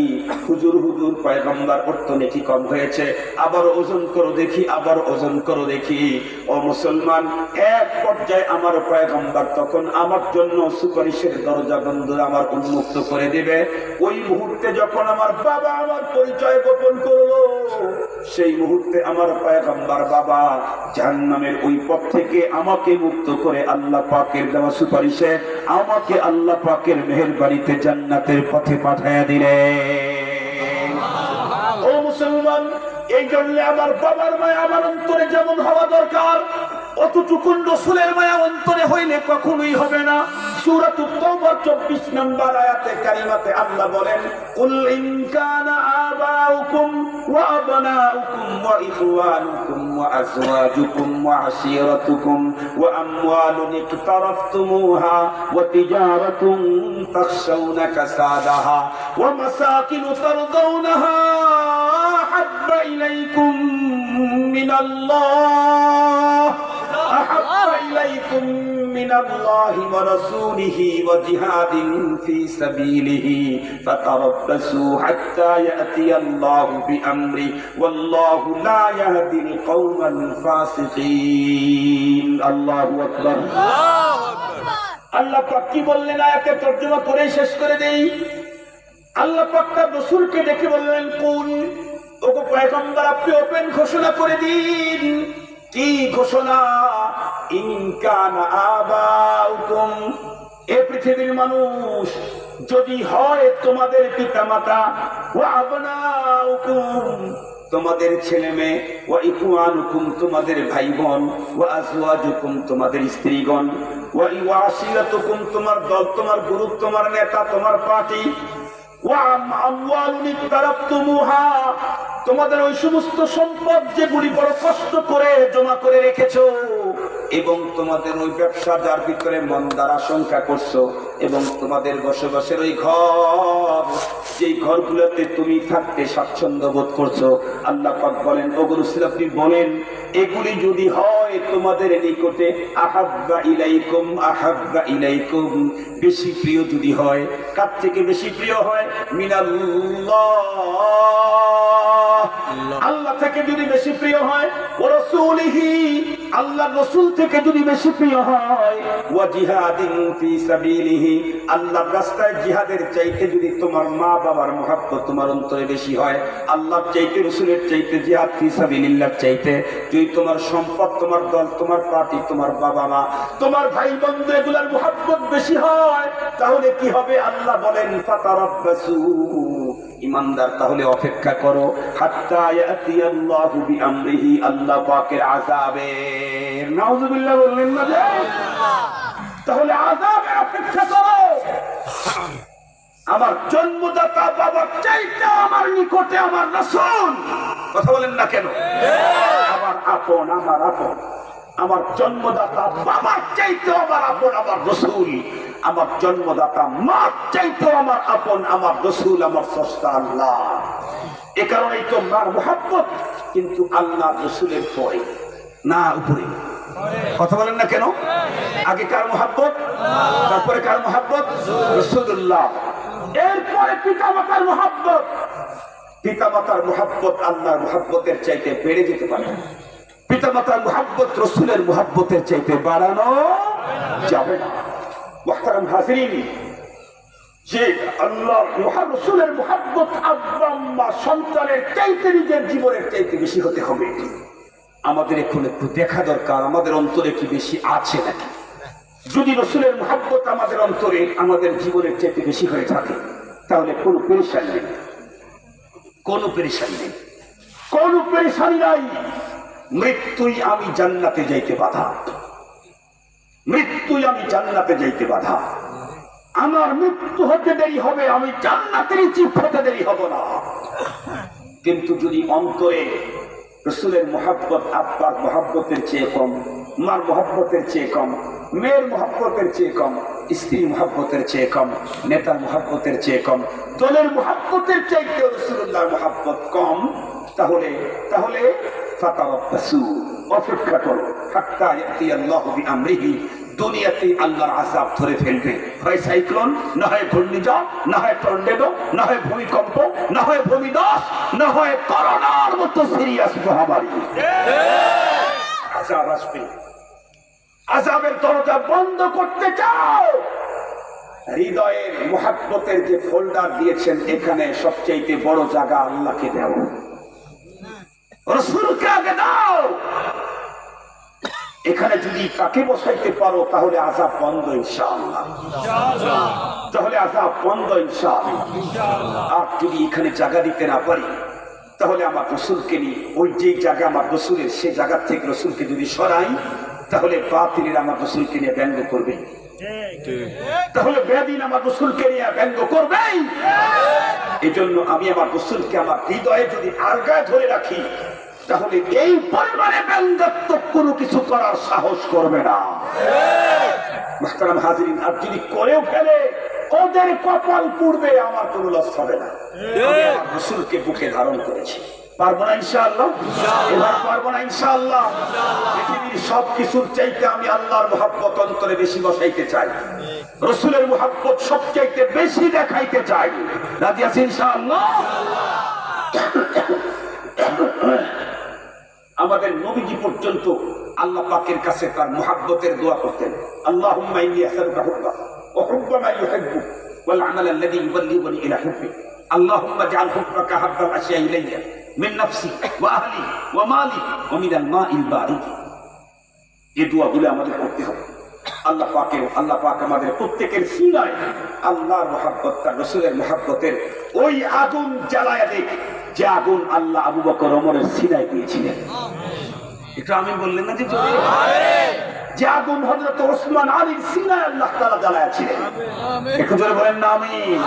হুজুর হুজুর পয়গম্বর অর্থনীতি কম হয়েছে, আবার ওজন করো দেখি, আবার ওজন করো দেখি। ও মুসলমান, এক পর্যায়ে আমার পয়গম্বর তখন আমার জন্য সুপারিশের দরজা বন্ধুরা আমার উন্মুক্ত করে দিবে। ওই মুহূর্তে যখন আমার বাবা আমার পরিচয় গোপন করলো, সেই মুহূর্তে আমার পয়গম্বর বাবা জাহান্নামের ওই পথ থেকে আমাকে মুক্ত করে আল্লাহ পাকের দেওয়া সুপারিশে আমাকে আল্লাহ পাকের মেহেরবাড়িতে জান্নাতের পথে পাঠাইয়া দিলেন। ও মুসলমান, এই জন্য আমার বাবার মায়া আমার অন্তরে যেমন হওয়া দরকার, অতটুকুন রাসূলের মায়া অন্তরে হইলে কখনোই হবে না। সূরাতুত তাওবার 24 নম্বর আয়াতে কারিমাতে আল্লাহ বলেন, কুল ইন কানা আবাউকুম ওয়া আবনাউকুম ওয়া ইখওয়ানুকুম ওয়া আজওয়াজুকুম ওয়া আশীরাতুকুম ওয়া আমওয়ালুন ইকতারাফতুমুহা ওয়া তিজারাতুন তাখশাউনা কাসাদাহা ওয়া মাসাকিন তারদাউনাহা আহাব্বা ইলাইকুম মিনাল্লাহ أحب إليكم من الله ورسوله وجهاد في سبيله فتربصوا حتى يأتي الله بأمره والله لا يهدي القوم الفاسقين الله أكبر আল্লাহ পাক কি বললেন আয়াতের তরজমা করে শেষ করে দেই। আল্লাহ পাক তার রাসূলকে ডেকে বললেন, কুল ওগো পয়গম্বর আপনি ওপেন ঘোষণা করে দিন। কি ঘোষণা? ইন কানা আবাউকুম, এ পৃথিবীর মানুষ যদি হয় তোমাদের পিতামাতা, ওয়া আবনাউকুম তোমাদের ছেলে মেয়ে, ওয়া ইখওয়ানুকুম তোমাদের ভাই বোন, ওয়া আজওয়াজুকুম তোমাদের স্ত্রীগণ, ওয়া আশীরাতুকুম তোমার দল, তোমার গ্রুপ, তোমার নেতা, তোমার পার্টি, ওয়া আমওয়ালুন ইকতারাফতুমুহা তোমাদের ওই সমস্ত সম্পদ যেগুলি বড় কষ্ট করে জমা করে রেখেছো, এবং তোমাদের ওই ব্যবসা যার ভিতরে মন্দার আশঙ্কা করছো, এবং তোমাদের বসবাসের ওই ঘর যেই ঘরগুলোতে তুমি থাকতে স্বাচ্ছন্দ্য বোধ করছো, আল্লাহ পাক বলেন ওগো রাসূল আপনি বলেন এগুলি যদি হয় তোমাদের নিকটে আহাব্বা ইলাইকুম বেশি প্রিয় যদি হয়, কার থেকে বেশি প্রিয় হয়? মিনাল্লাহ, আল্লাহ থেকে যদি বেশি প্রিয় হয়, ওয়া রাসূলিহি আল্লাহর রাসূল থেকে যদি বেশি প্রিয় হয়, ওয়া জিহাদিন ফি সাবিলিহি আল্লাহর রাস্তায় জিহাদের চাইতে যদি তোমার মা বাবার মহব্বত তোমার অন্তরে বেশি হয়, আল্লাহর চাইতে রাসূলের চাইতে জিহাদ ফি সাবিলিল্লাহর চাইতে যদি তোমার সম্পদ, তোমার দল, তোমার পার্টি, তোমার বাবা মা, তোমার ভাই বন্ধু এগুলার মহব্বত বেশি হয়, তাহলে কি হবে? আল্লাহ বলেন ফাতারাব্বাসু ইমানদার তাহলে অপেক্ষা করো, হাত্তা ইয়াতিয়াল্লাহু বিআমরিহি আল্লাহ পাকের আযাবে। নাউযুবিল্লাহ বললেন না? তাহলে আযাবের অপেক্ষা করো। আমার জন্মদাতা বাবার চাইতে আমার নিকটে আমার রাসূল। কথা বলেন না কেন? আমার আপন, আমার আপন। আমার জন্মদাতা বাবার চাইতে আমার আপন, আমার রাসূল। আমার জন্মদাতা মার চাইতে আমার আপন, আমার রাসূল, আমার স্রষ্টা আল্লাহ। এ কারণেই তো মার মুহাব্বত, কিন্তু আল্লাহ রাসূলের পরে না উপরে। কথা বলেন না কেন? আগে কার মুহাব্বত, তারপরে কার মুহাব্বত? রাসূলুল্লাহ। এরপরে পিতামাতার মুহাব্বত। পিতামাতার মুহাব্বত আল্লাহর মুহাব্বতের চাইতে বেড়ে যেতে পারে। পিতামাতার মুহাব্বত রাসূলের মুহাব্বতের চাইতে বাড়ানো যাবে না। মুহতারাম হাজিরিন, যে আল্লাহর রাসূলের মুহাব্বত আব্বা আম্মা সন্তানের চাইতে নিজের জীবনের চাইতে বেশি হতে হবে। আমাদের এখন একটু দেখা দরকার আমাদের অন্তরে কি বেশি আছে নাকি। যদি রাসূলের মুহাব্বত আমাদের অন্তরে আমাদের জীবনের চাইতে বেশি হয়ে থাকে, তাহলে কোনো পেরেশানি নেই, কোনো পেরেশানি নেই, কোনো পেরেশানি নাই। মৃত্যুই আমি জান্নাতে যাইতে বাধা, মৃত্যুই আমি জান্নাতে যাইতে বাধা। আমার মৃত্যু হতে দেরি হবে, আমি জান্নাতের চিফ হতে দেরি হব না। কিন্তু যদি অন্তরে রাসূলের মুহাব্বত আব্বার মুহাব্বতের চেয়ে কম, মার মুহাব্বতের চেয়ে কম, মেয়ের মুহাব্বতের চেয়ে কম, স্ত্রীর মুহাব্বতের চেয়ে কম, নেতার মুহাব্বতের চেয়ে কম, দলের মুহাব্বতের চাইতে রাসূলুল্লাহর মুহাব্বত কম, তাহলে তাহলে ফাতারাব্বাসু, অপেক্ষা করো, হাত্তা ইয়াতি আল্লাহু বিআমরিহি। দুনিয়াতে আল্লাহর আযাব ধরে ফেলবে, হয় সাইক্লোন, না হয় ঘূর্ণিঝড়, না হয় টর্নেডো, না হয় ভূমিকম্প, না হয় ভূমিধস, না হয় করোনার মতো সিরিয়াস মহামারী। আযাব আসবে। আযাবের দরজা বন্ধ করতে চাও, হৃদয়ের মুহাব্বতের যে ফোল্ডার দিয়েছেন, এখানে সবচেয়ে বড় জায়গা আল্লাহকে দাও, রাসূলকে আগে দাও। এখানে যদি তাকে বসাইতে পারো, তাহলে আযাব বন্ধ ইনশাআল্লাহ, তাহলে আযাব বন্ধ ইনশাআল্লাহ। আর যদি এখানে জায়গা দিতে না পারি, তাহলে আমার রাসূলকে নিয়ে ওই যে জায়গা আমার রাসূলের, সে জায়গা থেকে রাসূলকে যদি সরাই, তাহলে বাতিলের আমার রাসূলকে নিয়ে ব্যঙ্গ করবে, তাহলে বেদিন আমার রাসূলকে নিয়ে ব্যঙ্গ করবে। এই জন্য আমি আমার রাসূলকে আমার হৃদয়ে যদি আলগায় ধরে রাখি, তাহলে এই পরিবারে ব্যঙ্গাত্মক কোনো কিছু করার সাহস করবে না। মুহতারাম হাজিরিন, আর যদি করেও ফেলে, ওদের কপাল পুড়বে, আমার কোনো লস হবে না। আমি আমার রাসূলকে বুকে ধারণ করেছি, পারবো না ইনশাআল্লাহ, এবার পারবো না ইনশাআল্লাহ। পৃথিবীর সব কিছুর চাইতে আমি আল্লাহর মুহাব্বত অন্তরে বেশি বসাইতে চাই, রাসূলের মুহাব্বত সবচাইতে বেশি দেখাইতে চাই। রাজি আছি ইনশাআল্লাহ? আমাদের নবীজি পর্যন্ত আল্লাহ পাকের কাছে তার মুহাব্বতের দোয়া করতেন, আল্লাহুম্মা ইন্নী আসআলুকা হুব্বাক ওয়া হুব্বা মান ইউহিব্বুক ওয়াল আমাল আল্লাযী ইউবাল্লিগুনি ইলা হুব্বিক। আল্লাহুম্মা জাআল হুব্বাকা হাব্বাল আশিয়া ইলাইয়া মিন নাফসি ওয়া আহলি ওয়া মালি ওয়া মিনাল মাইল বারিদ। এই দোয়াগুলো আমাদের করতে হবে। আল্লাহ পাক আমাদের প্রত্যেকের সিনায় আল্লাহর মুহাব্বত, তার রাসূলের মুহাব্বতের ওই আগুন জ্বালায়া দেখ, যে আগুন আল্লাহ আবু বকর ওমরের সিনায় দিয়েছিলেন। এটা আমি বললেন না, যে আগুন হযরত ওসমান আলীর সিনায় আল্লাহ তাআলা জ্বালায়াছিলেন। একটু জোরে বলেন না আমিন।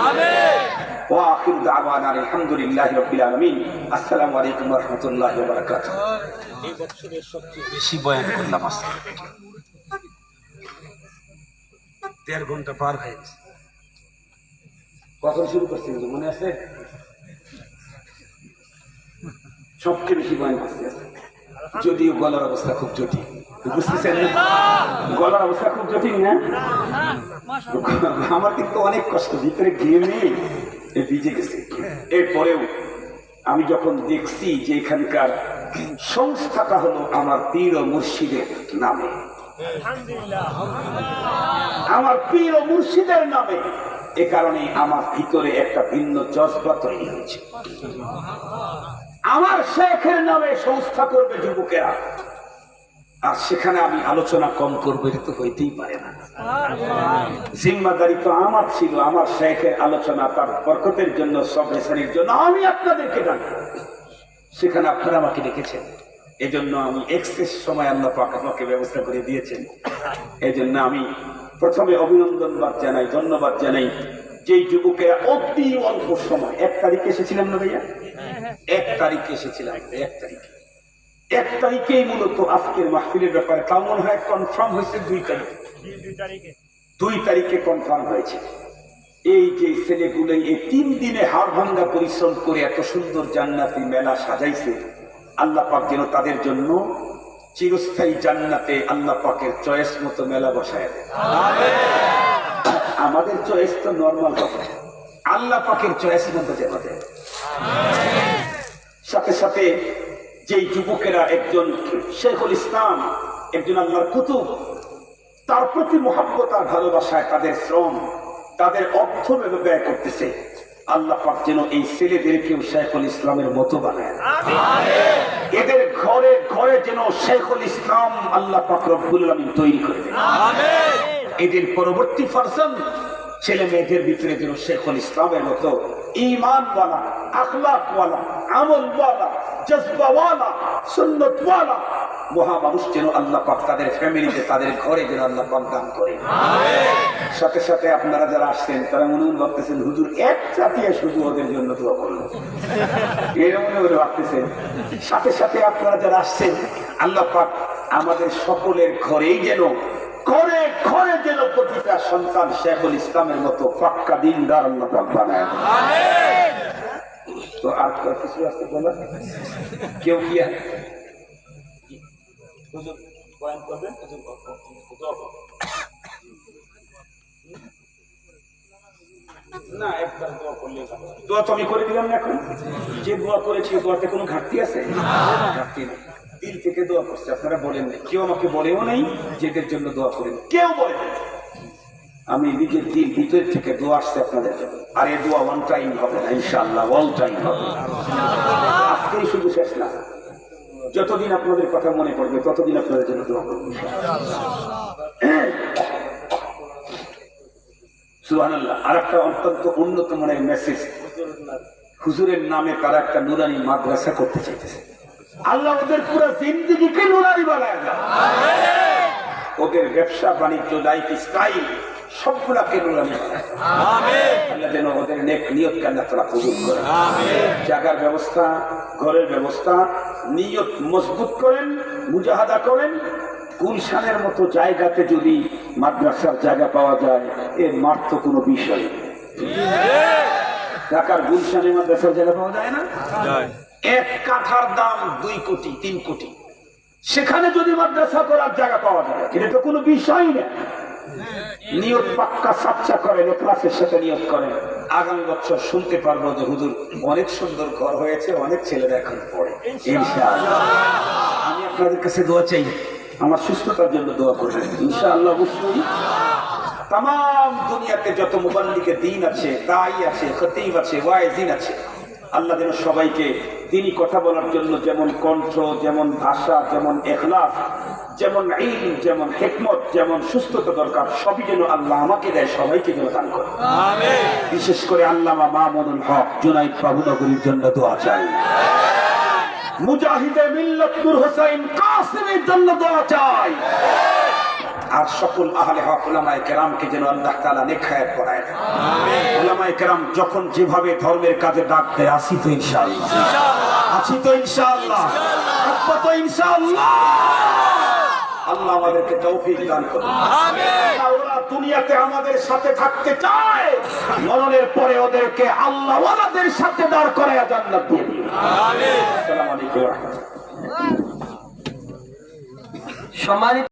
ওয়া আখিরু দাওয়ানা আলহামদুলিল্লাহি রাব্বিল আলামিন। আসসালামু আলাইকুম ওয়া রাহমাতুল্লাহি ওয়া বারাকাতুহু। এই বছরের সবচেয়ে বেশি বয়ান করলাম আজকে, 1.5 ঘন্টা পার হয়ে গেছে। কখন শুরু করছি মনে আছে? সবচেয়ে বেশি বয়ান করছি, যদিও গলার অবস্থা খুব জটিল, বুঝতেছেন না? গলার অবস্থা খুব জটিল না? আমার কিন্তু অনেক কষ্ট, ভিতরে ঘেমে ভিজে গেছে। এরপরেও আমি যখন দেখছি যে এখানকার সংস্থাটা হলো আমার পীর ও মুর্শিদের নামে, আমার পীর ও মুর্শিদের নামে, এ কারণে আমার ভিতরে একটা ভিন্ন জজবা তৈরি হয়েছে। আমার শেখের নামে সংস্থা করবে যুবকেরা, আর সেখানে আমি আলোচনা কম করবো, এটা তো হইতেই পারে না। জিম্মাদারি তো আমার ছিল, আমার শেখের আলোচনা তার বরকতের জন্য, সব হেসানির জন্য আমি আপনাদেরকে ডাকি, সেখানে আপনারা আমাকে ডেকেছেন। এই জন্য আমি এক্সেস সময় আল্লাহ পাক আমাকে ব্যবস্থা করে দিয়েছেন। এই জন্য আমি প্রথমে অভিনন্দনবাদ জানাই, ধন্যবাদ জানাই যেই যুবকেরা অতি অল্প সময় 1 তারিখে এসেছিলাম না ভাইয়া, 1 তারিখে এসেছিলাম, 1 তারিখেই মূলত আজকের মাহফিলের ব্যাপারে তাও মনে হয় কনফার্ম হয়েছে 2 তারিখে কনফার্ম হয়েছে। এই যে ছেলেগুলো এই 3 দিনে হাড় ভাঙ্গা পরিশ্রম করে এত সুন্দর জান্নাতি মেলা সাজাইছে, আল্লাহ পাক যেন তাদের জন্য চিরস্থায়ী জান্নাতে আল্লাহ পাকের চয়েস মতো মেলা বসায় দেয়। আমাদের চয়েস তো নর্মাল হবে, আল্লাহ পাকের চয়েস মতো যেন দেয়। সাথে সাথে যেই যুবকেরা একজন শেখুল ইসলাম, একজন আল্লাহর কুতুব, তার প্রতি মহব্বত আর ভালোবাসায় তাদের শ্রম, তাদের অর্থ ব্যয় করতেছে, আল্লাহ পাক যেন এই ছেলেদেরকেও শেখুল ইসলামের মতো বানায়। এদের ঘরে ঘরে যেন শেখুল ইসলাম আল্লাহ পাক রব্বুল আলামিন তৈরি করে দেন। এদের পরবর্তী ফারজান ছেলে মেয়েদের ভিতরে যেন শেখুল ইসলামের মতো ঈমানওয়ালা, আখলাকওয়ালা, আমলওয়ালা, জজবাওয়ালা, সুন্নতওয়ালা মহামানুষ যেন আল্লাহ পাক তাদের ফ্যামিলিতে, তাদের ঘরে যেন আল্লাহ পাক দান করে। সাথে সাথে আপনারা যারা আসছেন তারা মনে মনে ভাবতেছেন হুজুর এক জাতীয় শুধু ওদের জন্য দোয়া করলো, এর মনে মনে ভাবতেছেন। সাথে সাথে আপনারা যারা আসছেন আল্লাহ পাক আমাদের সকলের ঘরেই যেন, ঘরে ঘরে যেন প্রতিটা সন্তান শেখুল ইসলামের মতো পাক্কা দিনদার আল্লাহ পাক বানায়। তো আর কিছু আছে বলা? কেউ কি না একবার দোয়া করলে দোয়া তো আমি করে দিলাম না। এখন যে দোয়া করেছি দোয়াতে কোনো ঘাটতি আছে? ঘাটতি নেই, দিল থেকে দোয়া করছে। আপনারা বলেন না, কেউ আমাকে বলেও নেই যেদের জন্য দোয়া করেন, কেউ বলেন। আমি নিজের দিল ভিতর থেকে দোয়া আসছে আপনাদের জন্য। আর এই দোয়া ওয়ান টাইম হবে না, ইনশাআল্লাহ অল টাইম হবে। আজকেই শুধু শেষ না, যতদিন আপনাদের কথা মনে পড়বে ততদিন আপনাদের জন্য দোয়া করবো। সুবহানাল্লাহ। আর একটা অত্যন্ত উন্নত মানের মেসেজ, হুজুরের নামে তারা একটা নুরানি মাদ্রাসা করতে চাইতেছে। আল্লাহ ওদের পুরো জিন্দেগিকে নুরানি বানায় দেয়। ওদের ব্যবসা বাণিজ্য, লাইফ স্টাইল সবগুলাকে নুরানি বানায়। আল্লাহ যেন ওদের নেক নিয়তকে আল্লাহ তাআলা কবুল করে। জায়গার ব্যবস্থা, ঘরের ব্যবস্থা, নিয়ত মজবুত করেন, মুজাহাদা করেন। গুলশানের মতো জায়গাতে যদি মাদ্রাসার জায়গা পাওয়া যায়, এর মার তো কোনো বিষয়। ঢাকার গুলশানে মাদ্রাসার জায়গা পাওয়া যায় না? 1 কাঠার দাম 2 কোটি 3 কোটি। সেখানে যদি মাদ্রাসা করার জায়গা পাওয়া যায়, এটা তো কোনো বিষয় না। নিয়ত পাক্কা সাচ্চা করেন, ক্লাসের সাথে নিয়ত করেন। আগামী বছর শুনতে পারবো যে হুজুর অনেক সুন্দর ঘর হয়েছে, অনেক ছেলেরা এখন পড়ে। ইনশাআল্লাহ আমি আপনাদের কাছে দোয়া চাই, আমার সুস্থতার জন্য দোয়া করবেন ইনশাআল্লাহ। অবশ্যই তাম দুনিয়াতে যত মুবাল্লিগে দ্বীন আছে, দাঈ আছে, খতীব আছে, ওয়াইজিন আছে, আল্লাহ যেন সবাইকে দ্বীনি কথা বলার জন্য যেমন কণ্ঠ, যেমন ভাষা, যেমন ইখলাস, যেমন ইলম, যেমন হিকমত, যেমন সুস্থতা দরকার, সবই যেন আল্লাহ আমাকে দেয়, সবাইকে যেন দান করে। আমিন। বিশেষ করে আল্লামা মামুনুল হক জুনাইদ বাবুনগরীর জন্য দোয়া চাই। মুজাহিদে মিল্লাত নূর হোসেন কাসিমের জন্য দোয়া চাই। আর সকল আহলে হক উলামায়ে কেরামকে যেন আল্লাহ তাআলা নেক হায়াত করায়। আমিন। উলামায়ে কেরাম যখন যেভাবে ধর্মের কাজে ডাক দেয়, আসি তো ইনশাআল্লাহ, আছি তো ইনশাআল্লাহ, থাকবো তো ইনশাআল্লাহ। আল্লাহ আমাদেরকে তৌফিক দান করুন। আমিন। ওরা দুনিয়াতে আমাদের সাথে থাকতে চায়, মরণের পরে ওদেরকে আল্লাহ ওয়ালাদের সাথে দাঁড় করায়া জান্নাত দিয়ে দিন। আমিন। আসসালামু আলাইকুম ওয়া রাহমাতুল্লাহ। সম্মানিত